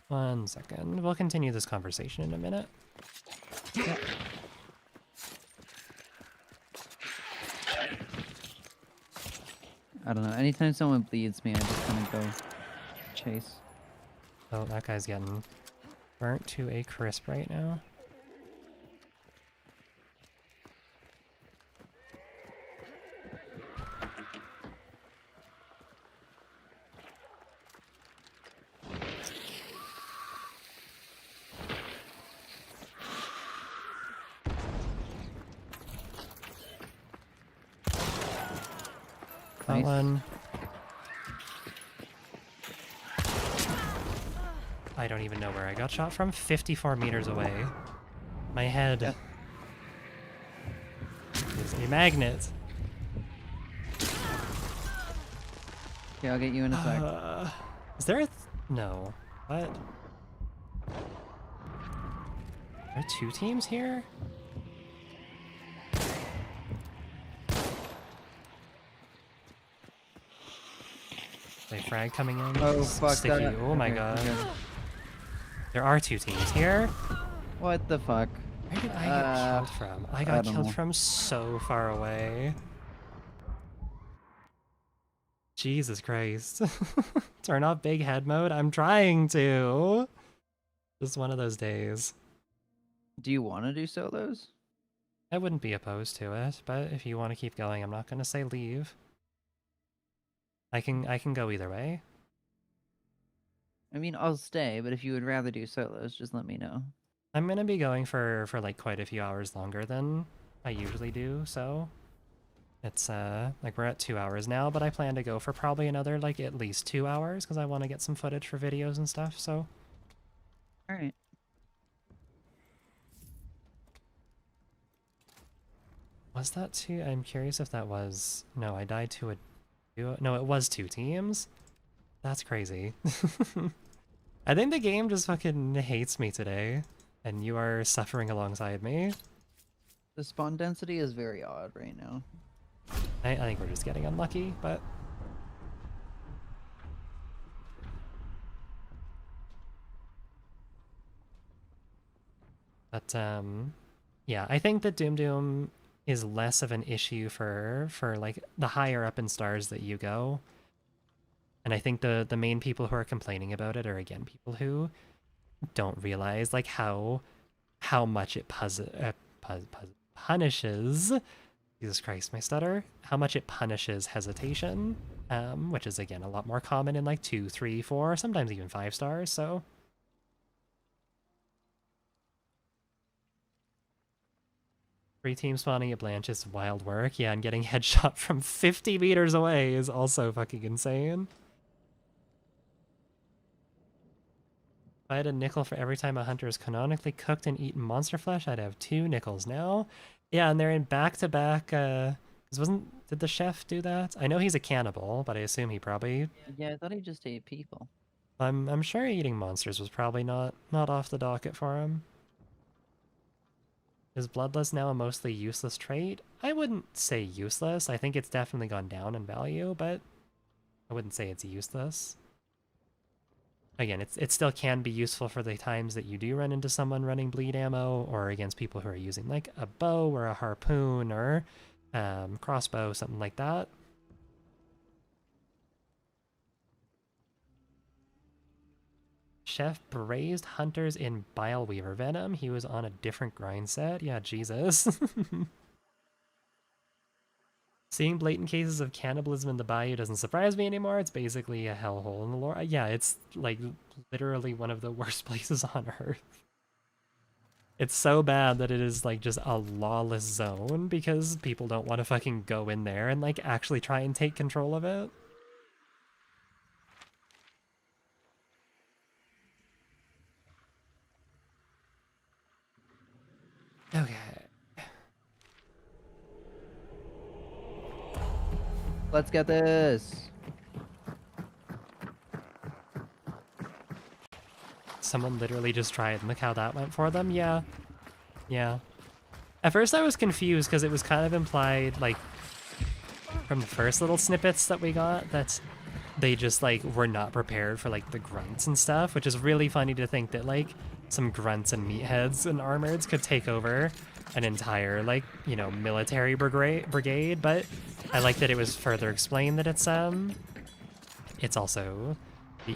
Speaker 1: 1 second. We'll continue this conversation in a minute.
Speaker 2: Yeah. I don't know. Anytime someone bleeds me, I just kind of go chase.
Speaker 1: Oh, that guy's getting burnt to a crisp right now. That
Speaker 2: Nice.
Speaker 1: one. I don't even know where I got shot from. 54 meters away. My head
Speaker 2: Yeah.
Speaker 1: is a magnet.
Speaker 2: Yeah, I'll get you in a sec.
Speaker 1: Is there a... no. What? Are there 2 teams here? They frag coming in.
Speaker 2: Oh, fuck
Speaker 1: Sticky.
Speaker 2: that.
Speaker 1: Oh my
Speaker 2: Okay,
Speaker 1: god.
Speaker 2: okay.
Speaker 1: There are 2 teams here.
Speaker 2: What the fuck?
Speaker 1: Where did I get killed from? I got
Speaker 2: don't
Speaker 1: killed
Speaker 2: know.
Speaker 1: from so far away. Jesus Christ. Turn off big head mode? I'm trying to. Just one of those days.
Speaker 2: Do you want to do solos?
Speaker 1: I wouldn't be opposed to it, but if you want to keep going, I'm not going to say leave. I can go either way.
Speaker 2: I mean, I'll stay, but if you would rather do solos, just let me know.
Speaker 1: I'm going to be going for like quite a few hours longer than I usually do, so it's like we're at 2 hours now, but I plan to go for probably another like at least 2 hours because I want to get some footage for videos and stuff, so
Speaker 2: All right.
Speaker 1: was that 2? I'm curious if that was... No, I died to a duo. No, it was 2 teams. That's crazy. I think the game just fucking hates me today, and you are suffering alongside me.
Speaker 2: The spawn density is very odd right now.
Speaker 1: I think we're just getting unlucky, but... But, yeah, I think that Doom Doom is less of an issue for like, the higher up in stars that you go. And I think the main people who are complaining about it are, again, people who don't realize, like, how much it punishes... Jesus Christ, my stutter. How much it punishes hesitation, which is, again, a lot more common in, like, 2, 3, 4, sometimes even 5 stars, so... 3 teams spawning at Blanche is wild work. Yeah, and getting headshot from 50 meters away is also fucking insane. If I had a nickel for every time a hunter is canonically cooked and eaten monster flesh, I'd have 2 nickels now. Yeah, and they're in back-to-back, did the chef do that? I know he's a cannibal, but I assume he probably...
Speaker 2: Yeah, I thought he just ate people.
Speaker 1: I'm sure eating monsters was probably not off the docket for him. Is Bloodlust now a mostly useless trait? I wouldn't say useless. I think it's definitely gone down in value, but I wouldn't say it's useless. Again, it still can be useful for the times that you do run into someone running bleed ammo, or against people who are using like a bow or a harpoon or crossbow, something like that. Chef braised hunters in Bileweaver venom. He was on a different grind set. Yeah, Jesus. Seeing blatant cases of cannibalism in the bayou doesn't surprise me anymore. It's basically a hellhole in the lore. Yeah, it's like literally one of the worst places on Earth. It's so bad that it is like just a lawless zone because people don't want to fucking go in there and like actually try and take control of it. Okay.
Speaker 2: Let's get this.
Speaker 1: Someone literally just tried and look how that went for them. Yeah. Yeah. At first I was confused because it was kind of implied, like, from the first little snippets that we got that they just like were not prepared for like the grunts and stuff, which is really funny to think that like some grunts and meatheads and armoreds could take over an entire like, you know, military brigade, but I like that it was further explained that it's also the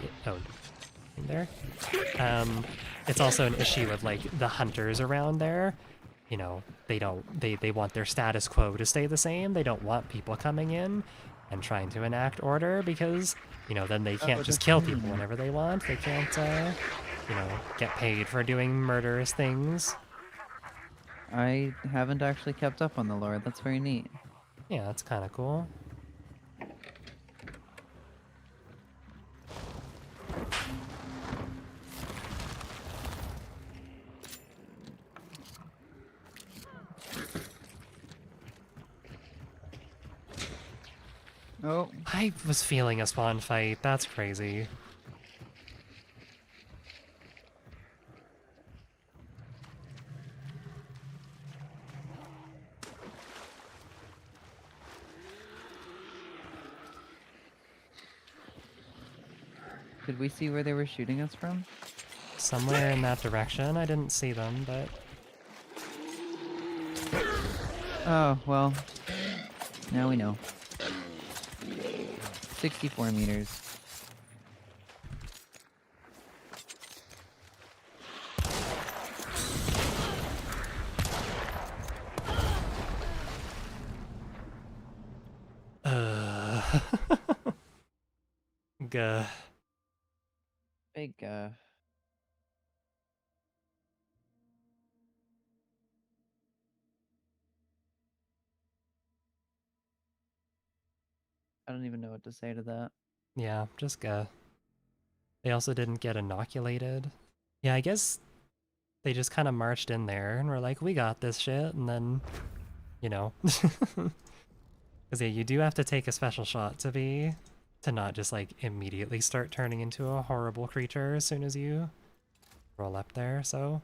Speaker 1: in there. It's also an issue of like the hunters around there. You know, they want their status quo to stay the same. They don't want people coming in and trying to enact order because, you know, then they
Speaker 2: Oh,
Speaker 1: can't just
Speaker 2: that's
Speaker 1: kill
Speaker 2: me.
Speaker 1: people whenever they want. They can't, you know, get paid for doing murderous things.
Speaker 2: I haven't actually kept up on the lore. That's very neat.
Speaker 1: Yeah, that's kind of cool.
Speaker 2: Oh,
Speaker 1: I was feeling a spawn fight. That's crazy.
Speaker 2: could we see where they were shooting us from?
Speaker 1: Somewhere in that direction. I didn't see them, but
Speaker 2: Oh, well, now we know. 64 meters.
Speaker 1: Gah.
Speaker 2: Big, I don't even know what to say to that.
Speaker 1: Yeah, just gah. They also didn't get inoculated. Yeah, I guess they just kind of marched in there and were like, we got this shit, and then, you know. Because, yeah, you do have to take a special shot to not just, like, immediately start turning into a horrible creature as soon as you roll up there, so.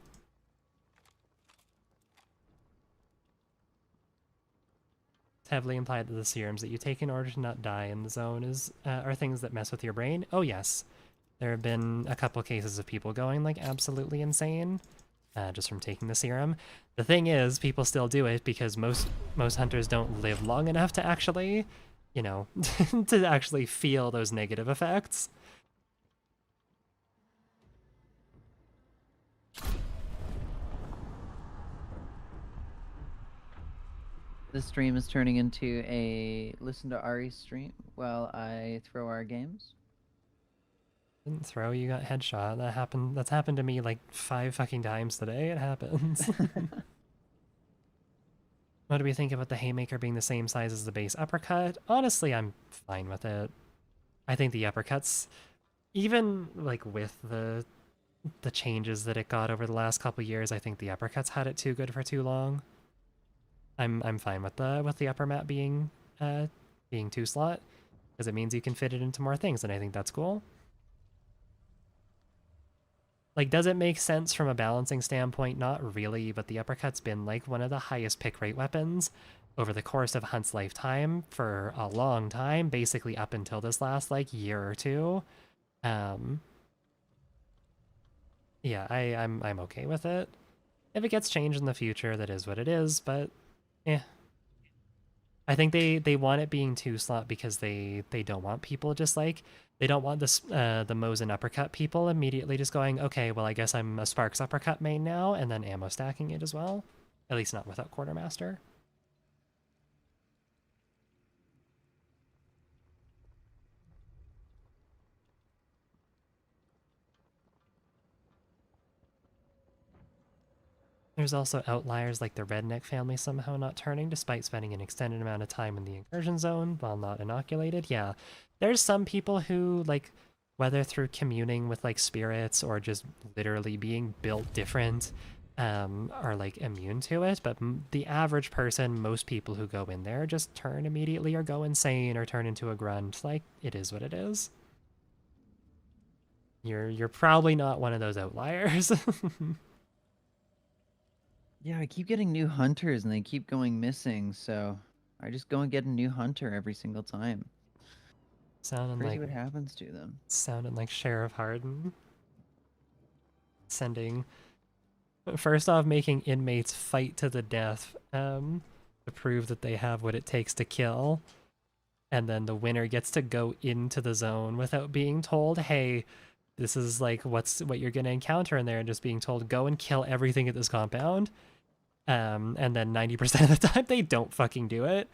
Speaker 1: It's heavily implied that the serums that you take in order to not die in the zone are things that mess with your brain. Oh, yes. There have been a couple cases of people going, like, absolutely insane. Just from taking the serum. The thing is, people still do it because most hunters don't live long enough to actually, you know, to actually feel those negative effects.
Speaker 2: This stream is turning into a listen to Ari stream while I throw our games.
Speaker 1: Didn't throw, you got headshot. That's happened to me like 5 fucking times today. It happens. What do we think about the haymaker being the same size as the base uppercut? Honestly, I'm fine with it. I think the uppercuts, even like with the changes that it got over the last couple years, I think the uppercuts had it too good for too long. I'm fine with the upper mat being 2 slot because it means you can fit it into more things, and I think that's cool. Like, does it make sense from a balancing standpoint? Not really, but the uppercut's been like one of the highest pick rate weapons over the course of Hunt's lifetime for a long time, basically up until this last like year or two. Yeah, I'm okay with it. If it gets changed in the future, that is what it is, but yeah. I think they want it being 2 slot because they don't want people just like they don't want this the Mosin uppercut people immediately just going, okay, well I guess I'm a Sparks uppercut main now, and then ammo stacking it as well. At least not without Quartermaster. There's also outliers like the Redneck family somehow not turning despite spending an extended amount of time in the incursion zone while not inoculated. Yeah, there's some people who, like, whether through communing with, like, spirits or just literally being built different, are, like, immune to it. But the average person, most people who go in there just turn immediately or go insane or turn into a grunt. Like, it is what it is. You're probably not one of those outliers.
Speaker 2: Yeah, I keep getting new hunters and they keep going missing, so I just go and get a new hunter every single time.
Speaker 1: Sounding
Speaker 2: Crazy
Speaker 1: like
Speaker 2: what happens to them.
Speaker 1: Sheriff Hardin sending first off making inmates fight to the death to prove that they have what it takes to kill, and then the winner gets to go into the zone without being told, hey, this is like what you're gonna encounter in there, and just being told go and kill everything at this compound. And then 90% of the time they don't fucking do it.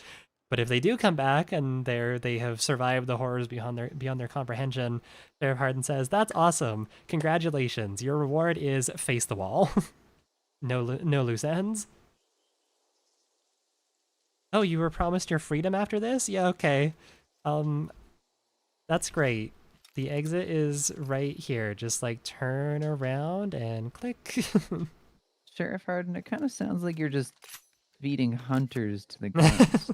Speaker 1: But if they do come back and they have survived the horrors beyond their comprehension, Sheriff Hardin says, "That's awesome! Congratulations! Your reward is face the wall. No loose ends." Oh, you were promised your freedom after this? Yeah, okay. Um, that's great. The exit is right here. Just like turn around and click.
Speaker 2: Sheriff Hardin, it kind of sounds like you're just feeding hunters to the grunts.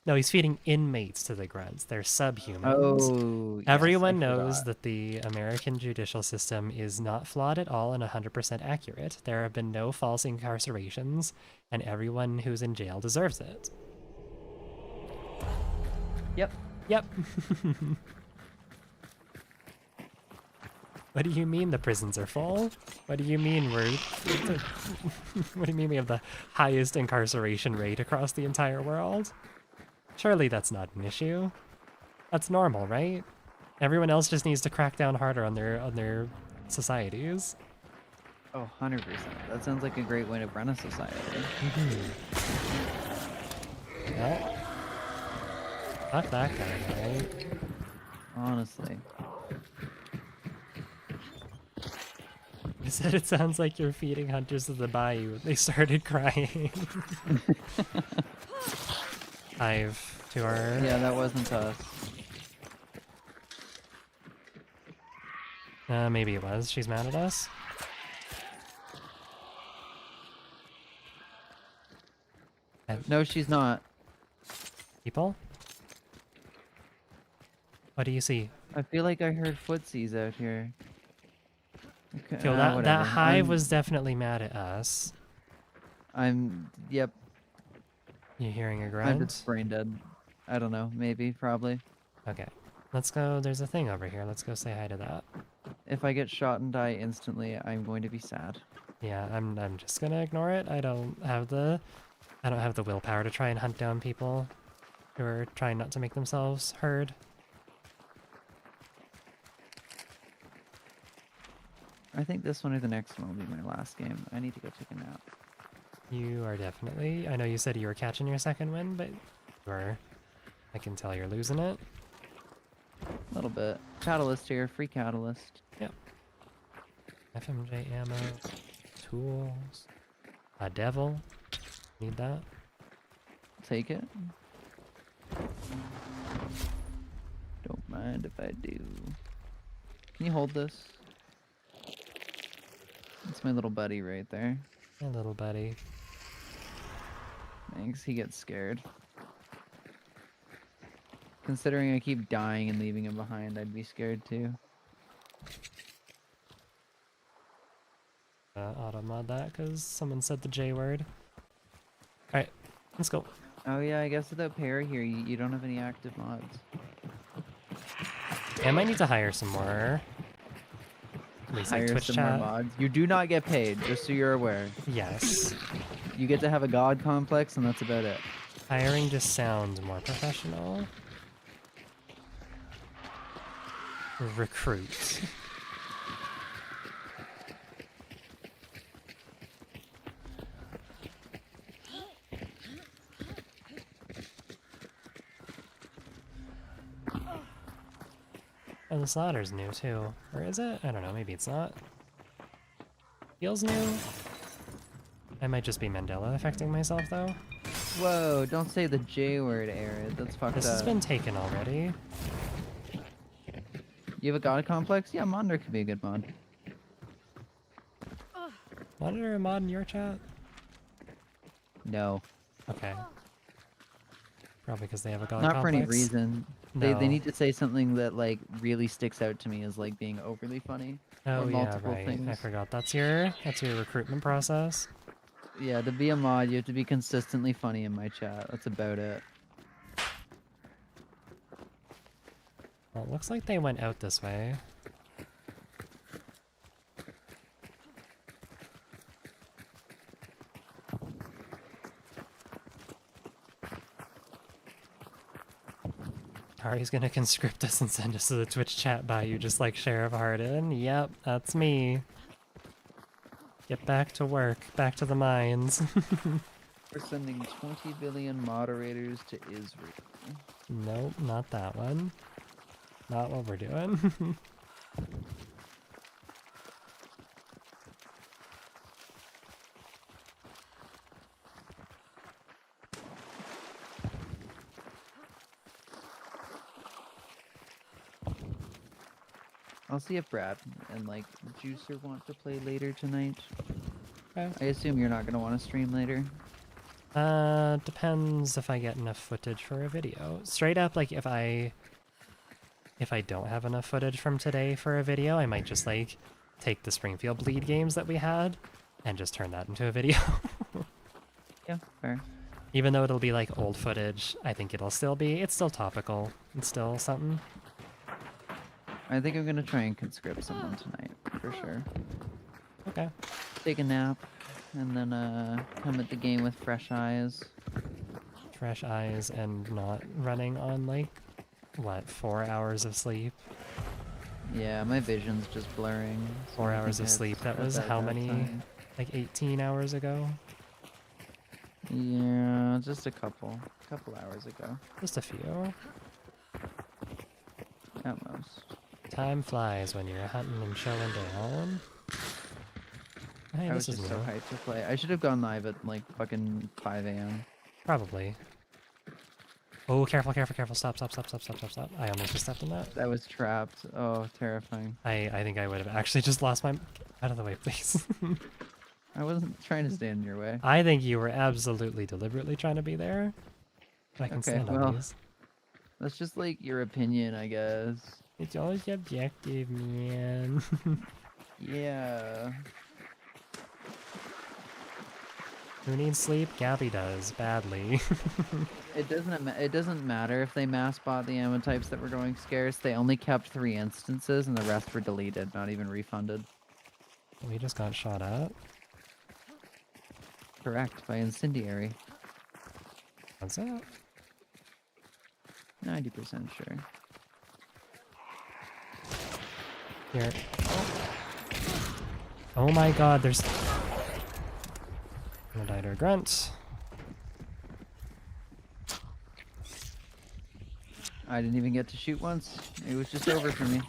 Speaker 1: No, he's feeding inmates to the grunts. They're subhumans.
Speaker 2: Oh, yes,
Speaker 1: Everyone
Speaker 2: I
Speaker 1: knows
Speaker 2: forgot.
Speaker 1: that the American judicial system is not flawed at all and 100% accurate. There have been no false incarcerations, and everyone who's in jail deserves it.
Speaker 2: Yep.
Speaker 1: Yep. What do you mean the prisons are full? What do you mean what do you mean we have the highest incarceration rate across the entire world? Surely that's not an issue. That's normal, right? Everyone else just needs to crack down harder on their societies.
Speaker 2: Oh, 100%. That sounds like a great way to run a society.
Speaker 1: Well, fuck that guy, right?
Speaker 2: Honestly.
Speaker 1: You said it sounds like you're feeding hunters of the bayou. They started crying. Hive to our...
Speaker 2: Yeah, that wasn't us.
Speaker 1: Maybe it was. She's mad at us.
Speaker 2: No, she's not.
Speaker 1: People? What do you see?
Speaker 2: I feel like I heard footsies out here. Okay,
Speaker 1: Yo, that
Speaker 2: whatever.
Speaker 1: hive was definitely mad at us.
Speaker 2: Yep,
Speaker 1: You hearing a
Speaker 2: I'm
Speaker 1: grunt?
Speaker 2: just brain dead. I don't know, maybe, probably.
Speaker 1: Okay. Let's go. There's a thing over here. Let's go say hi to that.
Speaker 2: If I get shot and die instantly, I'm going to be sad.
Speaker 1: Yeah, I'm just gonna ignore it. I don't have the willpower to try and hunt down people who are trying not to make themselves heard.
Speaker 2: I think this one or the next one will be my last game. I need to go take a nap.
Speaker 1: You are definitely... I know you said you were catching your second win, but I can tell you're losing it.
Speaker 2: A little bit. Catalyst here, free catalyst.
Speaker 1: Yep. FMJ ammo, tools, a devil. Need that.
Speaker 2: Take it. Don't mind if I do. Can you hold this? That's my little buddy right there.
Speaker 1: My little buddy.
Speaker 2: Thanks, he gets scared. Considering I keep dying and leaving him behind, I'd be scared too.
Speaker 1: Auto mod that because someone said the J word. Alright, let's go.
Speaker 2: Oh yeah, I guess without Parry here, you don't have any active mods.
Speaker 1: I might need to hire some more. At least like
Speaker 2: Hire
Speaker 1: Twitch
Speaker 2: some
Speaker 1: chat.
Speaker 2: more mods. You do not get paid, just so you're aware.
Speaker 1: Yes.
Speaker 2: You get to have a god complex, and that's about it.
Speaker 1: Hiring just sounds more professional. Recruit. Oh, the slaughter's new too. Or is it? I don't know, maybe it's not. Feels new. I might just be Mandela affecting myself though.
Speaker 2: Whoa, don't say the J word, Arid. That's fucked
Speaker 1: This
Speaker 2: up.
Speaker 1: has been taken already.
Speaker 2: You have a god complex? Yeah, Monitor could be a good mod.
Speaker 1: Monitor a mod in your chat?
Speaker 2: No.
Speaker 1: Okay. Probably because they have a god
Speaker 2: Not
Speaker 1: complex.
Speaker 2: for any reason.
Speaker 1: No.
Speaker 2: They need to say something that like really sticks out to me as like being overly funny.
Speaker 1: Oh
Speaker 2: or
Speaker 1: yeah,
Speaker 2: multiple
Speaker 1: right. I
Speaker 2: things.
Speaker 1: forgot. That's your recruitment process.
Speaker 2: Yeah, to be a mod, you have to be consistently funny in my chat. That's about it.
Speaker 1: Well, it looks like they went out this way. Ari's gonna conscript us and send us to the Twitch chat by you, just like Sheriff Hardin. Yep, that's me. Get back to work, back to the mines.
Speaker 2: We're sending 20 billion moderators to Israel.
Speaker 1: Nope, not that one. Not what we're doing.
Speaker 2: I'll see if Brad and like Juicer want to play later tonight.
Speaker 1: Okay.
Speaker 2: I assume you're not gonna want to stream later.
Speaker 1: Depends if I get enough footage for a video. Straight up, like if I don't have enough footage from today for a video, I might just like take the Springfield Bleed games that we had and just turn that into a video.
Speaker 2: Yeah, fair.
Speaker 1: Even though it'll be like old footage, I think it's still topical. It's still something.
Speaker 2: I think I'm gonna try and conscript someone tonight for sure.
Speaker 1: Okay.
Speaker 2: Take a nap and then come at the game with fresh eyes.
Speaker 1: Fresh eyes and not running on like, what, 4 hours of sleep?
Speaker 2: Yeah, my vision's just blurring. So
Speaker 1: 4
Speaker 2: I
Speaker 1: hours
Speaker 2: think
Speaker 1: of sleep.
Speaker 2: it's
Speaker 1: That
Speaker 2: at
Speaker 1: was
Speaker 2: that
Speaker 1: how
Speaker 2: bad
Speaker 1: many?
Speaker 2: time.
Speaker 1: Like 18 hours ago?
Speaker 2: Yeah, just a couple hours ago
Speaker 1: Just a few.
Speaker 2: at most.
Speaker 1: Time flies when you're hunting and chilling down. Hey,
Speaker 2: I was
Speaker 1: this is
Speaker 2: just so
Speaker 1: new.
Speaker 2: hyped to play. I should have gone live at like fucking 5 a.m.
Speaker 1: Probably. Oh, careful, careful, careful. Stop, stop, stop, stop, stop, stop, stop. I almost just stepped in that.
Speaker 2: I was trapped. Oh, terrifying.
Speaker 1: I think I would have actually just lost my... Out of the way, please.
Speaker 2: I wasn't trying to stand in your way.
Speaker 1: I think you were absolutely deliberately trying to be there. I can
Speaker 2: Okay,
Speaker 1: stand on
Speaker 2: well,
Speaker 1: these.
Speaker 2: that's just like your opinion, I guess.
Speaker 1: It's always objective, man.
Speaker 2: Yeah.
Speaker 1: Who needs sleep? Gabby does, badly.
Speaker 2: It doesn't matter if they mass bought the ammo types that were going scarce. They only kept 3 instances and the rest were deleted, not even refunded.
Speaker 1: We just got shot at.
Speaker 2: Correct, by incendiary.
Speaker 1: What's that?
Speaker 2: 90% sure.
Speaker 1: Here. Oh my god, there's... I'm gonna die to a grunt.
Speaker 2: I didn't even get to shoot once. It was just over for me.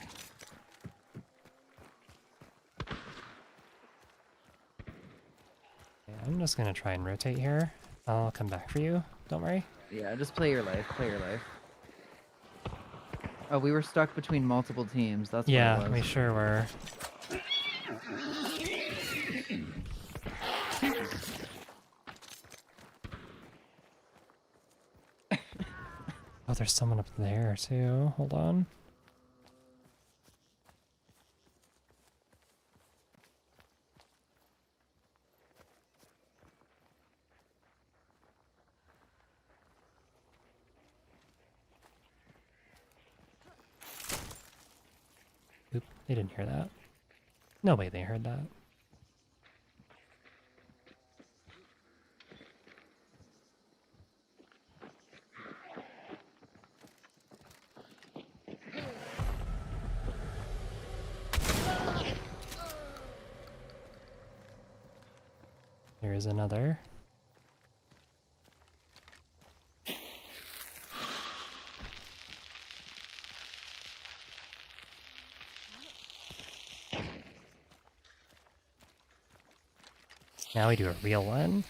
Speaker 1: Yeah, I'm just gonna try and rotate here. I'll come back for you. Don't worry.
Speaker 2: Yeah, just play your life. Play your life. Oh, we were stuck between multiple teams. That's what it
Speaker 1: Yeah,
Speaker 2: was.
Speaker 1: we sure were. Oh, there's someone up there too. Hold on. Oop, they didn't hear that. No way they heard that. There is another. Now we do a real one.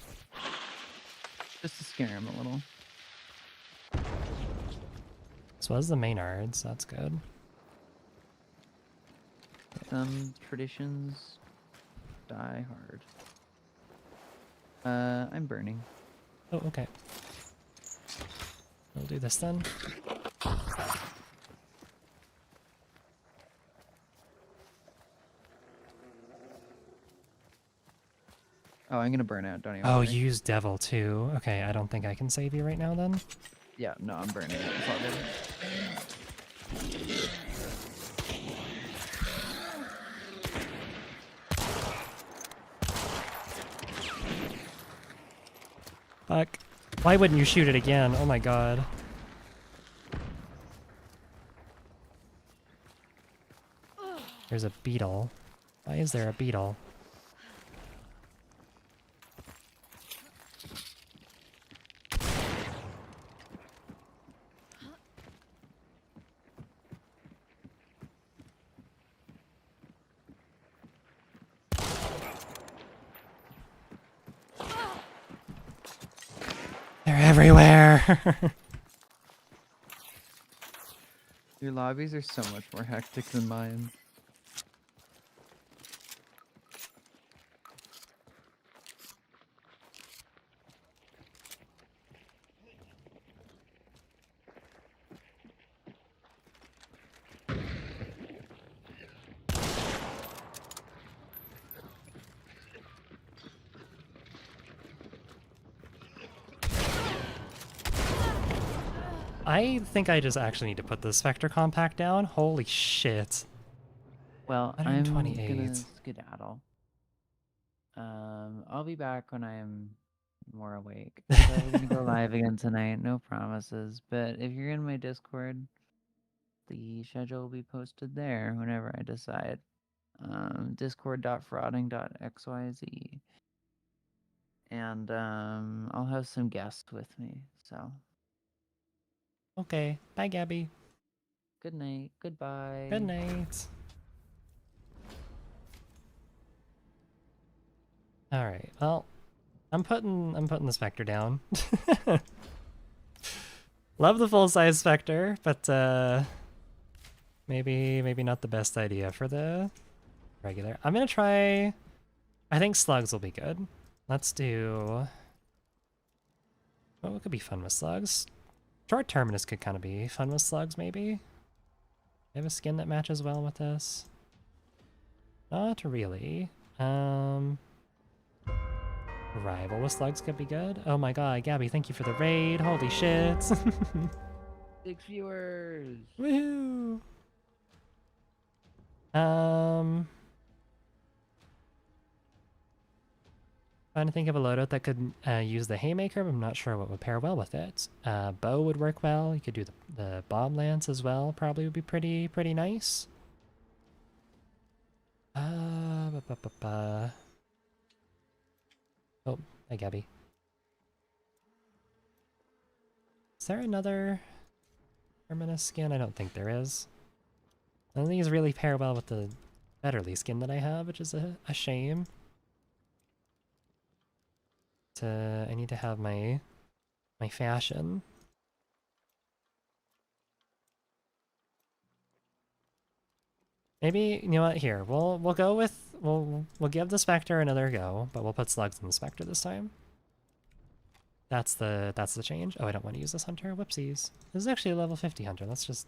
Speaker 2: Just to scare him a little.
Speaker 1: This was the Maynards, that's good.
Speaker 2: Some traditions die hard. I'm burning.
Speaker 1: Oh, okay. We'll do this then.
Speaker 2: Oh, I'm gonna burn out. Don't even
Speaker 1: Oh,
Speaker 2: worry.
Speaker 1: you use devil too. Okay, I don't think I can save you right now then.
Speaker 2: Yeah, no, I'm burning out. It's all good.
Speaker 1: Fuck. Why wouldn't you shoot it again? Oh my god. There's a beetle. Why is there a beetle? They're everywhere!
Speaker 2: Your lobbies are so much more hectic than mine.
Speaker 1: I think I just actually need to put the Spectre Compact down. Holy shit.
Speaker 2: Well, I'm gonna
Speaker 1: 128.
Speaker 2: skedaddle. I'll be back when I'm more awake. I'm probably gonna go live again tonight. No promises, but if you're in my Discord, the schedule will be posted there whenever I decide. Discord.frauding.xyz, and I'll have some guests with me. So,
Speaker 1: Okay, bye Gabby.
Speaker 2: good night,
Speaker 1: Good
Speaker 2: goodbye.
Speaker 1: night. Alright, well, I'm putting the Spectre down. Love the full-size Spectre, but maybe not the best idea for the regular. I'm gonna try, I think slugs will be good. Let's do, what could be fun with slugs? Short Terminus could kind of be fun with slugs, maybe. They have a skin that matches well with this. Not really. Rival with slugs could be good. Oh my god, Gabby, thank you for the raid. Holy shit.
Speaker 2: 6 viewers.
Speaker 1: Woohoo! Trying to think of a loadout that could use the haymaker, but I'm not sure what would pair well with it. Bow would work well. You could do the bomb lance as well. Probably would be pretty nice. Ba, ba, ba, ba. Oh, hi Gabby. Is there another Terminus skin? I don't think there is. None of these really pair well with the Betterly skin that I have, which is a shame. I need to have my fashion. Maybe, you know what, here, we'll go with, we'll give the Spectre another go, but we'll put slugs in the Spectre this time. That's the change. Oh, I don't want to use this hunter. Whoopsies. This is actually a level 50 hunter. Let's just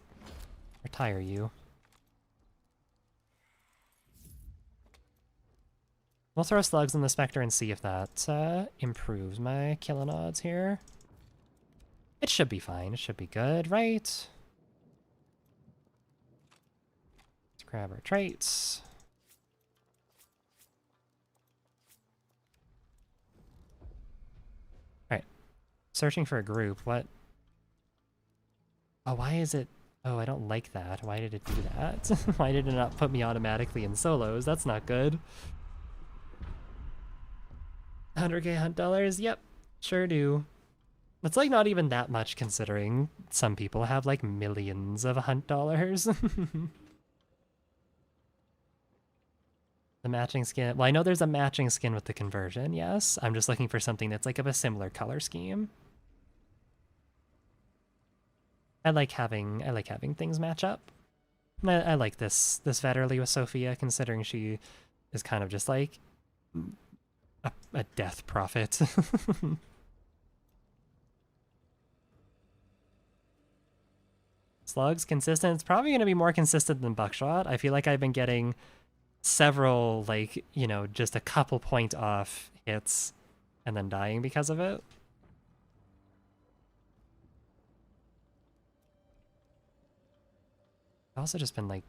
Speaker 1: retire you. We'll throw slugs in the Spectre and see if that improves my killing odds here. It should be fine. It should be good, right? Let's grab our traits. Alright. Searching for a group. What? Oh, why is it... Oh, I don't like that. Why did it do that? Why did it not put me automatically in solos? That's not good. 100k hunt dollars? Yep, sure do. That's like not even that much considering some people have like millions of hunt dollars. The matching skin. Well, I know there's a matching skin with the conversion, yes. I'm just looking for something that's like of a similar color scheme. I like having things match up. I like this Vetterly with Sophia, considering she is kind of just like a death prophet. Slugs consistent. It's probably going to be more consistent than Buckshot. I feel like I've been getting several, like, you know, just a couple point off hits and then dying because of it. I've also just been like,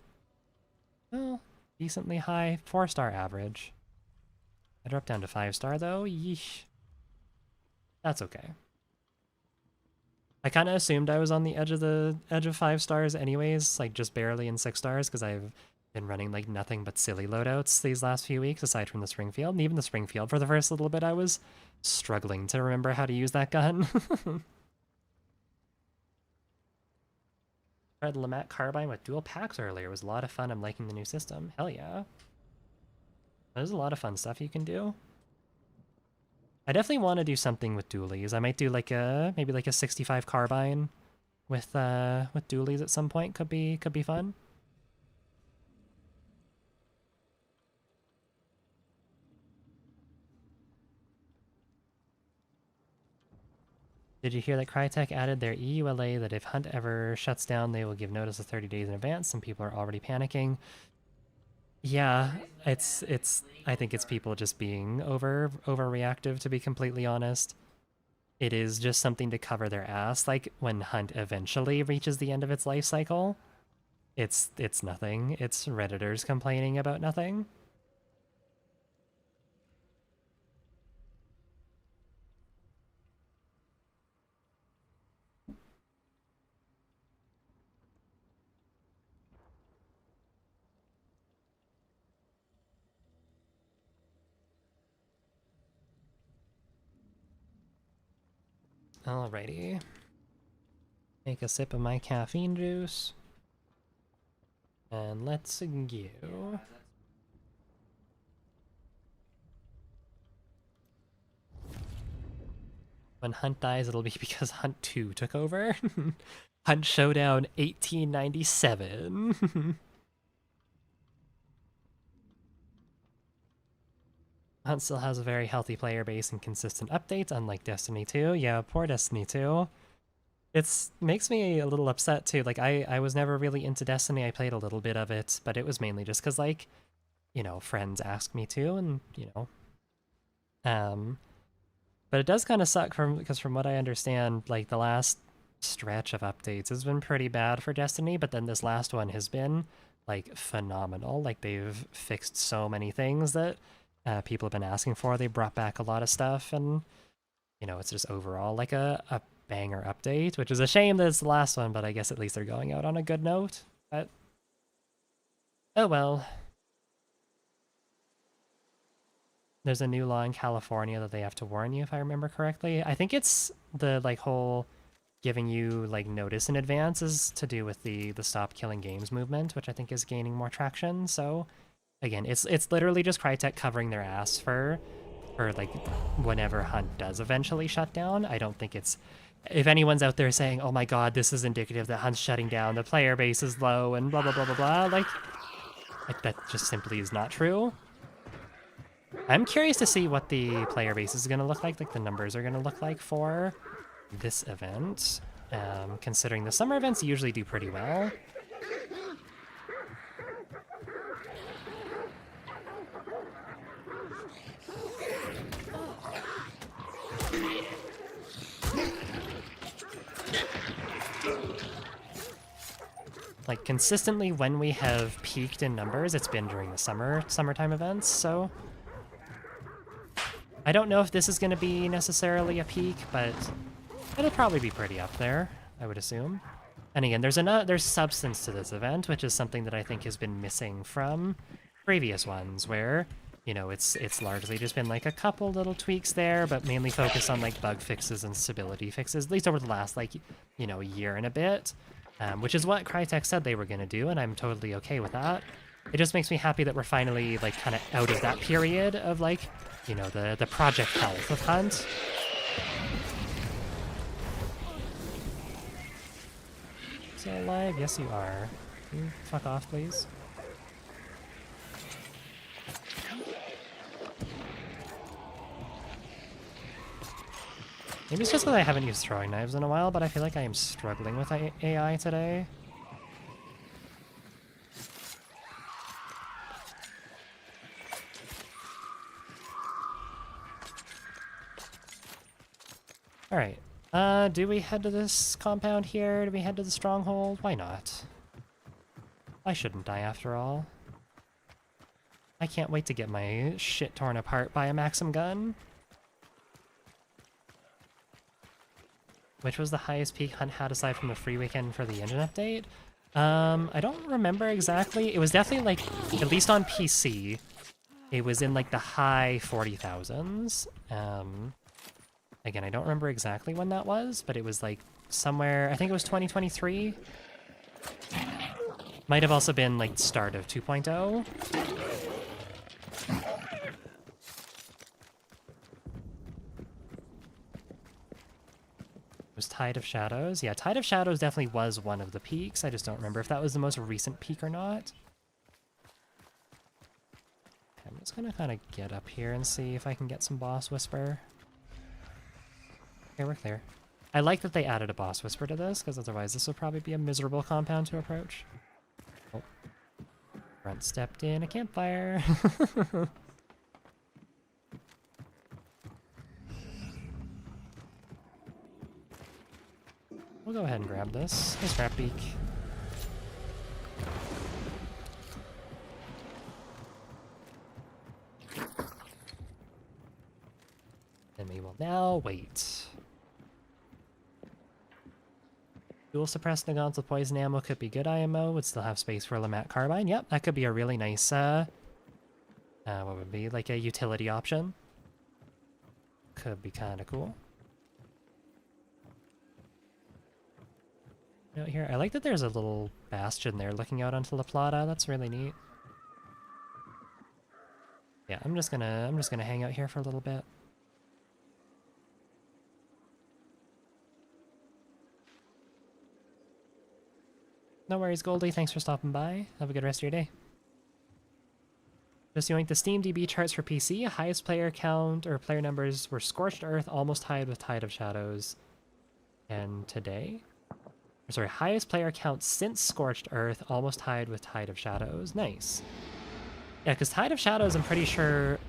Speaker 1: well, decently high 4-star average. I dropped down to 5-star though. Yeesh. That's okay. I kind of assumed I was on the edge of 5 stars anyways, like just barely in 6 stars, because I've been running like nothing but silly loadouts these last few weeks, aside from the Springfield. And even the Springfield, for the first little bit, I was struggling to remember how to use that gun. Tried the Lamette carbine with dual packs earlier. It was a lot of fun. I'm liking the new system. Hell yeah. There's a lot of fun stuff you can do. I definitely want to do something with dualies. I might do like maybe like a 65 carbine with dualies at some point. Could be fun. Did you hear that Crytek added their EULA that if Hunt ever shuts down, they will give notice of 30 days in advance? Some people are already panicking. Yeah, it's I think it's people just being overreactive, to be completely honest. It is just something to cover their ass. Like when Hunt eventually reaches the end of its life cycle, it's nothing. It's Redditors complaining about nothing. Alrighty. Take a sip of my caffeine juice. And let's go. When Hunt dies, it'll be because Hunt 2 took over. Hunt Showdown 1897. Hunt still has a very healthy player base and consistent updates, unlike Destiny 2. Yeah, poor Destiny 2. It makes me a little upset too. Like I was never really into Destiny. I played a little bit of it, but it was mainly just because, like, you know, friends asked me to, and you know, but it does kind of suck because from what I understand, like the last stretch of updates has been pretty bad for Destiny, but then this last one has been like phenomenal. Like they've fixed so many things that people have been asking for. They brought back a lot of stuff, and you know, it's just overall like a banger update, which is a shame that it's the last one, but I guess at least they're going out on a good note. But oh well. There's a new law in California that they have to warn you, if I remember correctly. I think it's the like whole giving you like notice in advance is to do with the stop killing games movement, which I think is gaining more traction. So again, it's literally just Crytek covering their ass for like whenever Hunt does eventually shut down. I don't think it's, if anyone's out there saying, oh my god, this is indicative that Hunt's shutting down, the player base is low and blah blah blah blah blah, like that just simply is not true. I'm curious to see what the player base is going to look like the numbers are going to look like for this event, considering the summer events usually do pretty well. Like, consistently when we have peaked in numbers, it's been during the summertime events, so I don't know if this is going to be necessarily a peak, but it'll probably be pretty up there, I would assume. And again, there's substance to this event, which is something that I think has been missing from previous ones, where, you know, it's largely just been like a couple little tweaks there, but mainly focused on like bug fixes and stability fixes, at least over the last, like, you know, year and a bit, which is what Crytek said they were going to do, and I'm totally okay with that. It just makes me happy that we're finally, like, kind of out of that period of, like, you know, the project health of Hunt. Still alive? Yes, you are. Can you fuck off, please? Maybe it's just because I haven't used throwing knives in a while, but I feel like I am struggling with AI today. Alright. Do we head to this compound here? Do we head to the stronghold? Why not? I shouldn't die after all. I can't wait to get my shit torn apart by a Maxim gun. Which was the highest peak Hunt had aside from the free weekend for the engine update? I don't remember exactly. It was definitely like, at least on PC, it was in like the high 40,000s. Again, I don't remember exactly when that was, but it was like somewhere, I think it was 2023. Might have also been like start of 2.0. It was Tide of Shadows. Yeah, Tide of Shadows definitely was one of the peaks. I just don't remember if that was the most recent peak or not. I'm just gonna kind of get up here and see if I can get some Boss Whisper. Okay, we're clear. I like that they added a Boss Whisper to this, because otherwise this would probably be a miserable compound to approach. Oh. Front stepped in a campfire. We'll go ahead and grab this. Nice Rat Beak. And we will now wait. Dual suppressed Nagants with poison ammo could be good IMO. Would still have space for a Lamat Carbine. Yep, that could be a really nice, what would be, like a utility option. Could be kind of cool. Out here, I like that there's a little bastion there looking out onto La Plata. That's really neat. Yeah, I'm just gonna hang out here for a little bit. No worries, Goldie. Thanks for stopping by. Have a good rest of your day. Just viewing the Steam DB charts for PC. Highest player count or player numbers were Scorched Earth, almost tied with Tide of Shadows. And today? Sorry, highest player count since Scorched Earth, almost tied with Tide of Shadows. Nice. Yeah, because Tide of Shadows, I'm pretty sure...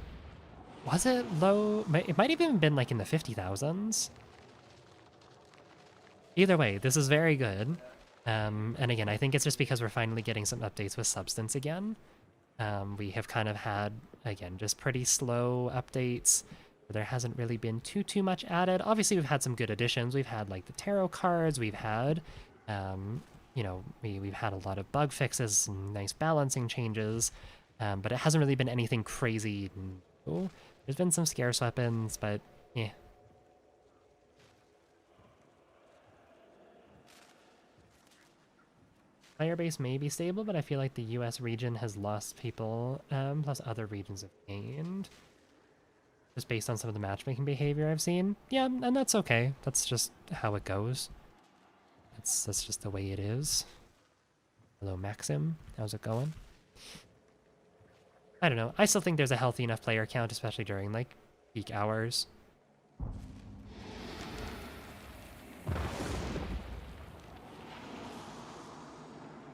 Speaker 1: Was it low? It might have even been like in the 50,000s. Either way, this is very good. And again, I think it's just because we're finally getting some updates with Substance again. We have kind of had, again, just pretty slow updates. There hasn't really been too much added. Obviously, we've had some good additions. We've had like the tarot cards. We've had, you know, we've had a lot of bug fixes and nice balancing changes. But it hasn't really been anything crazy new. There's been some scarce weapons, but yeah. Player base may be stable, but I feel like the US region has lost people, plus other regions have gained. Just based on some of the matchmaking behavior I've seen. Yeah, and that's okay. That's just how it goes. That's just the way it is. Hello, Maxim. How's it going? I don't know. I still think there's a healthy enough player count, especially during, like, peak hours.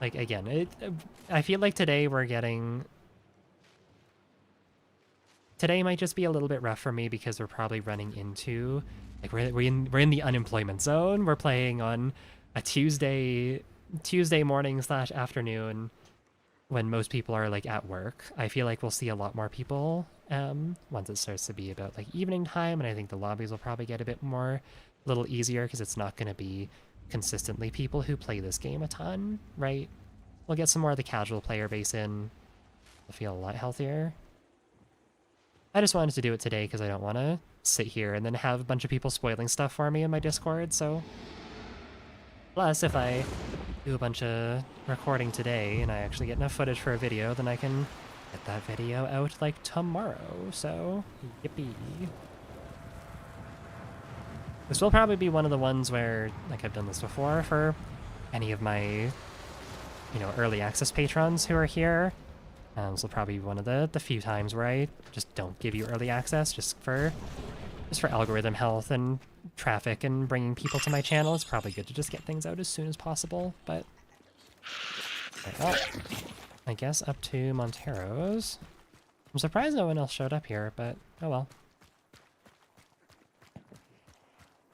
Speaker 1: Like, again, I feel like today we're getting... Today might just be a little bit rough for me because we're probably running into... Like, we're in the unemployment zone. We're playing on a Tuesday morning / afternoon when most people are, like, at work. I feel like we'll see a lot more people once it starts to be about, like, evening time, and I think the lobbies will probably get a little easier because it's not going to be consistently people who play this game a ton, right? We'll get some more of the casual player base in. I'll feel a lot healthier. I just wanted to do it today because I don't want to sit here and then have a bunch of people spoiling stuff for me in my Discord, so... Plus, if I do a bunch of recording today and I actually get enough footage for a video, then I can get that video out, like, tomorrow, so... Yippee. This will probably be one of the ones where, like, I've done this before for any of my, you know, early access patrons who are here. This will probably be one of the few times where I just don't give you early access just for algorithm health and traffic and bringing people to my channel. It's probably good to just get things out as soon as possible, but... Right, well, I guess up to Montero's. I'm surprised no one else showed up here, but oh well.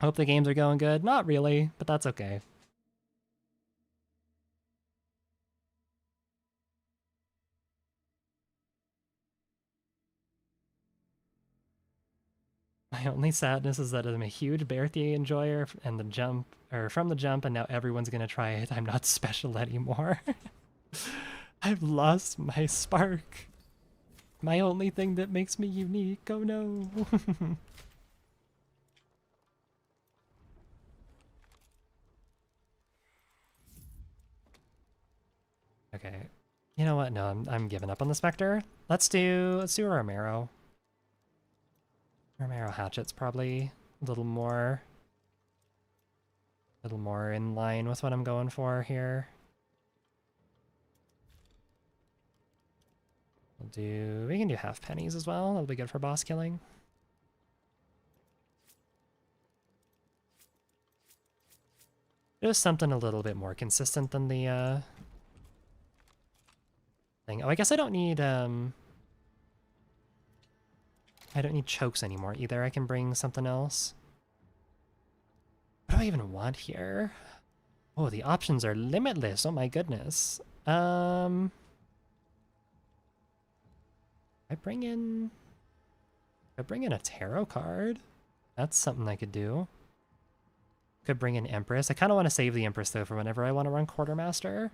Speaker 1: Hope the games are going good. Not really, but that's okay. My only sadness is that I'm a huge Berthier enjoyer and the jump, or from the jump, and now everyone's gonna try it. I'm not special anymore. I've lost my spark. My only thing that makes me unique. Oh no. Okay. You know what? No, I'm giving up on the Spectre. Let's do a Romero. Romero Hatchet's probably a little more in line with what I'm going for here. We can do half pennies as well. That'll be good for boss killing. Just something a little bit more consistent than the thing. Oh, I guess I don't need chokes anymore either. I can bring something else. What do I even want here? Oh, the options are limitless. Oh my goodness. I bring in a tarot card. That's something I could do. Could bring in Empress. I kind of want to save the Empress though for whenever I want to run Quartermaster.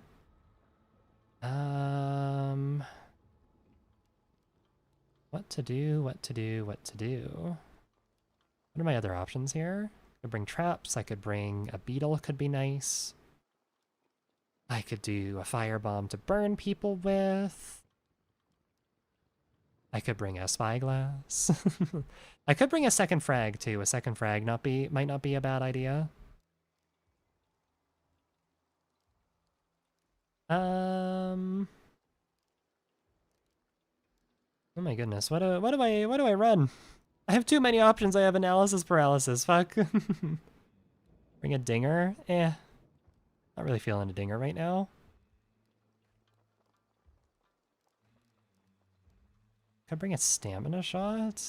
Speaker 1: What to do, what to do, what to do. What are my other options here? I could bring traps, I could bring a beetle, could be nice. I could do a firebomb to burn people with. I could bring a spyglass. I could bring a second frag too. A second frag might not be a bad idea. Oh my goodness, what do I run? I have too many options. I have analysis paralysis. Fuck. Bring a dinger? Eh. Not really feeling a dinger right now. Could bring a stamina shot.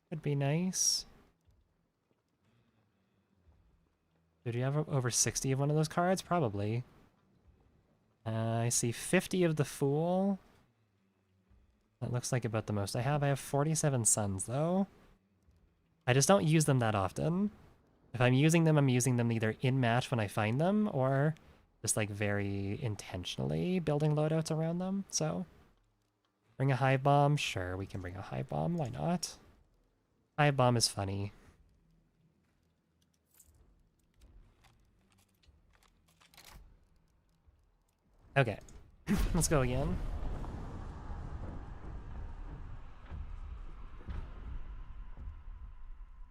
Speaker 1: Could be nice. Did you have over 60 of one of those cards? Probably. I see 50 of the Fool. That looks like about the most I have. I have 47 Suns, though. I just don't use them that often. If I'm using them either in match when I find them, or just like very intentionally building loadouts around them, so. Bring a hive bomb? Sure, we can bring a hive bomb. Why not? Hive bomb is funny. Okay, let's go again.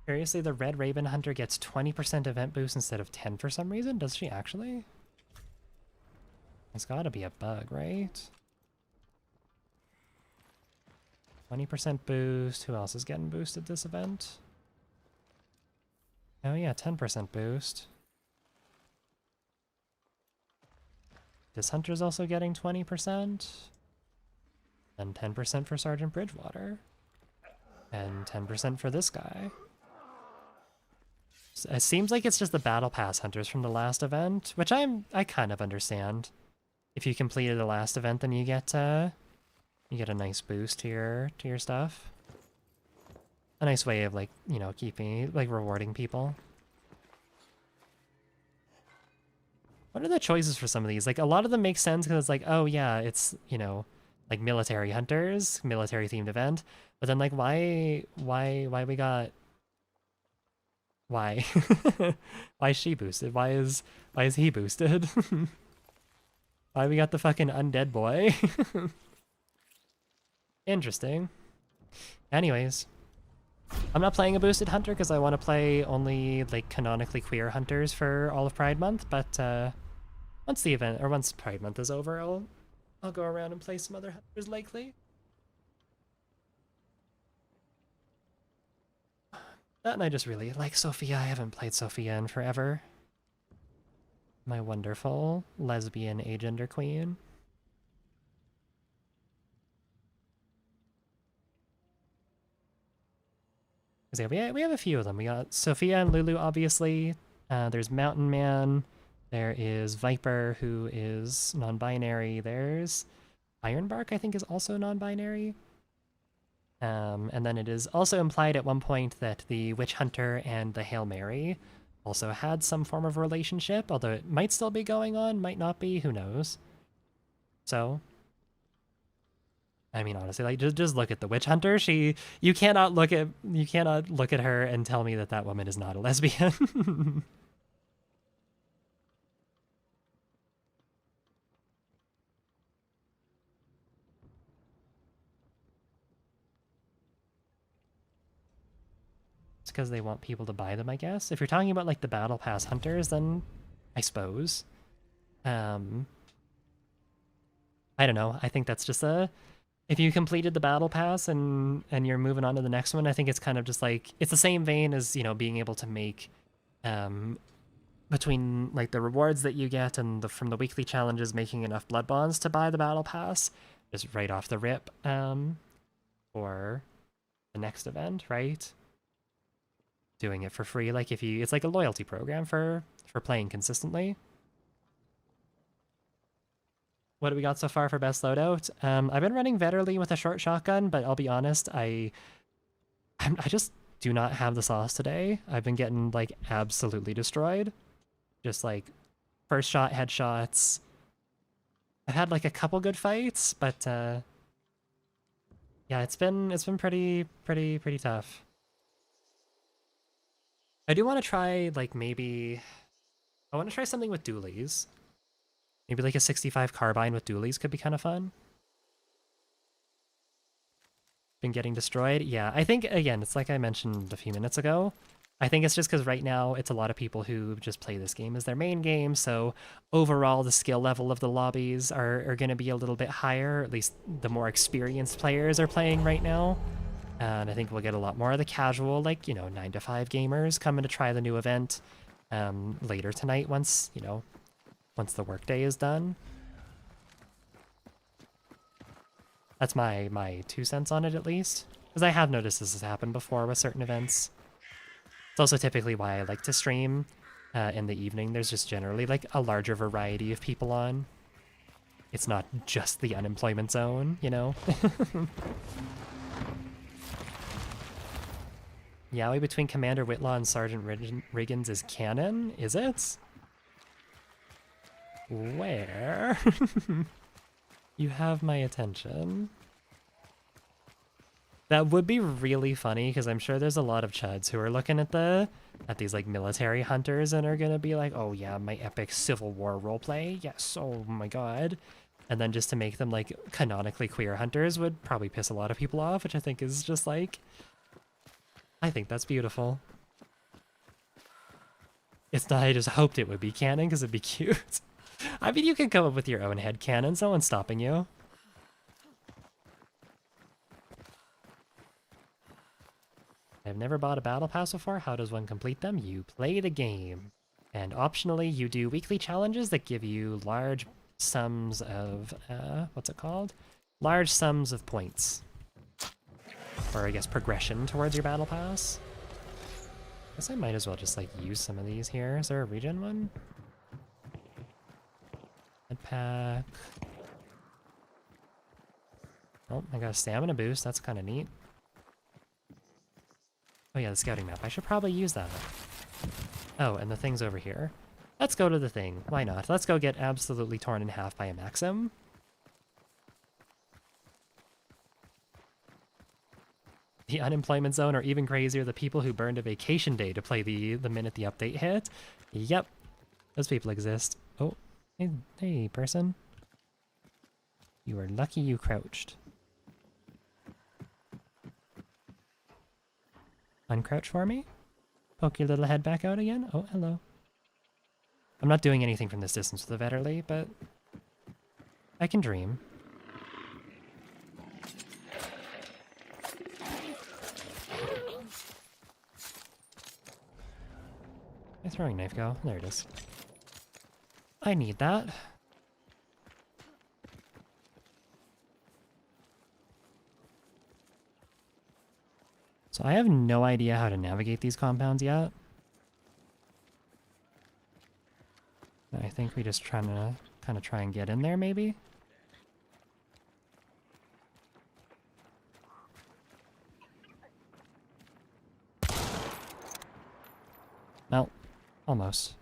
Speaker 1: Curiously, the Red Raven Hunter gets 20% event boost instead of 10 for some reason. Does she actually? There's gotta be a bug, right? 20% boost. Who else is getting boosted this event? Oh yeah, 10% boost. This hunter's also getting 20%. And 10% for Sergeant Bridgewater. And 10% for this guy. It seems like it's just the Battle Pass hunters from the last event, which I kind of understand. If you completed the last event, then you get a nice boost to your stuff. A nice way of, like, you know, rewarding people. What are the choices for some of these? Like, a lot of them make sense because it's like, oh yeah, it's, you know, like military hunters, military themed event. But then like why we got why? Why is she boosted? Why is he boosted? Why we got the fucking undead boy? Interesting. Anyways, I'm not playing a boosted hunter because I want to play only like canonically queer hunters for all of Pride Month, but once Pride Month is over, I'll go around and play some other hunters likely. That and I just really like Sophia. I haven't played Sophia in forever. My wonderful lesbian agender queen. 'Cause yeah, we have a few of them. We got Sophia and Lulu, obviously. There's Mountain Man. There is Viper, who is non-binary. There's Ironbark, I think, is also non-binary. And then it is also implied at one point that the Witch Hunter and the Hail Mary also had some form of relationship, although it might still be going on, might not be, who knows. So, I mean, honestly, like just look at the Witch Hunter. You cannot look at her and tell me that that woman is not a lesbian. It's because they want people to buy them, I guess. If you're talking about like the Battle Pass hunters, then I suppose. Um, I don't know. I think that's just a if you completed the battle pass and you're moving on to the next one, I think it's kind of just like it's the same vein as, you know, being able to make um between like the rewards that you get and the from the weekly challenges, making enough blood bonds to buy the battle pass just right off the rip for the next event, right? Doing it for free, like if you it's like a loyalty program for playing consistently. What do we got so far for best loadout? I've been running Vetterli with a short shotgun, but I'll be honest, I just do not have the sauce today. I've been getting like absolutely destroyed. Just like first shot headshots. I've had like a couple good fights, but yeah, it's been pretty tough. I do want to try like maybe I want to try something with dualies. Maybe like a 65 carbine with dualies could be kind of fun. Been getting destroyed? Yeah, I think, again, it's like I mentioned a few minutes ago. I think it's just because right now it's a lot of people who just play this game as their main game, so overall the skill level of the lobbies are going to be a little bit higher, at least the more experienced players are playing right now. And I think we'll get a lot more of the casual, like, you know, 9 to 5 gamers coming to try the new event later tonight once, you know, once the workday is done. That's my 2 cents on it, at least. Because I have noticed this has happened before with certain events. It's also typically why I like to stream in the evening. There's just generally like a larger variety of people on. It's not just the unemployment zone, you know? Yaoi between Commander Whitlaw and Sergeant Riggins is canon, is it? Where? You have my attention. That would be really funny because I'm sure there's a lot of chuds who are looking at these like military hunters and are gonna be like, oh yeah, my epic Civil War roleplay, yes, oh my god. And then just to make them like canonically queer hunters would probably piss a lot of people off, which I think is just like, I think that's beautiful. It's not, I just hoped it would be canon because it'd be cute. I mean, you can come up with your own head canons, no one's stopping you. I've never bought a battle pass before. How does one complete them? You play the game. And optionally, you do weekly challenges that give you large sums of, what's it called? Large sums of points. Or I guess progression towards your battle pass. I guess I might as well just like use some of these here. Is there a regen one? Head pack. Oh, I got a stamina boost. That's kind of neat. Oh yeah, the scouting map. I should probably use that. Oh, and the thing's over here. Let's go to the thing. Why not? Let's go get absolutely torn in half by a Maxim. The unemployment zone, or even crazier, the people who burned a vacation day to play the minute the update hit. Yep, those people exist. Oh, hey person. You are lucky you crouched. Uncrouch for me? Poke your little head back out again? Oh, hello. I'm not doing anything from this distance with the Vetterli, but I can dream. My throwing knife go? There it is. I need that. So I have no idea how to navigate these compounds yet. I think we just trying to kind of try and get in there, maybe? No, almost.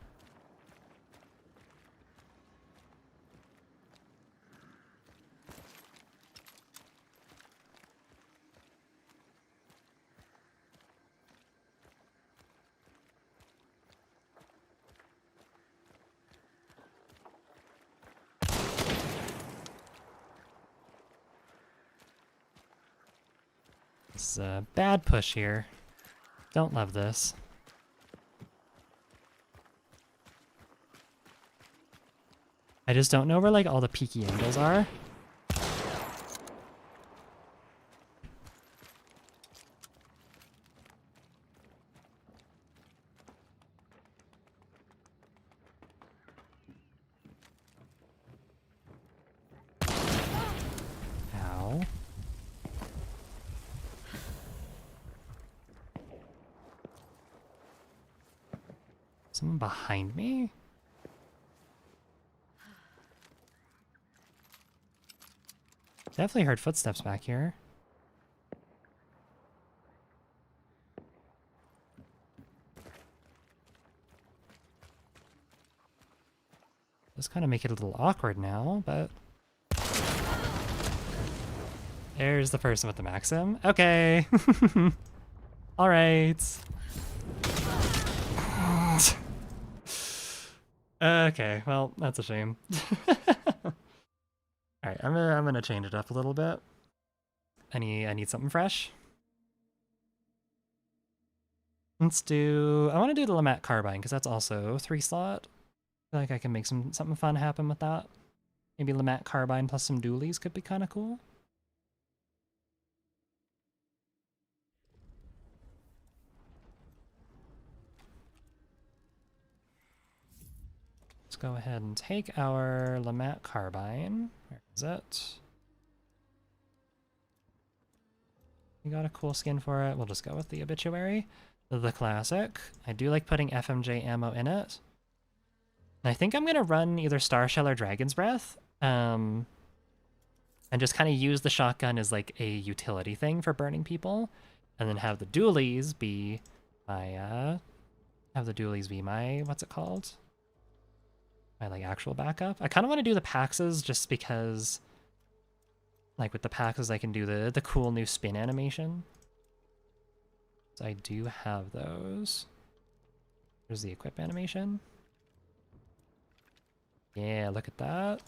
Speaker 1: This is a bad push here. Don't love this. I just don't know where like all the peaky angles are. Ow. Someone behind me? Definitely heard footsteps back here. This kind of make it a little awkward now, but... There's the person with the Maxim. Okay. Alright. Okay, well, that's a shame. Alright, I'm gonna change it up a little bit. I need something fresh. Let's do... I want to do the Lamat Carbine, because that's also 3-slot. I feel like I can make something fun happen with that. Maybe Lamat Carbine plus some dualies could be kind of cool. Let's go ahead and take our Lamat Carbine. Where is it? We got a cool skin for it. We'll just go with the Obituary. The classic. I do like putting FMJ ammo in it. And I think I'm going to run either Star Shell or Dragon's Breath. And just kind of use the shotgun as like a utility thing for burning people. And then have the dualies be my, what's it called? My like actual backup. I kind of want to do the Paxes just because like with the Paxes I can do the cool new spin animation. So I do have those. There's the equip animation. Yeah, look at that.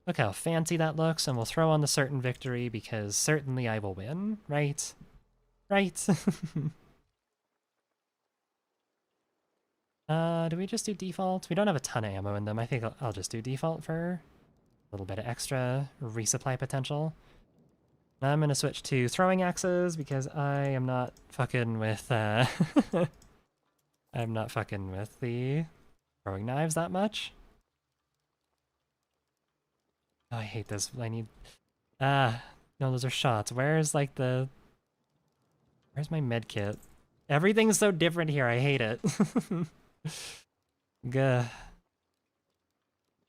Speaker 1: Look how fancy that looks, and we'll throw on the certain victory because certainly I will win, right? Right. Do we just do default? We don't have a ton of ammo in them. I think I'll just do default for a little bit of extra resupply potential. Now I'm gonna switch to throwing axes because I am not fucking with I'm not fucking with the throwing knives that much. Oh, I hate this. I need... no, those are shots. Where's, like, the... Where's my med kit? Everything's so different here. I hate it. Gah.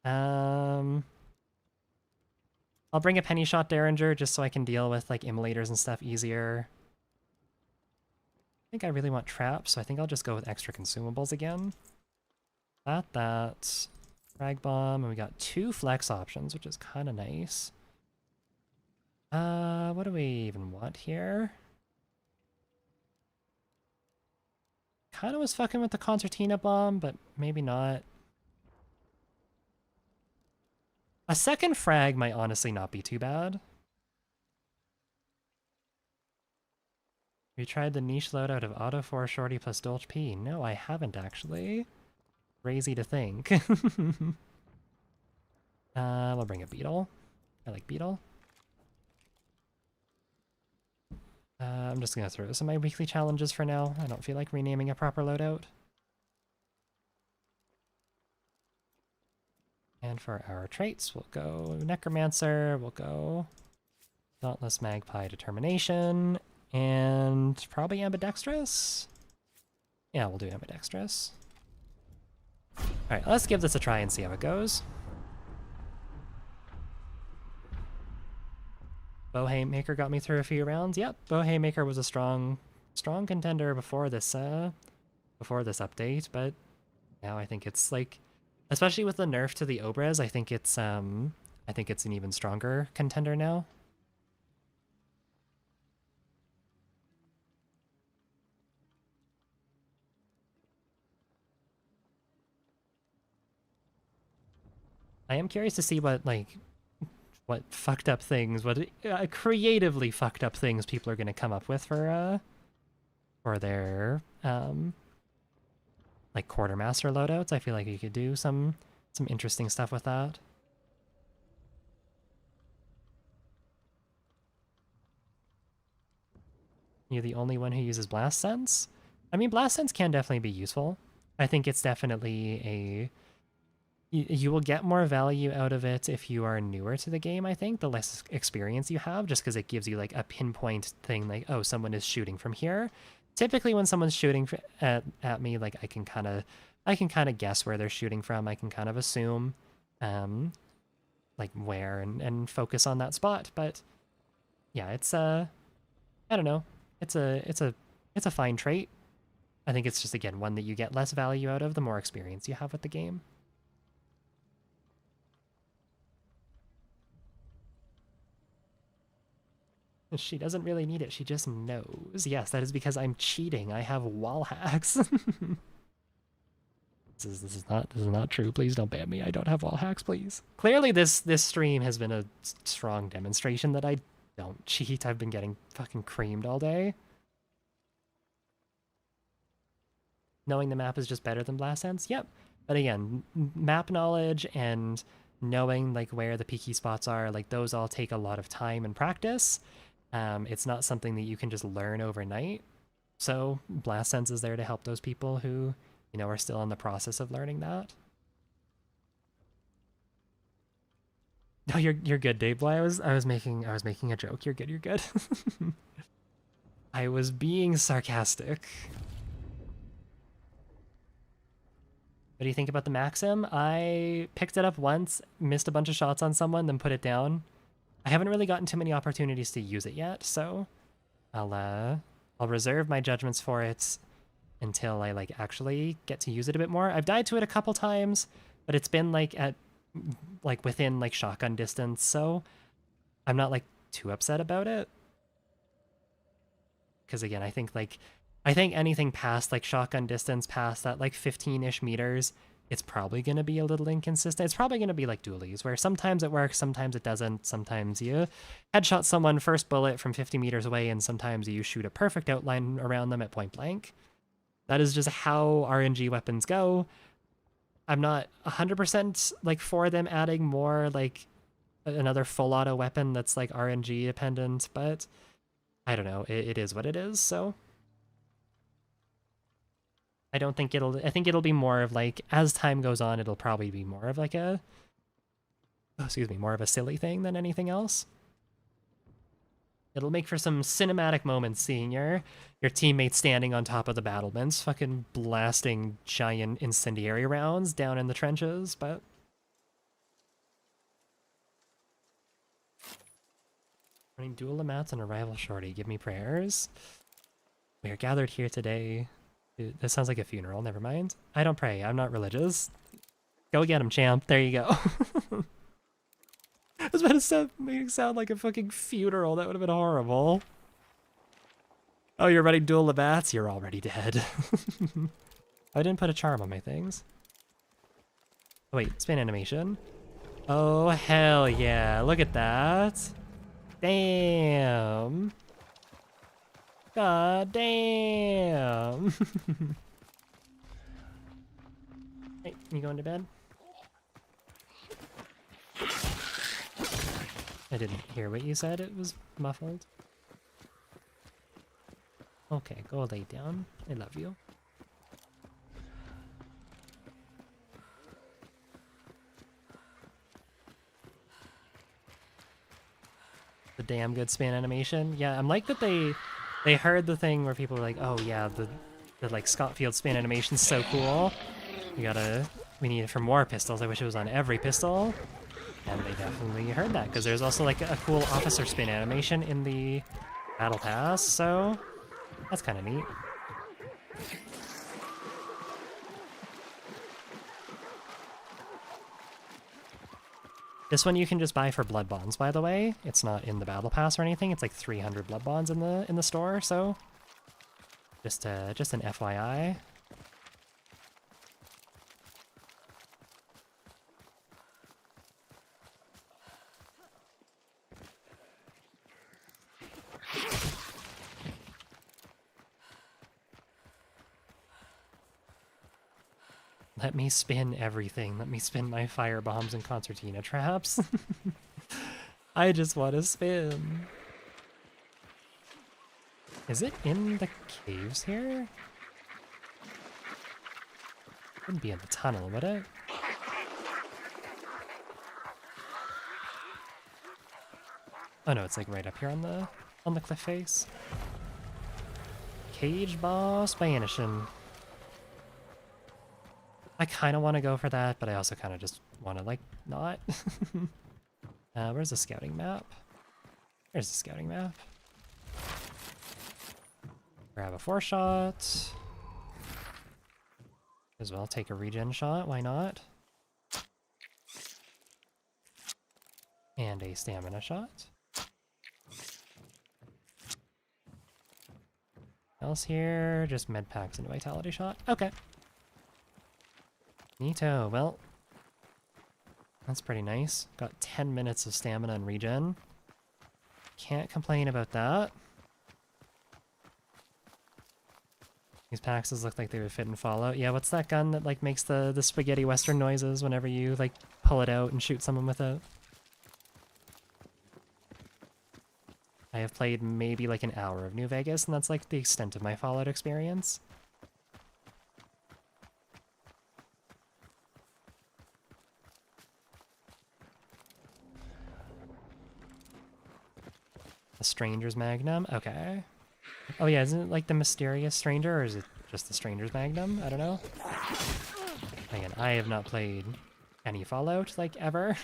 Speaker 1: I'll bring a penny shot Derringer just so I can deal with, like, immolators and stuff easier. I think I really want traps, so I think I'll just go with extra consumables again. That... Frag bomb, and we got 2 flex options, which is kind of nice. What do we even want here? Kind of was fucking with the concertina bomb, but maybe not. A second frag might honestly not be too bad. We tried the niche loadout of Auto 4 Shorty plus Dolch P. No, I haven't actually. Crazy to think. We'll bring a beetle. I like beetle. I'm just gonna throw some of my weekly challenges for now. I don't feel like renaming a proper loadout. And for our traits, we'll go Necromancer, we'll go Dauntless Magpie Determination, And probably ambidextrous? Yeah, we'll do ambidextrous. Alright, let's give this a try and see how it goes. Bow Haymaker got me through a few rounds. Yep, Bow Haymaker was a strong contender before this update, but now I think it's like, especially with the nerf to the Obras, I think it's an even stronger contender now. I am curious to see what fucked up things, what creatively fucked up things people are going to come up with for their like quartermaster loadouts. I feel like you could do some interesting stuff with that. You're the only one who uses Blast Sense? I mean, Blast Sense can definitely be useful. I think it's definitely a... You will get more value out of it if you are newer to the game, I think, the less experience you have, just because it gives you like a pinpoint thing like, oh, someone is shooting from here. Typically when someone's shooting at me, like I can kind of guess where they're shooting from. I can kind of assume like where and focus on that spot. But yeah, it's I don't know. It's a fine trait. I think it's just, again, one that you get less value out of the more experience you have with the game. She doesn't really need it, she just knows. Yes, that is because I'm cheating. I have wall hacks. This is not true. Please don't ban me. I don't have wall hacks, please. Clearly this stream has been a strong demonstration that I don't cheat. I've been getting fucking creamed all day. Knowing the map is just better than Blast Sense? Yep. But again, map knowledge and knowing like where the peaky spots are, like those all take a lot of time and practice. It's not something that you can just learn overnight. So Blast Sense is there to help those people who, you know, are still in the process of learning that. No, you're good, Dave Boy. I was making a joke. You're good, you're good. I was being sarcastic. What do you think about the Maxim? I picked it up once, missed a bunch of shots on someone, then put it down. I haven't really gotten too many opportunities to use it yet, so I'll reserve my judgments for it until I like actually get to use it a bit more. I've died to it a couple times, but it's been like at like within like shotgun distance, so I'm not like too upset about it. Because again, I think anything past like shotgun distance, past that like 15-ish meters, it's probably going to be a little inconsistent. It's probably going to be like dualies, where sometimes it works, sometimes it doesn't. Sometimes you headshot someone first bullet from 50 meters away, and sometimes you shoot a perfect outline around them at point blank. That is just how RNG weapons go. I'm not 100% like for them adding more like another full auto weapon that's like RNG dependent, but I don't know. It is what it is, so I think it'll be more of like, as time goes on, it'll probably be more of like more of a silly thing than anything else. It'll make for some cinematic moments seeing your teammates standing on top of the battlements, fucking blasting giant incendiary rounds down in the trenches, but running dual Lamats and a rival shorty, give me prayers. We are gathered here today. Dude, this sounds like a funeral, never mind. I don't pray, I'm not religious. Go get him, champ. There you go. I was about to make it sound like a fucking funeral. That would have been horrible. Oh, you're running dual Lamats? You're already dead. I didn't put a charm on my things. Oh, wait, spin animation. Oh, hell yeah. Look at that. Damn. God damn. Hey, you going to bed? I didn't hear what you said. It was muffled. Okay, go lay down. I love you. The damn good span animation. Yeah, I'm like that they They heard the thing where people were like, "Oh yeah, the like Scott Field spin animation's so cool. We need it for more pistols. I wish it was on every pistol." And they definitely heard that because there's also like a cool officer spin animation in the battle pass, so that's kind of neat. This one you can just buy for blood bonds, by the way. It's not in the battle pass or anything. It's like 300 blood bonds in the store, so just an FYI. Let me spin everything. Let me spin my fire bombs and concertina traps. I just want to spin. Is it in the caves here? Wouldn't be in the tunnel, would it? Oh no, it's like right up here on the cliff face. Cage boss banishing. I kind of want to go for that, but I also kind of just want to, like, not. Where's the scouting map? There's the scouting map. Grab a 4-shot. As well, take a regen shot, why not? And a stamina shot. Else here, just med packs and a vitality shot. Okay. Neato, well, that's pretty nice. Got 10 minutes of stamina and regen. Can't complain about that. These paxes look like they would fit in Fallout. Yeah, what's that gun that like makes the spaghetti western noises whenever you like pull it out and shoot someone with it? I have played maybe like an hour of New Vegas, and that's like the extent of my Fallout experience. A Stranger's Magnum? Okay. Oh yeah, isn't it like the Mysterious Stranger, or is it just the Stranger's Magnum? I don't know. Again, I have not played any Fallout, like, ever.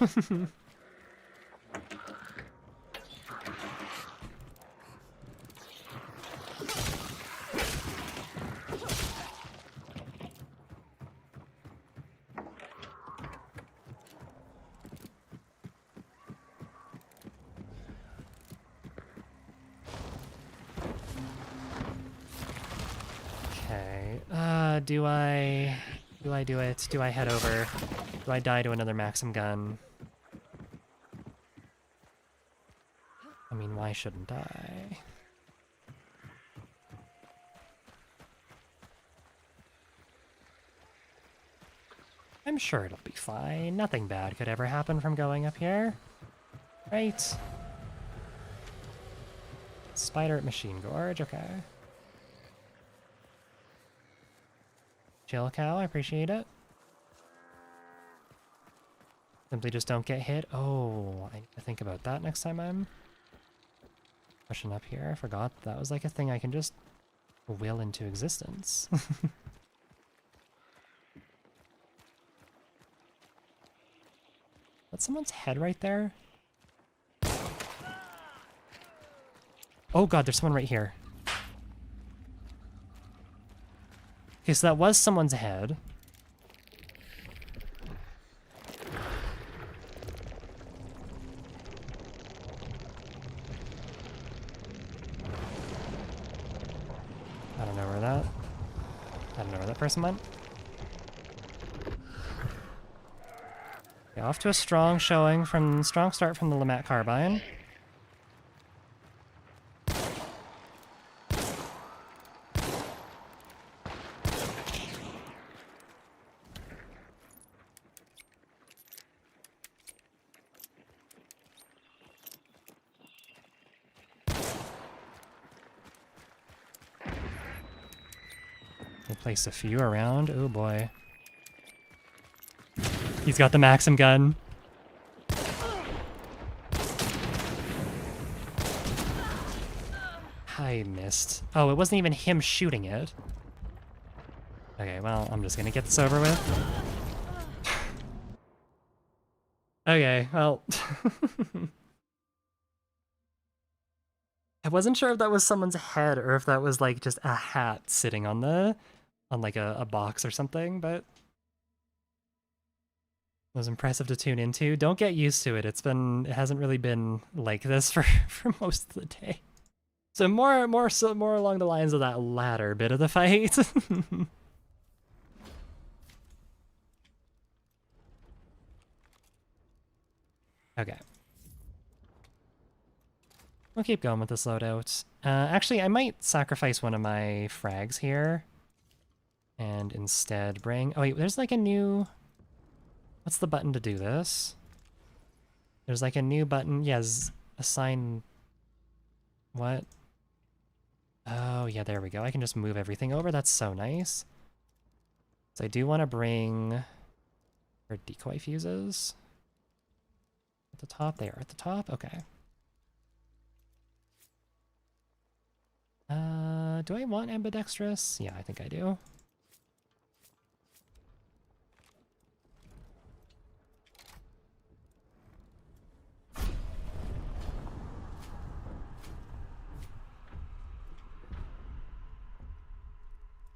Speaker 1: Do I do it? Do I head over? Do I die to another Maxim gun? I mean, why shouldn't I? I'm sure it'll be fine. Nothing bad could ever happen from going up here. Right? Spider at Machine Gorge, okay. Chill cow, I appreciate it. Simply just don't get hit. Oh, I need to think about that next time I'm pushing up here. I forgot that was like a thing I can just will into existence. That's someone's head right there. Oh god, there's someone right here. Okay, so that was someone's head. I don't know where that person went. Okay, off to a strong start from the Lamat Carbine. We'll place a few around. Oh boy. He's got the Maxim gun. I missed. Oh, it wasn't even him shooting it. Okay, well, I'm just gonna get this over with. Okay, well... I wasn't sure if that was someone's head or if that was, like, just a hat sitting on like, a box or something, but... It was impressive to tune into. Don't get used to it. It hasn't really been like this for, for most of the day. So more along the lines of that latter bit of the fight. Okay. We'll keep going with this loadout. Actually, I might sacrifice one of my frags here. And instead bring... Oh wait, there's like a new... What's the button to do this? There's like a new button. Yes, assign... What? Oh, yeah, there we go. I can just move everything over. That's so nice. So I do want to bring... Our decoy fuses. At the top? They are at the top? Okay. Do I want ambidextrous? Yeah, I think I do.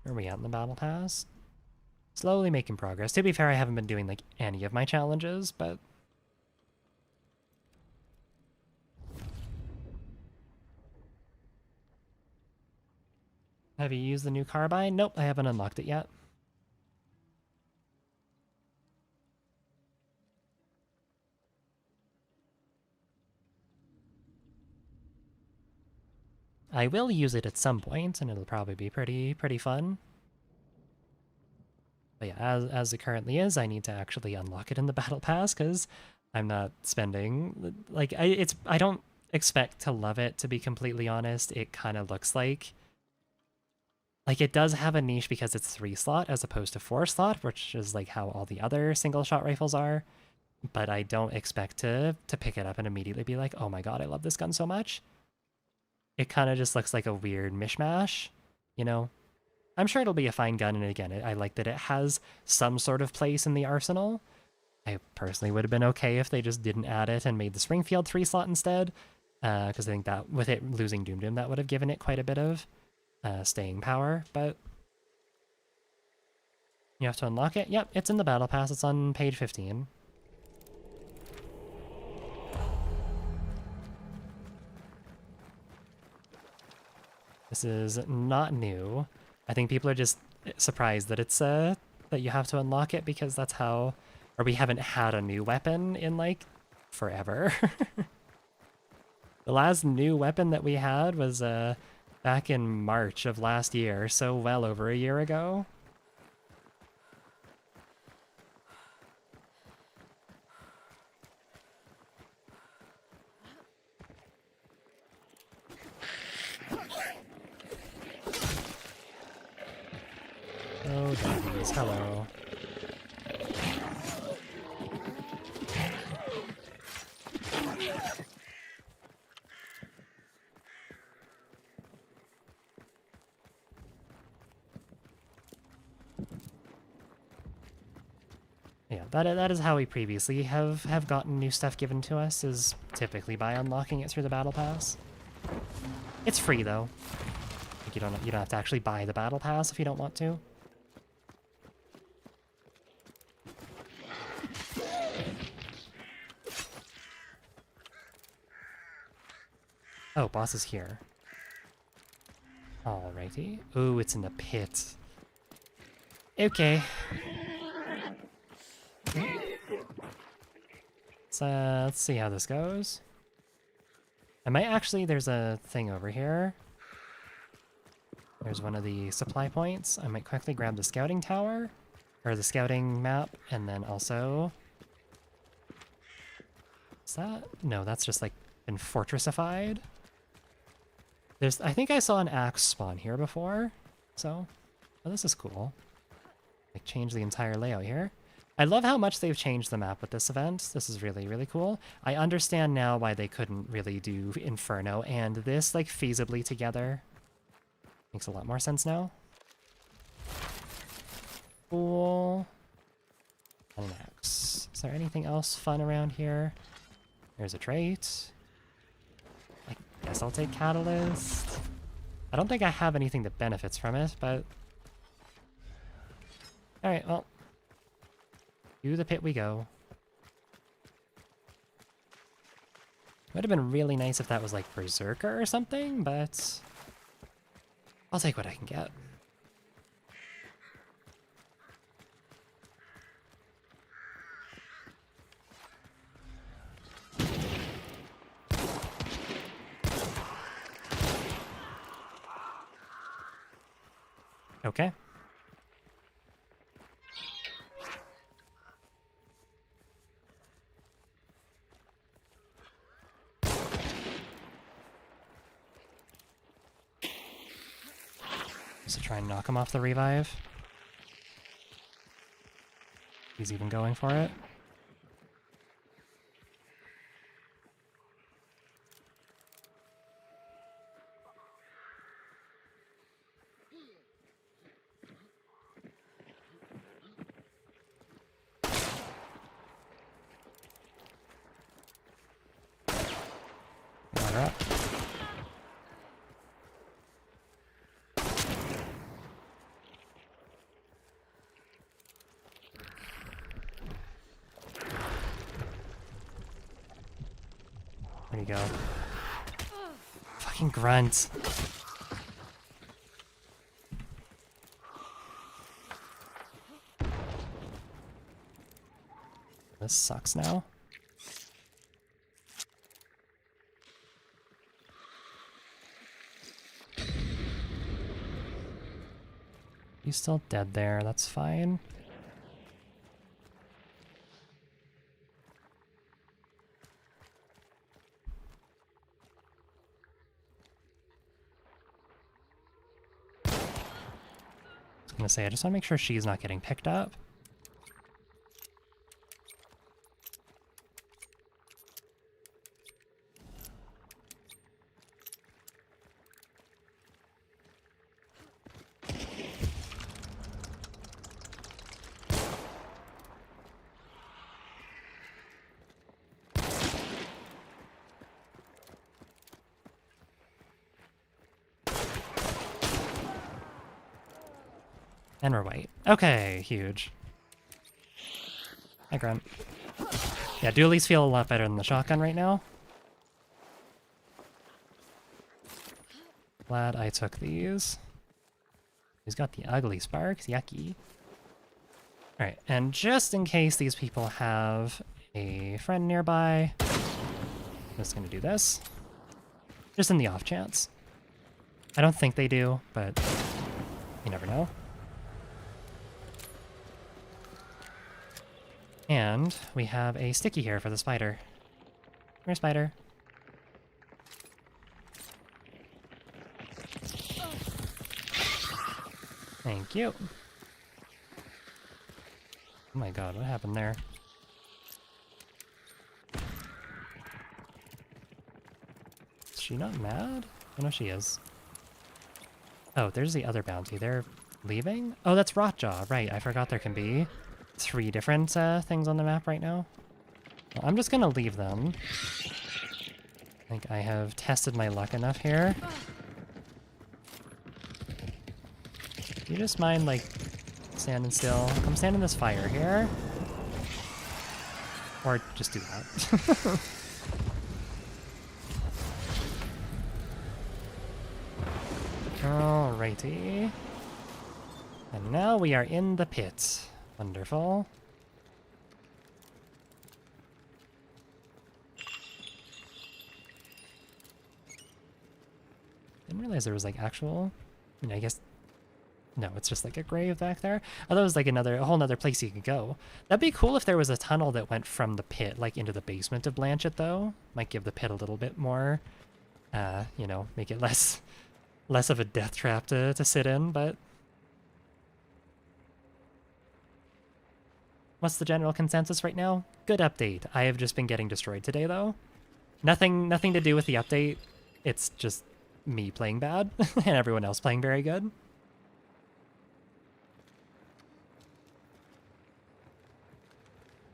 Speaker 1: Where are we at in the battle pass? Slowly making progress. To be fair, I haven't been doing, like, any of my challenges, but... Have you used the new carbine? Nope, I haven't unlocked it yet. I will use it at some point, and it'll probably be pretty fun. But yeah, as it currently is, I need to actually unlock it in the battle pass because I'm not spending like I don't expect to love it, to be completely honest. It kind of looks like it does have a niche because it's 3-slot as opposed to 4-slot, which is like how all the other single shot rifles are. But I don't expect to pick it up and immediately be like, oh my god, I love this gun so much. It kind of just looks like a weird mishmash, you know? I'm sure it'll be a fine gun, and again, I like that it has some sort of place in the arsenal. I personally would have been okay if they just didn't add it and made the Springfield 3-slot instead, because I think that, with it losing Doom Doom, that would have given it quite a bit of staying power, but... You have to unlock it? Yep, it's in the battle pass, it's on page 15. This is not new. I think people are just surprised that it's that you have to unlock it because that's how, or we haven't had a new weapon in like forever. The last new weapon that we had was back in March of last year, so well over a year ago. Oh, doggies, hello. Yeah, that is how we previously have gotten new stuff given to us, is typically by unlocking it through the battle pass. It's free though. Like you don't have to actually buy the battle pass if you don't want to. Oh, boss is here. Alrighty. Ooh, it's in the pit. Okay. So, let's see how this goes. I might actually, there's a thing over here. There's one of the supply points. I might quickly grab the scouting tower, or the scouting map, and then also... Is that? No, that's just like been fortressified. I think I saw an axe spawn here before, so... Oh, this is cool. Like, change the entire layout here. I love how much they've changed the map with this event. This is really, really cool. I understand now why they couldn't really do Inferno and this, like, feasibly together. Makes a lot more sense now. Cool. And an axe. Is there anything else fun around here? There's a trait. I guess I'll take Catalyst. I don't think I have anything that benefits from it, but... Alright, well... To the pit we go. Would have been really nice if that was like Berserker or something, but... I'll take what I can get. Okay. Just to try and knock him off the revive. He's even going for it. Alright. There you go. Fucking grunt. This sucks now. He's still dead there, that's fine. I was gonna say, I just want to make sure she's not getting picked up. And we're white. Okay, huge. Hi, Grunt. Yeah, dualies feel a lot better than the shotgun right now. Glad I took these. He's got the ugly sparks, yucky. Alright, and just in case these people have a friend nearby, I'm just gonna do this. Just in the off chance. I don't think they do, but you never know. And we have a sticky here for the spider. Come here, spider. Thank you. Oh my god, what happened there? Is she not mad? Oh no, she is. Oh, there's the other bounty. They're leaving? Oh, that's Rotjaw. Right, I forgot there can be 3 different things on the map right now. Well, I'm just gonna leave them. I think I have tested my luck enough here. Do you just mind, like, standing still? Come stand in this fire here. Or just do that. Alrighty. And now we are in the pit. Wonderful. Didn't realize there was like actual... I mean, I guess... No, it's just like a grave back there. I thought it was like a whole nother place you could go. That'd be cool if there was a tunnel that went from the pit, like into the basement of Blanchett, though. Might give the pit a little bit more, you know, make it less of a death trap to sit in, but... What's the general consensus right now? Good update. I have just been getting destroyed today, though. Nothing to do with the update. It's just me playing bad and everyone else playing very good.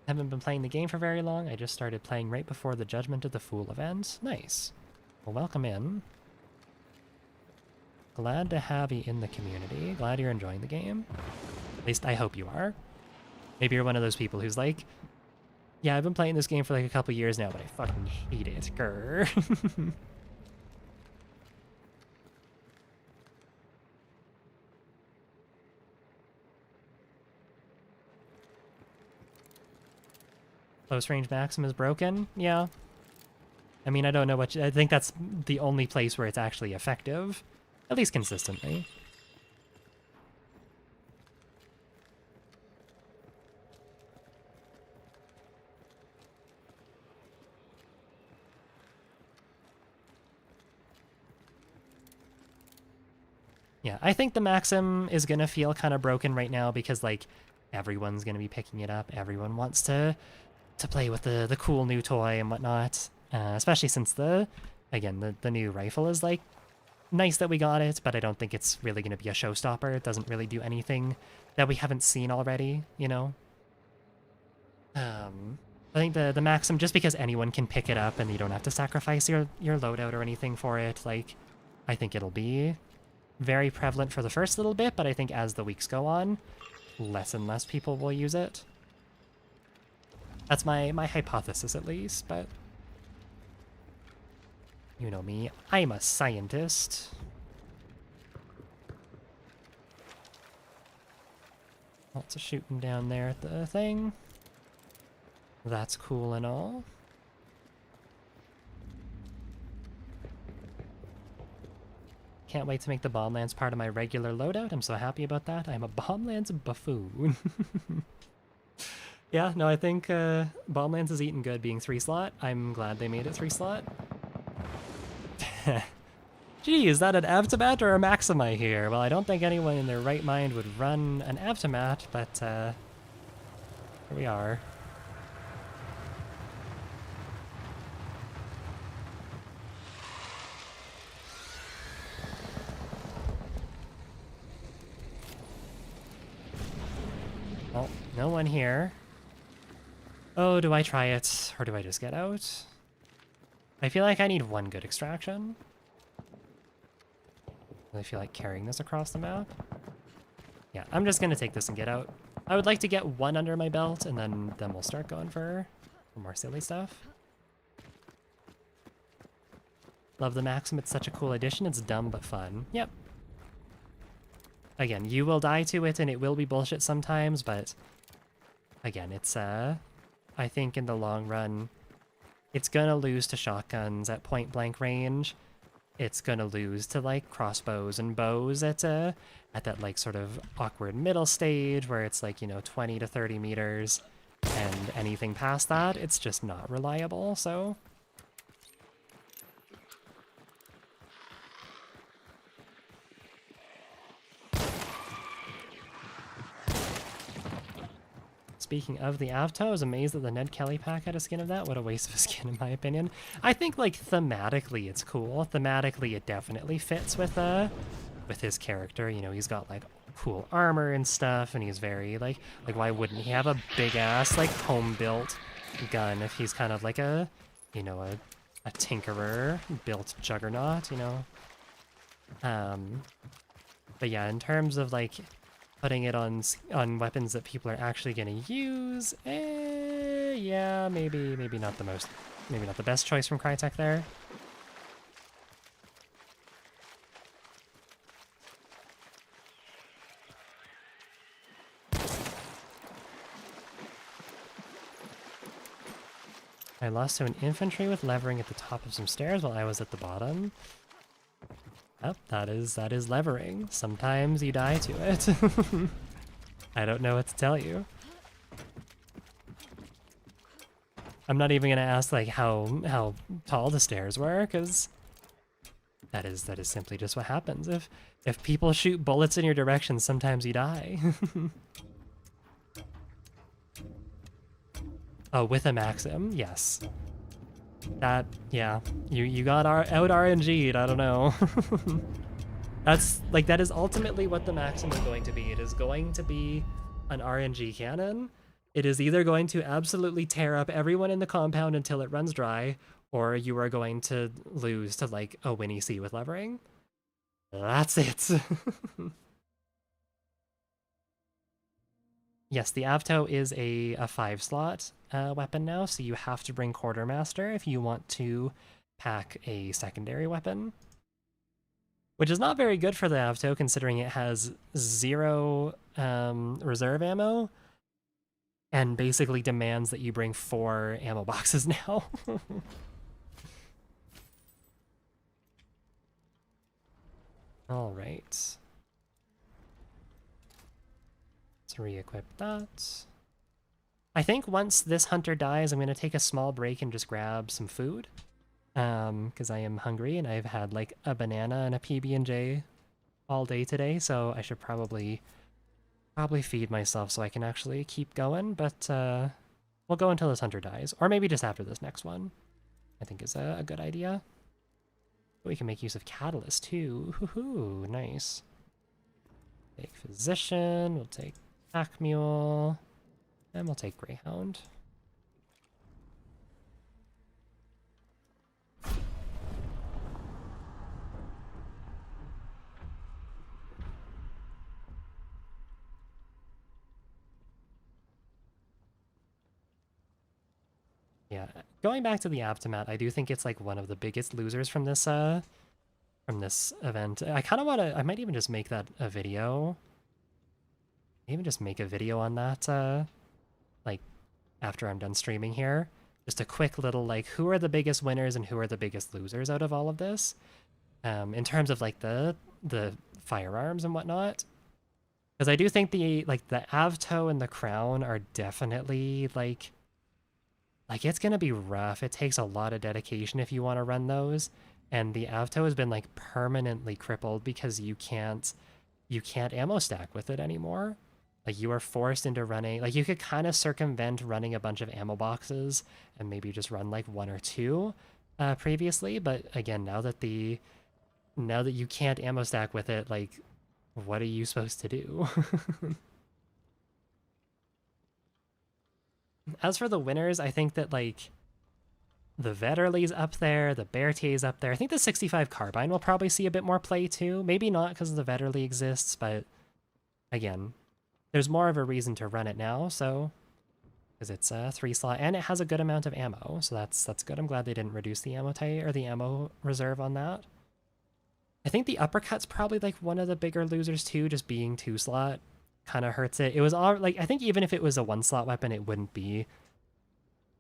Speaker 1: Haven't been playing the game for very long. I just started playing right before the Judgment of the Fool event. Nice. Well, welcome in. Glad to have you in the community. Glad you're enjoying the game. At least I hope you are. Maybe you're one of those people who's like, yeah, I've been playing this game for like a couple years now, but I fucking hate it. Grr. Close range maxim is broken? Yeah. I mean, I don't know what... I think that's the only place where it's actually effective. At least consistently. Yeah, I think the Maxim is gonna feel kind of broken right now because, like, everyone's gonna be picking it up. Everyone wants to play with the cool new toy and whatnot. Especially since again, the new rifle is, like, nice that we got it, but I don't think it's really gonna be a showstopper. It doesn't really do anything that we haven't seen already, you know? I think the Maxim, just because anyone can pick it up and you don't have to sacrifice your loadout or anything for it, like, I think it'll be very prevalent for the first little bit, but I think as the weeks go on, less and less people will use it. That's my hypothesis, at least, but you know me, I'm a scientist. Lots of shooting down there at the thing. That's cool and all. Can't wait to make the Bomblands part of my regular loadout. I'm so happy about that. I'm a Bomblands buffoon. Yeah, no, I think Bomblands is eating good being 3-slot. I'm glad they made it 3-slot. Gee, is that an Avtomat or a Maxima here? Well, I don't think anyone in their right mind would run an Avtomat, but here we are. Oh, no one here. Oh, do I try it, or do I just get out? I feel like I need one good extraction. I feel like carrying this across the map. Yeah, I'm just gonna take this and get out. I would like to get one under my belt, and then we'll start going for more silly stuff. Love the Maxim, it's such a cool addition. It's dumb but fun. Yep. Again, you will die to it, and it will be bullshit sometimes, but again, it's, I think in the long run, it's gonna lose to shotguns at point-blank range. It's gonna lose to, like, crossbows and bows at that, like, sort of awkward middle stage where it's, like, you know, 20 to 30 meters, and anything past that, it's just not reliable, so... Speaking of the Avto, I was amazed that the Ned Kelly pack had a skin of that. What a waste of a skin, in my opinion. I think, like, thematically it's cool. Thematically it definitely fits with his character. You know, he's got, like, cool armor and stuff, and he's very, like why wouldn't he have a big-ass, like, home-built gun if he's kind of like a, you know, a tinkerer-built juggernaut, you know? But yeah, in terms of, like, putting it on weapons that people are actually going to use, yeah, maybe not the best choice from Crytek there. I lost to an infantry with levering at the top of some stairs while I was at the bottom. Oh, that is levering. Sometimes you die to it. I don't know what to tell you. I'm not even gonna ask, like, how tall the stairs were, because that is simply just what happens. If people shoot bullets in your direction, sometimes you die. Oh, with a Maxim, yes. That, yeah. You got out RNG'd, I don't know. That's, like, that is ultimately what the Maxim is going to be. It is going to be an RNG cannon. It is either going to absolutely tear up everyone in the compound until it runs dry, or you are going to lose to, like, a Winnie C with levering. That's it. Yes, the Avto is a 5-slot weapon now, so you have to bring Quartermaster if you want to pack a secondary weapon. Which is not very good for the Avto, considering it has 0 reserve ammo, and basically demands that you bring 4 ammo boxes now. All right. Let's re-equip that. I think once this hunter dies, I'm going to take a small break and just grab some food. Because I am hungry and I've had like a banana and a PB&J all day today, so I should probably feed myself so I can actually keep going, but we'll go until this hunter dies, or maybe just after this next one. I think is a good idea. We can make use of Catalyst too. Hoo-hoo, nice. Take Physician, we'll take Pack Mule, and we'll take Greyhound. Yeah, going back to the Aptomat, I do think it's like one of the biggest losers from this event. I kind of want to. I might even just make that a video. Even just make a video on that. Like after I'm done streaming here, just a quick little like who are the biggest winners and who are the biggest losers out of all of this, in terms of like the firearms and whatnot. Because I do think the Avto and the Crown are definitely like it's gonna be rough. It takes a lot of dedication if you want to run those, and the Avto has been like permanently crippled because you can't ammo stack with it anymore. Like you are forced into running. Like you could kind of circumvent running a bunch of ammo boxes and maybe just run like 1 or 2 previously, but again, now that you can't ammo stack with it, like what are you supposed to do? As for the winners, I think that like the Vetterly's up there, the Berthier's up there. I think the 65 carbine will probably see a bit more play too. Maybe not because the Vetterly exists, but again, there's more of a reason to run it now. So because it's a 3-slot and it has a good amount of ammo, so that's good. I'm glad they didn't reduce the ammo tie or the ammo reserve on that. I think the uppercut's probably like one of the bigger losers too, just being 2-slot kind of hurts it. It was all like I think even if it was a 1-slot weapon, it wouldn't be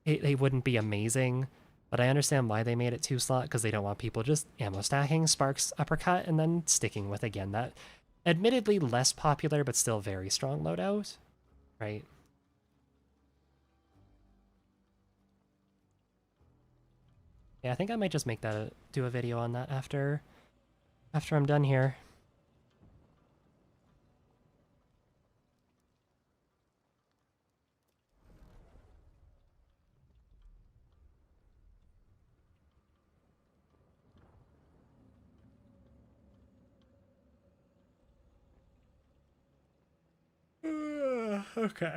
Speaker 1: amazing. But I understand why they made it 2-slot because they don't want people just ammo stacking Sparks uppercut and then sticking with again that admittedly less popular but still very strong loadout, right? Yeah, I think I might just make that do a video on that after I'm done here. Okay.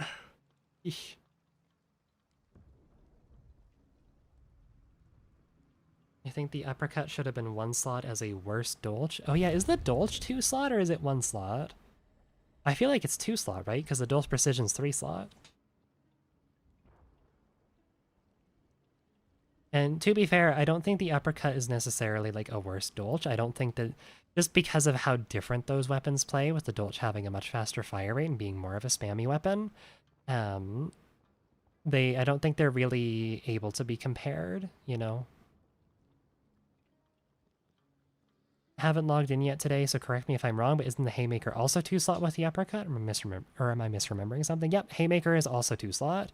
Speaker 1: Eesh. I think the uppercut should have been 1-slot as a worse Dolch. Oh yeah, is the Dolch 2-slot or is it 1-slot? I feel like it's 2-slot, right? Because the Dolch Precision's 3-slot. And to be fair, I don't think the uppercut is necessarily like a worse Dolch. I don't think that just because of how different those weapons play, with the Dolch having a much faster fire rate and being more of a spammy weapon, I don't think they're really able to be compared, you know? Haven't logged in yet today, so correct me if I'm wrong, but isn't the Haymaker also 2-slot with the uppercut? Am I misremembering something? Yep, Haymaker is also 2-slot,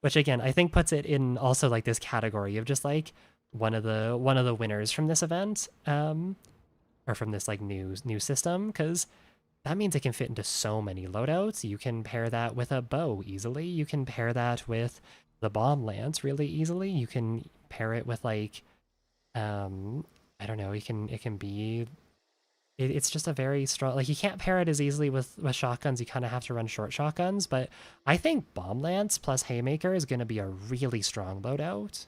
Speaker 1: which again, I think puts it in also like this category of just like one of the winners from this event, or from this like new system, because that means it can fit into so many loadouts. You can pair that with a bow easily. You can pair that with the bomb lance really easily. You can pair it with like, I don't know, it can be it's just a very strong, like you can't pair it as easily with shotguns. You kind of have to run short shotguns, but I think Bomb Lance plus Haymaker is going to be a really strong loadout.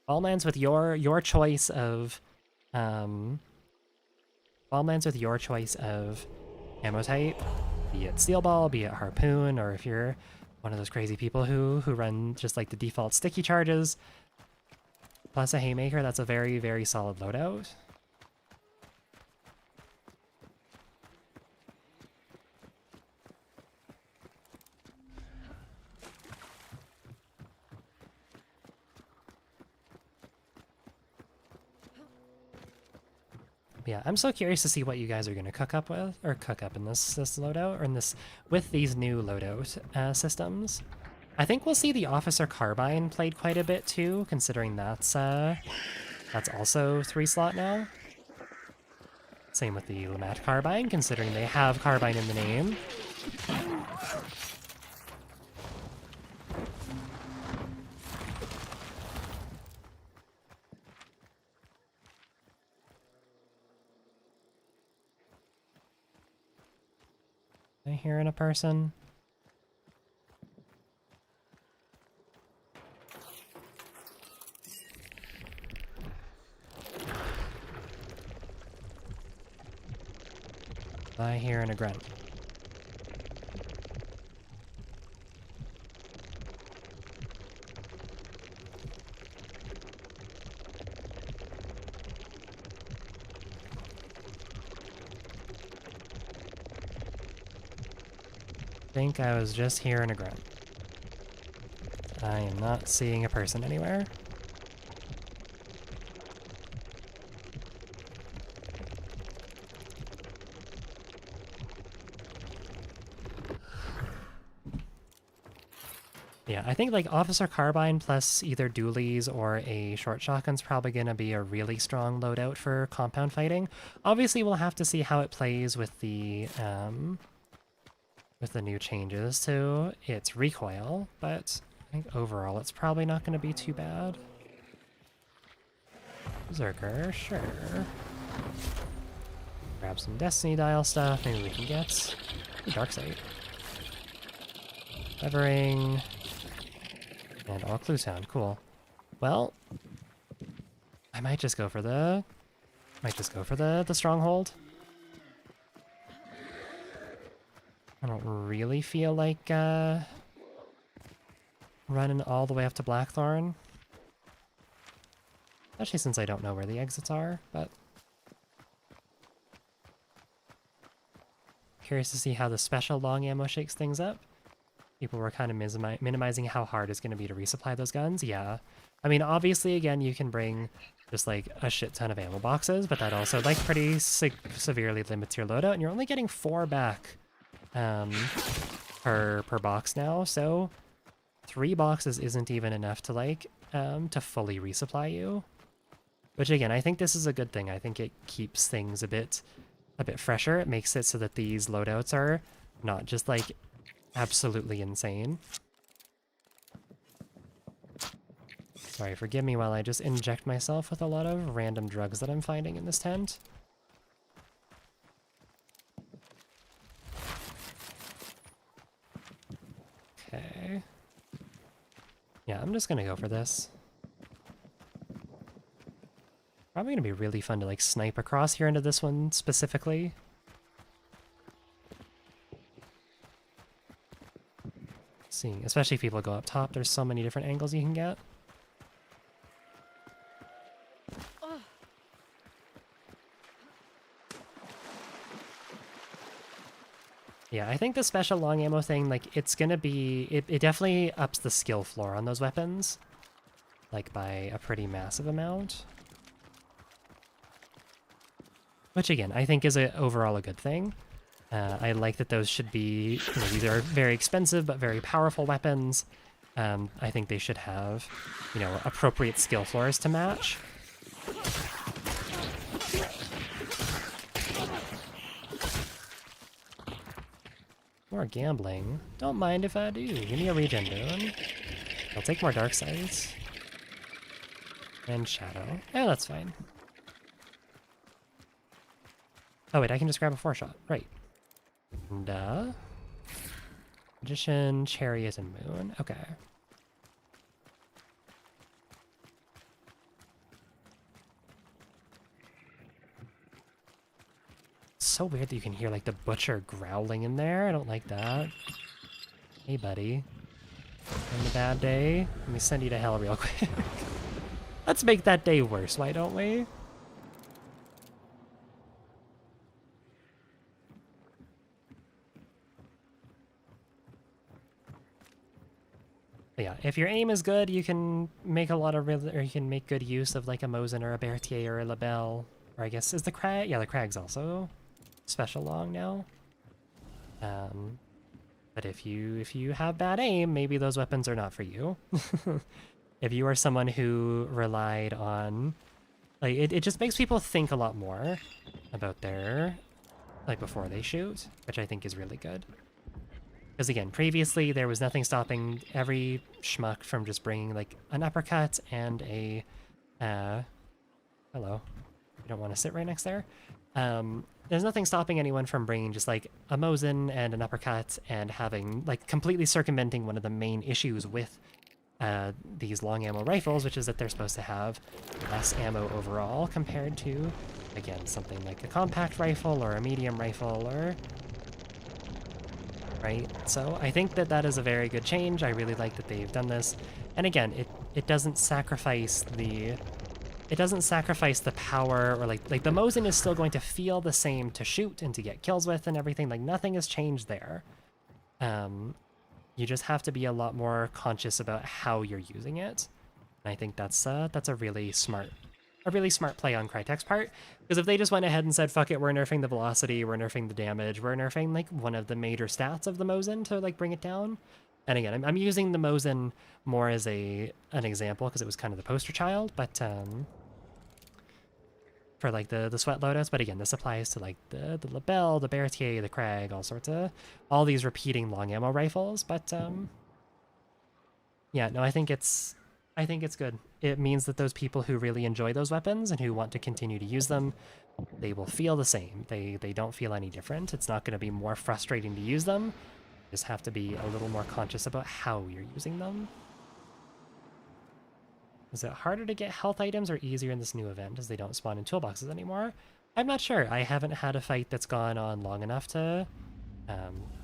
Speaker 1: Bomb Lance with your choice of, Bomb Lance with your choice of ammo type, be it Steel Ball, be it Harpoon, or if you're one of those crazy people who run just like the default sticky charges, plus a Haymaker, that's a very, very solid loadout. Yeah, I'm so curious to see what you guys are going to cook up with, or cook up in this loadout, or in this, with these new loadout systems. I think we'll see the Officer Carbine played quite a bit too, considering that's also 3-slot now. Same with the Lamat Carbine, considering they have Carbine in the name. Am I hearing a person? I hearing a grunt. I think I was just hearing a grunt. I am not seeing a person anywhere. Yeah, I think like Officer Carbine plus either dualies or a short shotgun's probably going to be a really strong loadout for compound fighting. Obviously, we'll have to see how it plays with the new changes to its recoil, but I think overall it's probably not going to be too bad. Berserker, sure. Grab some Destiny Dial stuff, maybe we can get Dark Sight. Levering. And all clue sound, cool. Well, I might just go for the stronghold. I don't really feel like running all the way up to Blackthorn. Especially since I don't know where the exits are, but curious to see how the special long ammo shakes things up. People were kind of minimizing how hard it's going to be to resupply those guns. Yeah. I mean, obviously, again, you can bring just like a shit ton of ammo boxes, but that also like pretty severely limits your loadout, and you're only getting 4 back per box now, so 3 boxes isn't even enough to like to fully resupply you. Which again, I think this is a good thing. I think it keeps things a bit fresher. It makes it so that these loadouts are not just like absolutely insane. Sorry, forgive me while I just inject myself with a lot of random drugs that I'm finding in this tent. Okay. Yeah, I'm just gonna go for this. Probably gonna be really fun to like snipe across here into this one specifically. Seeing, especially if people go up top, there's so many different angles you can get. Yeah, I think the special long ammo thing, like, it's gonna be... It definitely ups the skill floor on those weapons. Like, by a pretty massive amount. Which, again, I think is overall a good thing. I like that those should be... You know, these are very expensive but very powerful weapons. I think they should have, you know, appropriate skill floors to match. More gambling. Don't mind if I do. Give me a regen boon. I'll take more dark sides. And shadow. Yeah, that's fine. Oh wait, I can just grab a 4-shot. Right. And, Magician, Chariot, and Moon. Okay. It's so weird that you can hear, like, the butcher growling in there. I don't like that. Hey, buddy. Having a bad day? Let me send you to hell real quick. Let's make that day worse, why don't we? But yeah, if your aim is good, you can make a lot of or you can make good use of like a Mosin or a Berthier or a Labelle. Or I guess is the Crag? Yeah, the Crag's also special long now. But if you have bad aim, maybe those weapons are not for you. If you are someone who relied on, like, it just makes people think a lot more about their, like, before they shoot, which I think is really good. Because again, previously there was nothing stopping every schmuck from just bringing like an uppercut and a, hello, you don't want to sit right next there. There's nothing stopping anyone from bringing just like a Mosin and an uppercut and having like completely circumventing one of the main issues with these long ammo rifles, which is that they're supposed to have less ammo overall compared to, again, something like a compact rifle or a medium rifle or... Right? So I think that that is a very good change. I really like that they've done this. And again, it doesn't sacrifice the... It doesn't sacrifice the power, or like the Mosin is still going to feel the same to shoot and to get kills with and everything. Like, nothing has changed there. You just have to be a lot more conscious about how you're using it. And I think that's a really smart play on Crytek's part. Because if they just went ahead and said, fuck it, we're nerfing the velocity, we're nerfing the damage, we're nerfing like one of the major stats of the Mosin to like bring it down. And again, I'm using the Mosin more as an example because it was kind of the poster child, but for like the sweat loadouts. But again, this applies to like the Labelle, the Berthier, the Krag, all these repeating long ammo rifles. But yeah, no, I think it's good. It means that those people who really enjoy those weapons and who want to continue to use them, they will feel the same. They don't feel any different. It's not going to be more frustrating to use them. You just have to be a little more conscious about how you're using them. Is it harder to get health items or easier in this new event as they don't spawn in toolboxes anymore? I'm not sure. I haven't had a fight that's gone on long enough to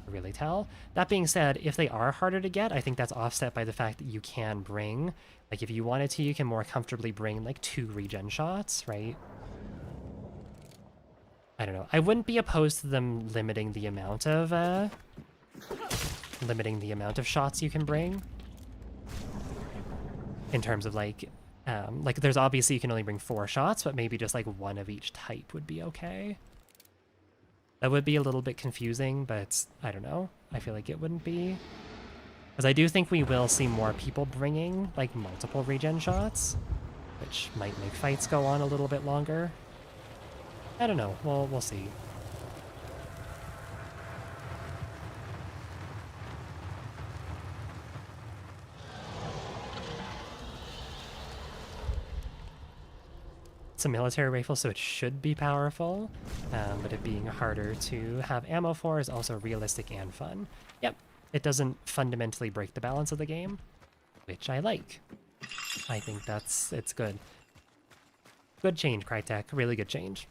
Speaker 1: really tell. That being said, if they are harder to get, I think that's offset by the fact that you can bring, like if you wanted to, you can more comfortably bring like 2 regen shots, right? I don't know. I wouldn't be opposed to them limiting the amount of shots you can bring. In terms of like there's obviously you can only bring 4 shots, but maybe just like 1 of each type would be okay. That would be a little bit confusing, but I don't know. I feel like it wouldn't be. Because I do think we will see more people bringing like multiple regen shots, which might make fights go on a little bit longer. I don't know. We'll see. It's a military rifle, so it should be powerful, but it being harder to have ammo for is also realistic and fun. Yep, it doesn't fundamentally break the balance of the game, which I like. I think it's good. Good change, Crytek. Really good change.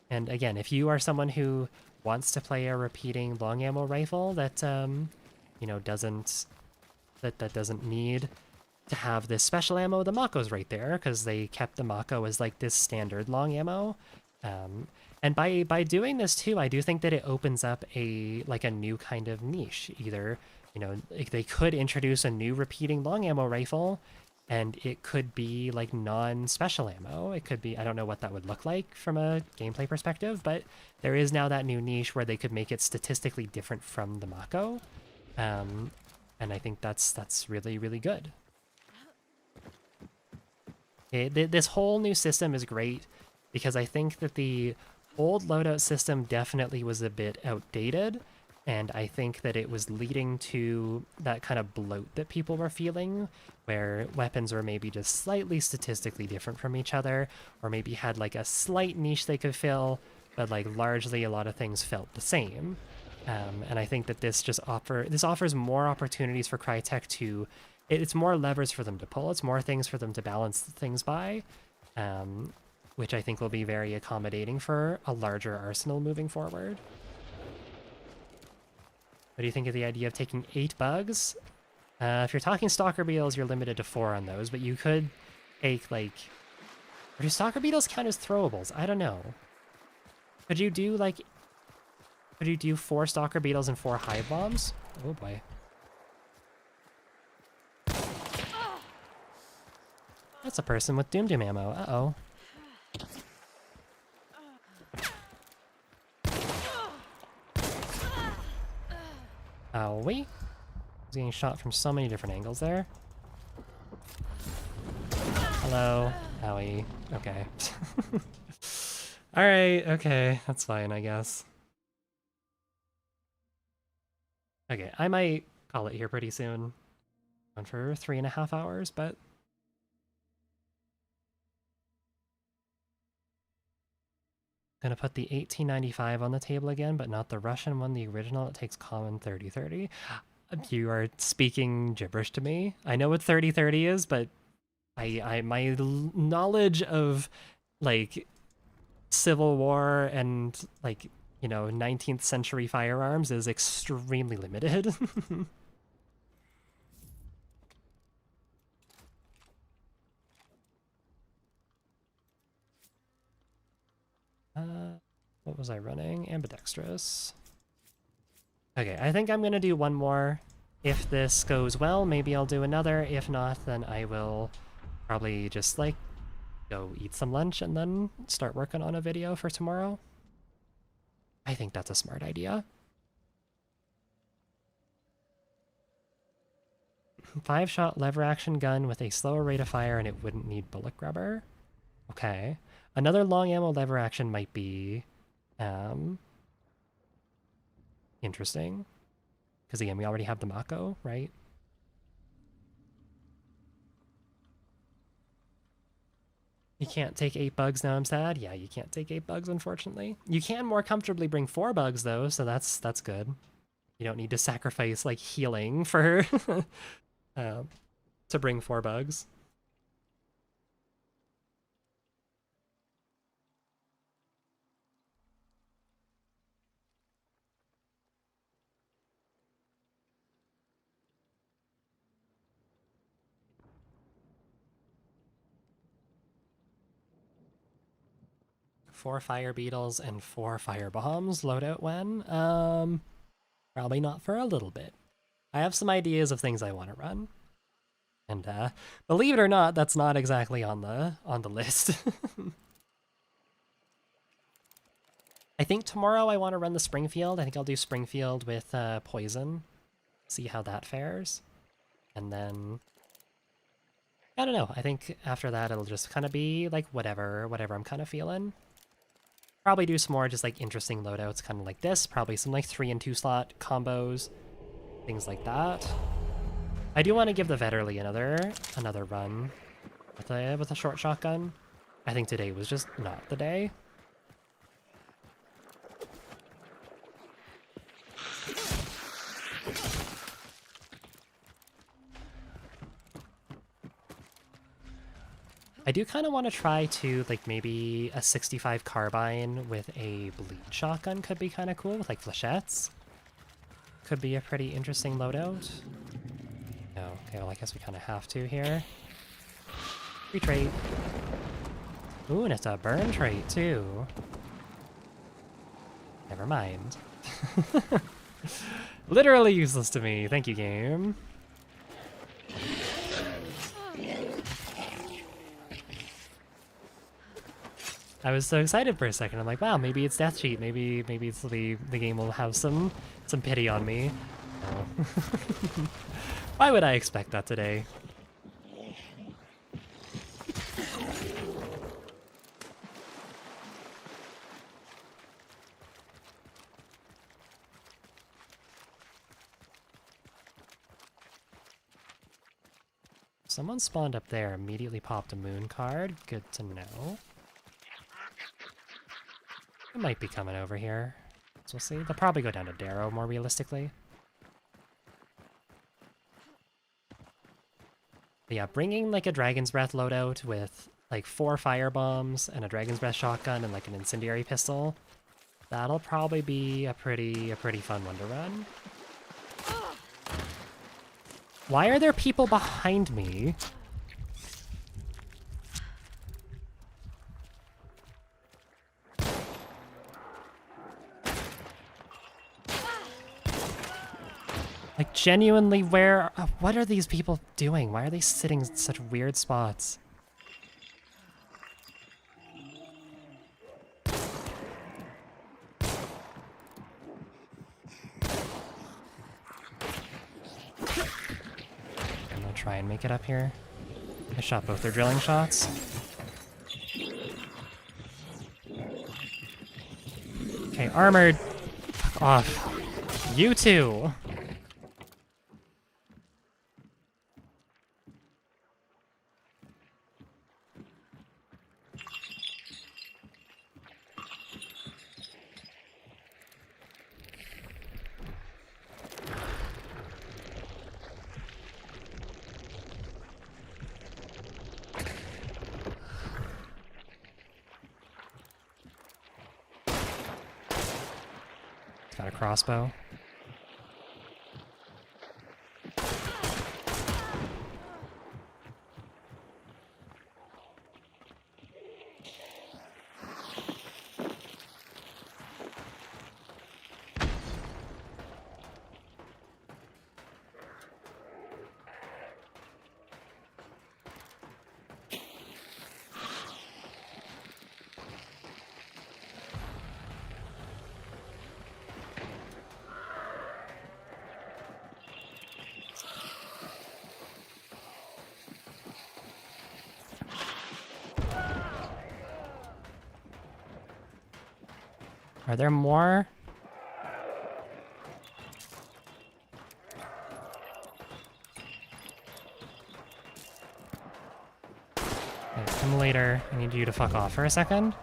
Speaker 1: And again, if you are someone who wants to play a repeating long ammo rifle that, you know, doesn't need to have this special ammo, the Mako's right there, because they kept the Mako as like this standard long ammo. And by doing this too, I do think that it opens up a new kind of niche. Either, you know, like they could introduce a new repeating long ammo rifle, and it could be like non-special ammo. It could be, I don't know what that would look like from a gameplay perspective, but there is now that new niche where they could make it statistically different from the Mako. And I think that's really, really good. This whole new system is great because I think that the old loadout system definitely was a bit outdated, and I think that it was leading to that kind of bloat that people were feeling, where weapons were maybe just slightly statistically different from each other, or maybe had like a slight niche they could fill, but like largely a lot of things felt the same. And I think that this offers more opportunities for Crytek to, it's more levers for them to pull, it's more things for them to balance things by, um, which I think will be very accommodating for a larger arsenal moving forward. What do you think of the idea of taking 8 bugs? If you're talking stalker beetles, you're limited to 4 on those, but you could take like, or do stalker beetles count as throwables? I don't know. Could you do like, could you do 4 stalker beetles and 4 hive bombs? Oh boy. That's a person with Doom Doom ammo. Uh-oh. Owie. I was getting shot from so many different angles there. Hello. Owie. Okay. Alright, okay. That's fine, I guess. Okay, I might call it here pretty soon. Going for 3.5 hours, but gonna put the 1895 on the table again, but not the Russian one, the original. It takes common 3030. You are speaking gibberish to me. I know what 3030 is, but my knowledge of like Civil War and like, you know, 19th century firearms is extremely limited. What was I running? Ambidextrous. Okay, I think I'm gonna do one more. If this goes well, maybe I'll do another. If not, then I will probably just like go eat some lunch and then start working on a video for tomorrow. I think that's a smart idea. 5-shot lever action gun with a slower rate of fire and it wouldn't need bullet grubber. Okay. Another long ammo lever action might be interesting. Because again, we already have the Mako, right? You can't take 8 bugs now, I'm sad. Yeah, you can't take 8 bugs, unfortunately. You can more comfortably bring 4 bugs, though, so that's good. You don't need to sacrifice, like, healing for... to bring 4 bugs. Four fire beetles and 4 fire bombs. Loadout when? Probably not for a little bit. I have some ideas of things I want to run. And believe it or not, that's not exactly on the list. I think tomorrow I want to run the Springfield. I think I'll do Springfield with Poison. See how that fares. And then... I don't know. I think after that it'll just kind of be like whatever I'm kind of feeling. Probably do some more just like interesting loadouts kind of like this. Probably some like 3 and 2 slot combos. Things like that. I do want to give the Vetterli another run with a short shotgun. I think today was just not the day. I do kind of want to try to, like, maybe a 65 carbine with a bleed shotgun could be kind of cool, with, like, flechettes. Could be a pretty interesting loadout. No, okay, well, I guess we kind of have to here. Free trait. Ooh, and it's a burn trait, too. Never mind. Literally useless to me. Thank you, game. I was so excited for a second. I'm like, wow, maybe it's death cheat. Maybe it's the game will have some pity on me. Oh. Why would I expect that today? someone spawned up there, immediately popped a moon card. Good to know. It might be coming over here. So we'll see. They'll probably go down to Darrow more realistically. But yeah, bringing like a Dragon's Breath loadout with like 4 fire bombs and a Dragon's Breath shotgun and like an incendiary pistol. That'll probably be a pretty fun one to run. Why are there people behind me? Like, genuinely, what are these people doing? Why are they sitting in such weird spots? I'm gonna try and make it up here. I shot both their drilling shots. Okay, armored. Fuck off. You two! Got a crossbow. Are there more? Okay, come later. I need you to fuck off for a second.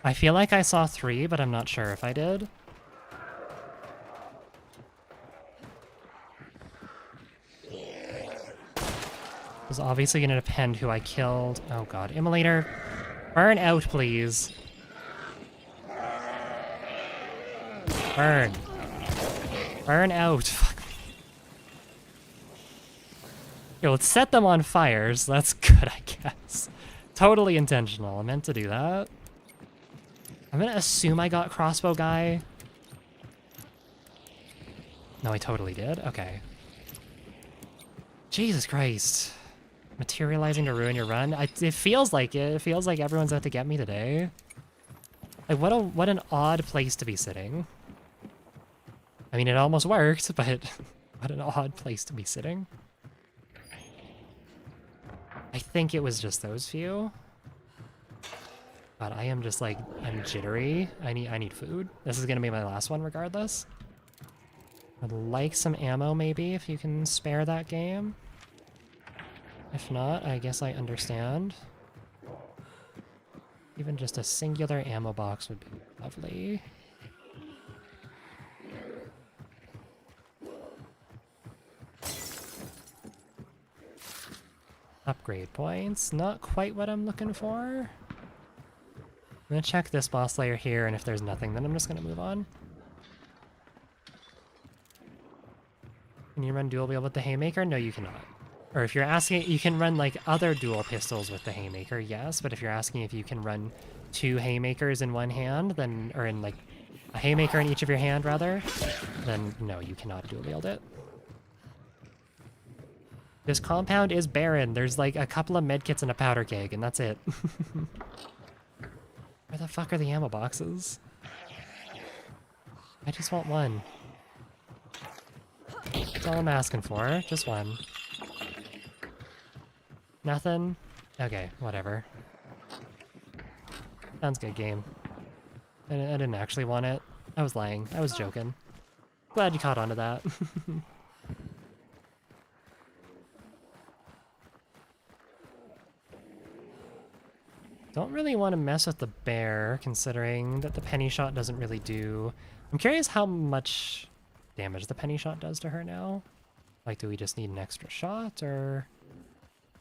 Speaker 1: I feel like I saw 3, but I'm not sure if I did. It's obviously going to depend who I killed. Oh god, Immolator. Burn out, please. Burn. Burn out. Fuck. Yo, let's set them on fire, so that's good, I guess. Totally intentional. I meant to do that. I'm gonna assume I got crossbow guy. No, I totally did? Okay. Jesus Christ. Materializing to ruin your run? It feels like it. It feels like everyone's out to get me today. Like, what an odd place to be sitting. I mean, it almost worked, but what an odd place to be sitting. I think it was just those few. But I am just like, I'm jittery. I need food. This is gonna be my last one regardless. I'd like some ammo maybe, if you can spare that game. If not, I guess I understand. Even just a singular ammo box would be lovely. Upgrade points, not quite what I'm looking for. I'm gonna check this boss layer here, and if there's nothing, then I'm just gonna move on. Can you run dual wield with the haymaker? No, you cannot. Or if you're asking, you can run like other dual pistols with the haymaker, yes, but if you're asking if you can run 2 haymakers in one hand, then, or in like a haymaker in each of your hand rather, then no, you cannot dual wield it. This compound is barren. There's like a couple of medkits and a powder keg, and that's it. Where the fuck are the ammo boxes? I just want one. That's all I'm asking for. Just one. Nothing? Okay, whatever. Sounds good, game. I didn't actually want it. I was lying. I was joking. Glad you caught on to that. don't really want to mess with the bear, considering that the penny shot doesn't really do... I'm curious how much damage the penny shot does to her now. Like, do we just need an extra shot, or...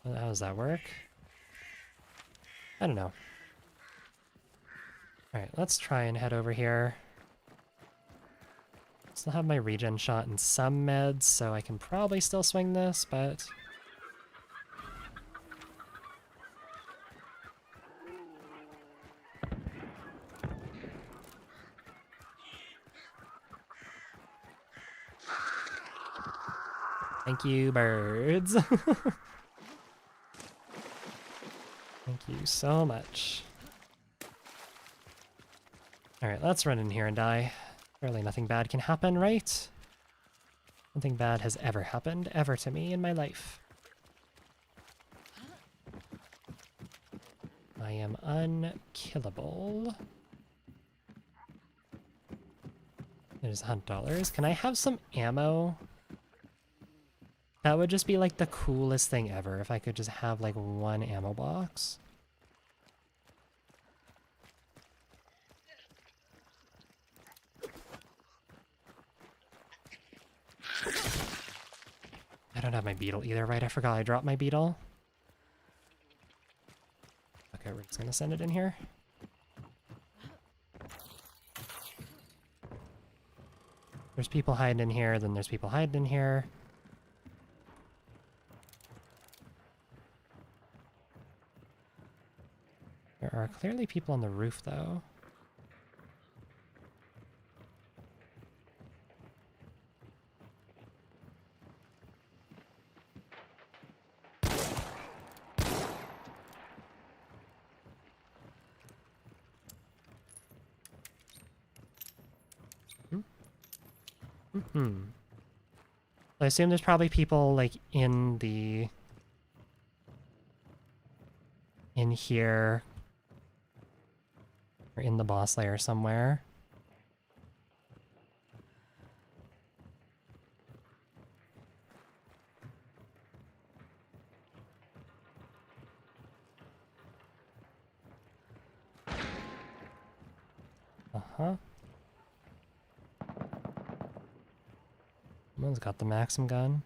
Speaker 1: how does that work? I don't know. Alright, let's try and head over here. Still have my regen shot and some meds, so I can probably still swing this, but... Thank you, birds. Thank you so much. Alright, let's run in here and die. Surely nothing bad can happen, right? Nothing bad has ever happened, ever to me in my life. I am unkillable. There's $100. Can I have some ammo? That would just be like the coolest thing ever if I could just have like one ammo box. I don't have my beetle either, right? I forgot I dropped my beetle. Okay, we're just gonna send it in here. There's people hiding in here, then there's people hiding in here. There are clearly people on the roof, though. I assume there's probably people, like, in here, or in the boss lair somewhere. Uh-huh. Someone's got the Maxim gun.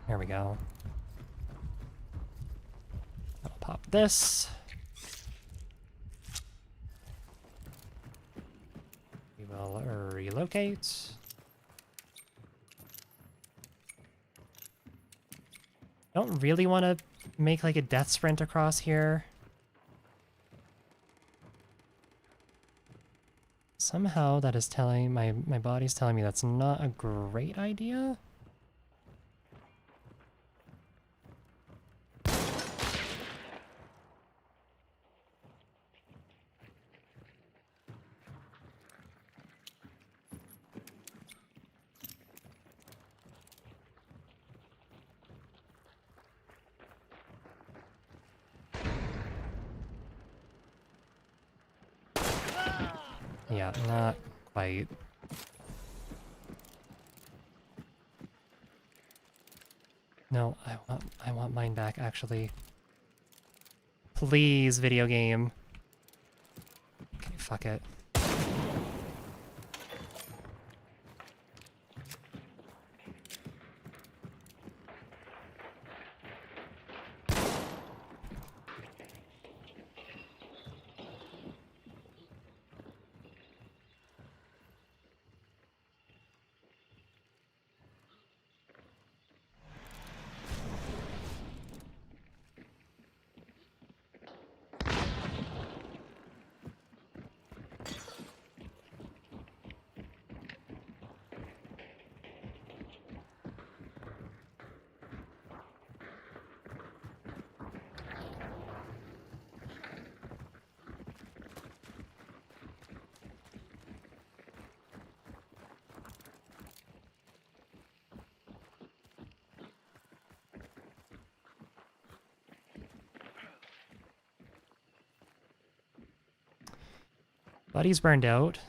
Speaker 1: There we go. I'll pop this. We will relocate. Don't really want to make like a death sprint across here. Somehow that is telling my body's telling me that's not a great idea. Yeah, not quite. No, I want mine back, actually. Please, video game. Okay, fuck it. Buddy's burned out.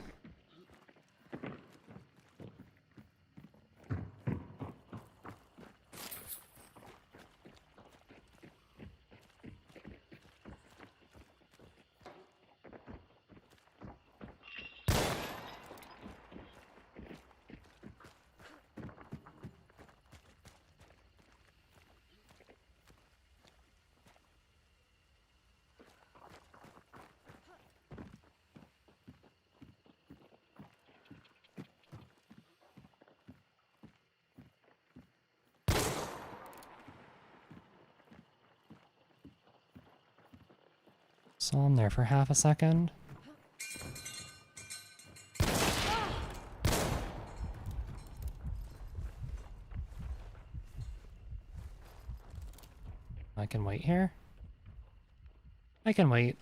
Speaker 1: Saw him there for half a second. I can wait here. I can wait.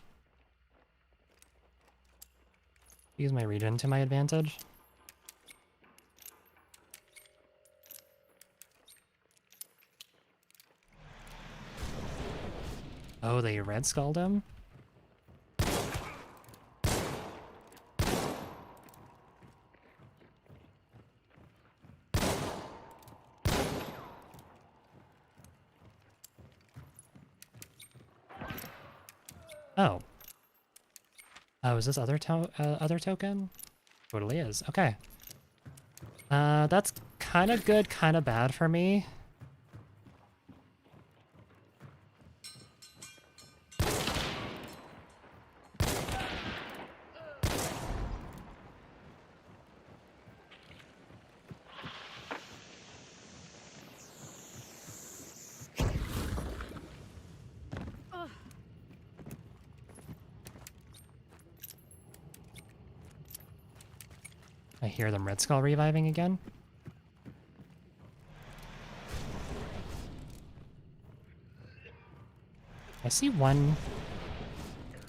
Speaker 1: Use my regen to my advantage. Oh, they red skulled him? Oh. Oh, is this other token? Totally is. Okay. That's kind of good, kind of bad for me. I hear them Red Skull reviving again. I see one.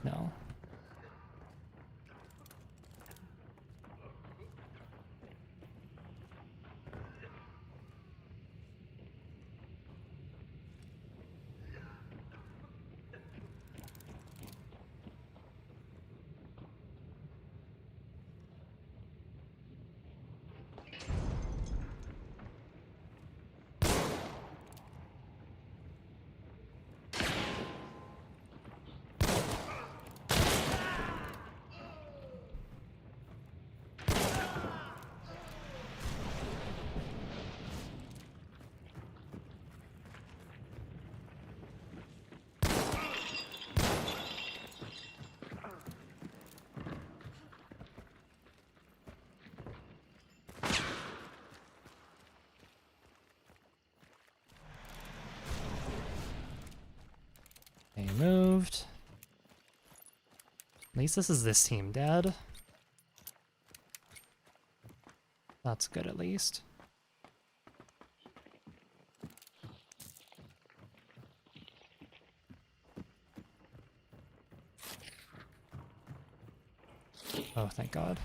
Speaker 1: No. They moved. At least this is this team dead. That's good at least. Oh, thank God.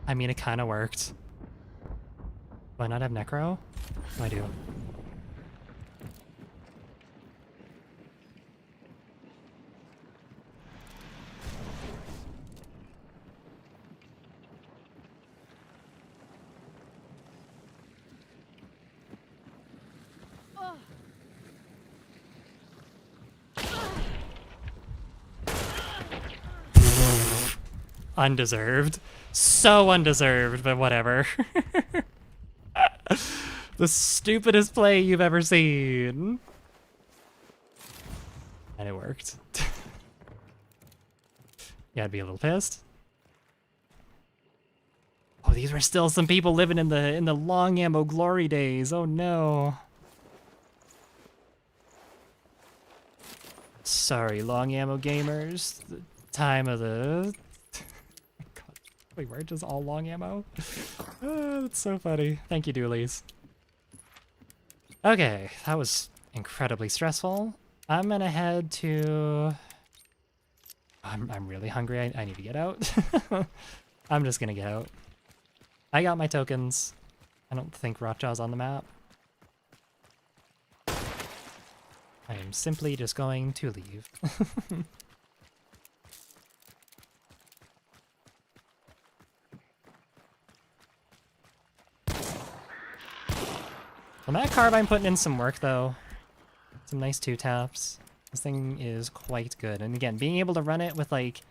Speaker 1: I mean, it kind of worked. Do I not have Necro? Oh, I do. Undeserved. So undeserved, but whatever. The stupidest play you've ever seen. And it worked. Yeah, I'd be a little pissed. Oh, these were still some people living in the long ammo glory days. Oh no. Sorry, long ammo gamers. The time of the God, wait, where does all long ammo? That's so funny. Thank you, Doolies. Okay, that was incredibly stressful. I'm gonna head to. I'm really hungry. I need to get out. I'm just gonna get out. I got my tokens. I don't think Rotjaw's on the map. I am simply just going to leave. On that carbine putting in some work though. Some nice 2-taps. This thing is quite good. And again, being able to run it with like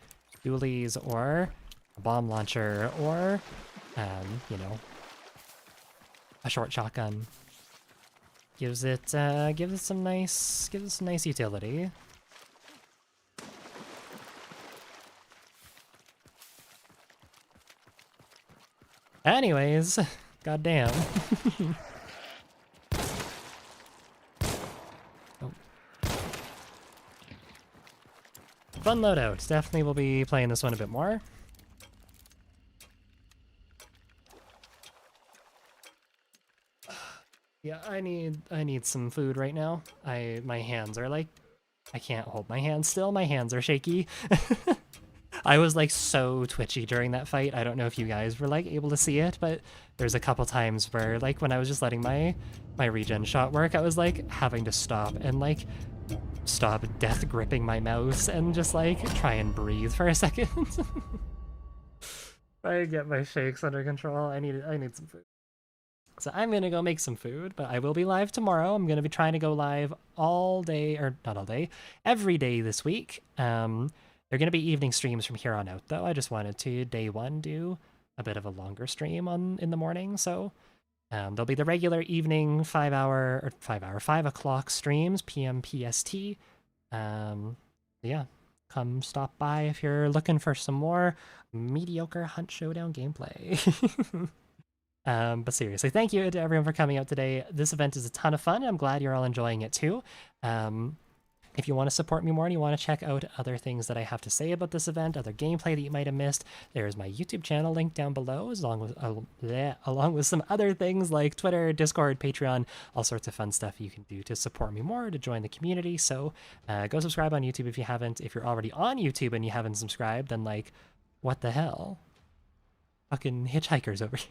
Speaker 1: dualies or a bomb launcher or, you know, a short shotgun gives it some nice utility. Anyways, goddamn. Oh. Fun loadout. Definitely will be playing this one a bit more. Yeah, I need some food right now. My hands are like, I can't hold my hands still. My hands are shaky. I was like so twitchy during that fight. I don't know if you guys were like able to see it, but there's a couple times where like when I was just letting my regen shot work, I was like having to stop and like stop death gripping my mouse and just like try and breathe for a second. I get my shakes under control. I need some food. So I'm gonna go make some food, but I will be live tomorrow. I'm gonna be trying to go live all day, or not all day, every day this week. They're gonna be evening streams from here on out, though. I just wanted to day one do a bit of a longer stream in the morning. So there'll be the regular evening 5 o'clock streams, PM PST. Yeah, come stop by if you're looking for some more mediocre Hunt Showdown gameplay. But seriously, thank you to everyone for coming out today. This event is a ton of fun. I'm glad you're all enjoying it too. If you want to support me more and you want to check out other things that I have to say about this event, other gameplay that you might have missed, there's my YouTube channel linked down below, along with some other things like Twitter, Discord, Patreon, all sorts of fun stuff you can do to support me more, to join the community. So go subscribe on YouTube if you haven't. If you're already on YouTube and you haven't subscribed, then like, what the hell? Fucking hitchhikers over here.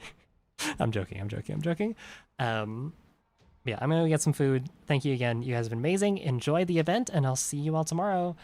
Speaker 1: I'm joking. Yeah, I'm gonna get some food. Thank you again. You guys have been amazing. Enjoy the event, and I'll see you all tomorrow.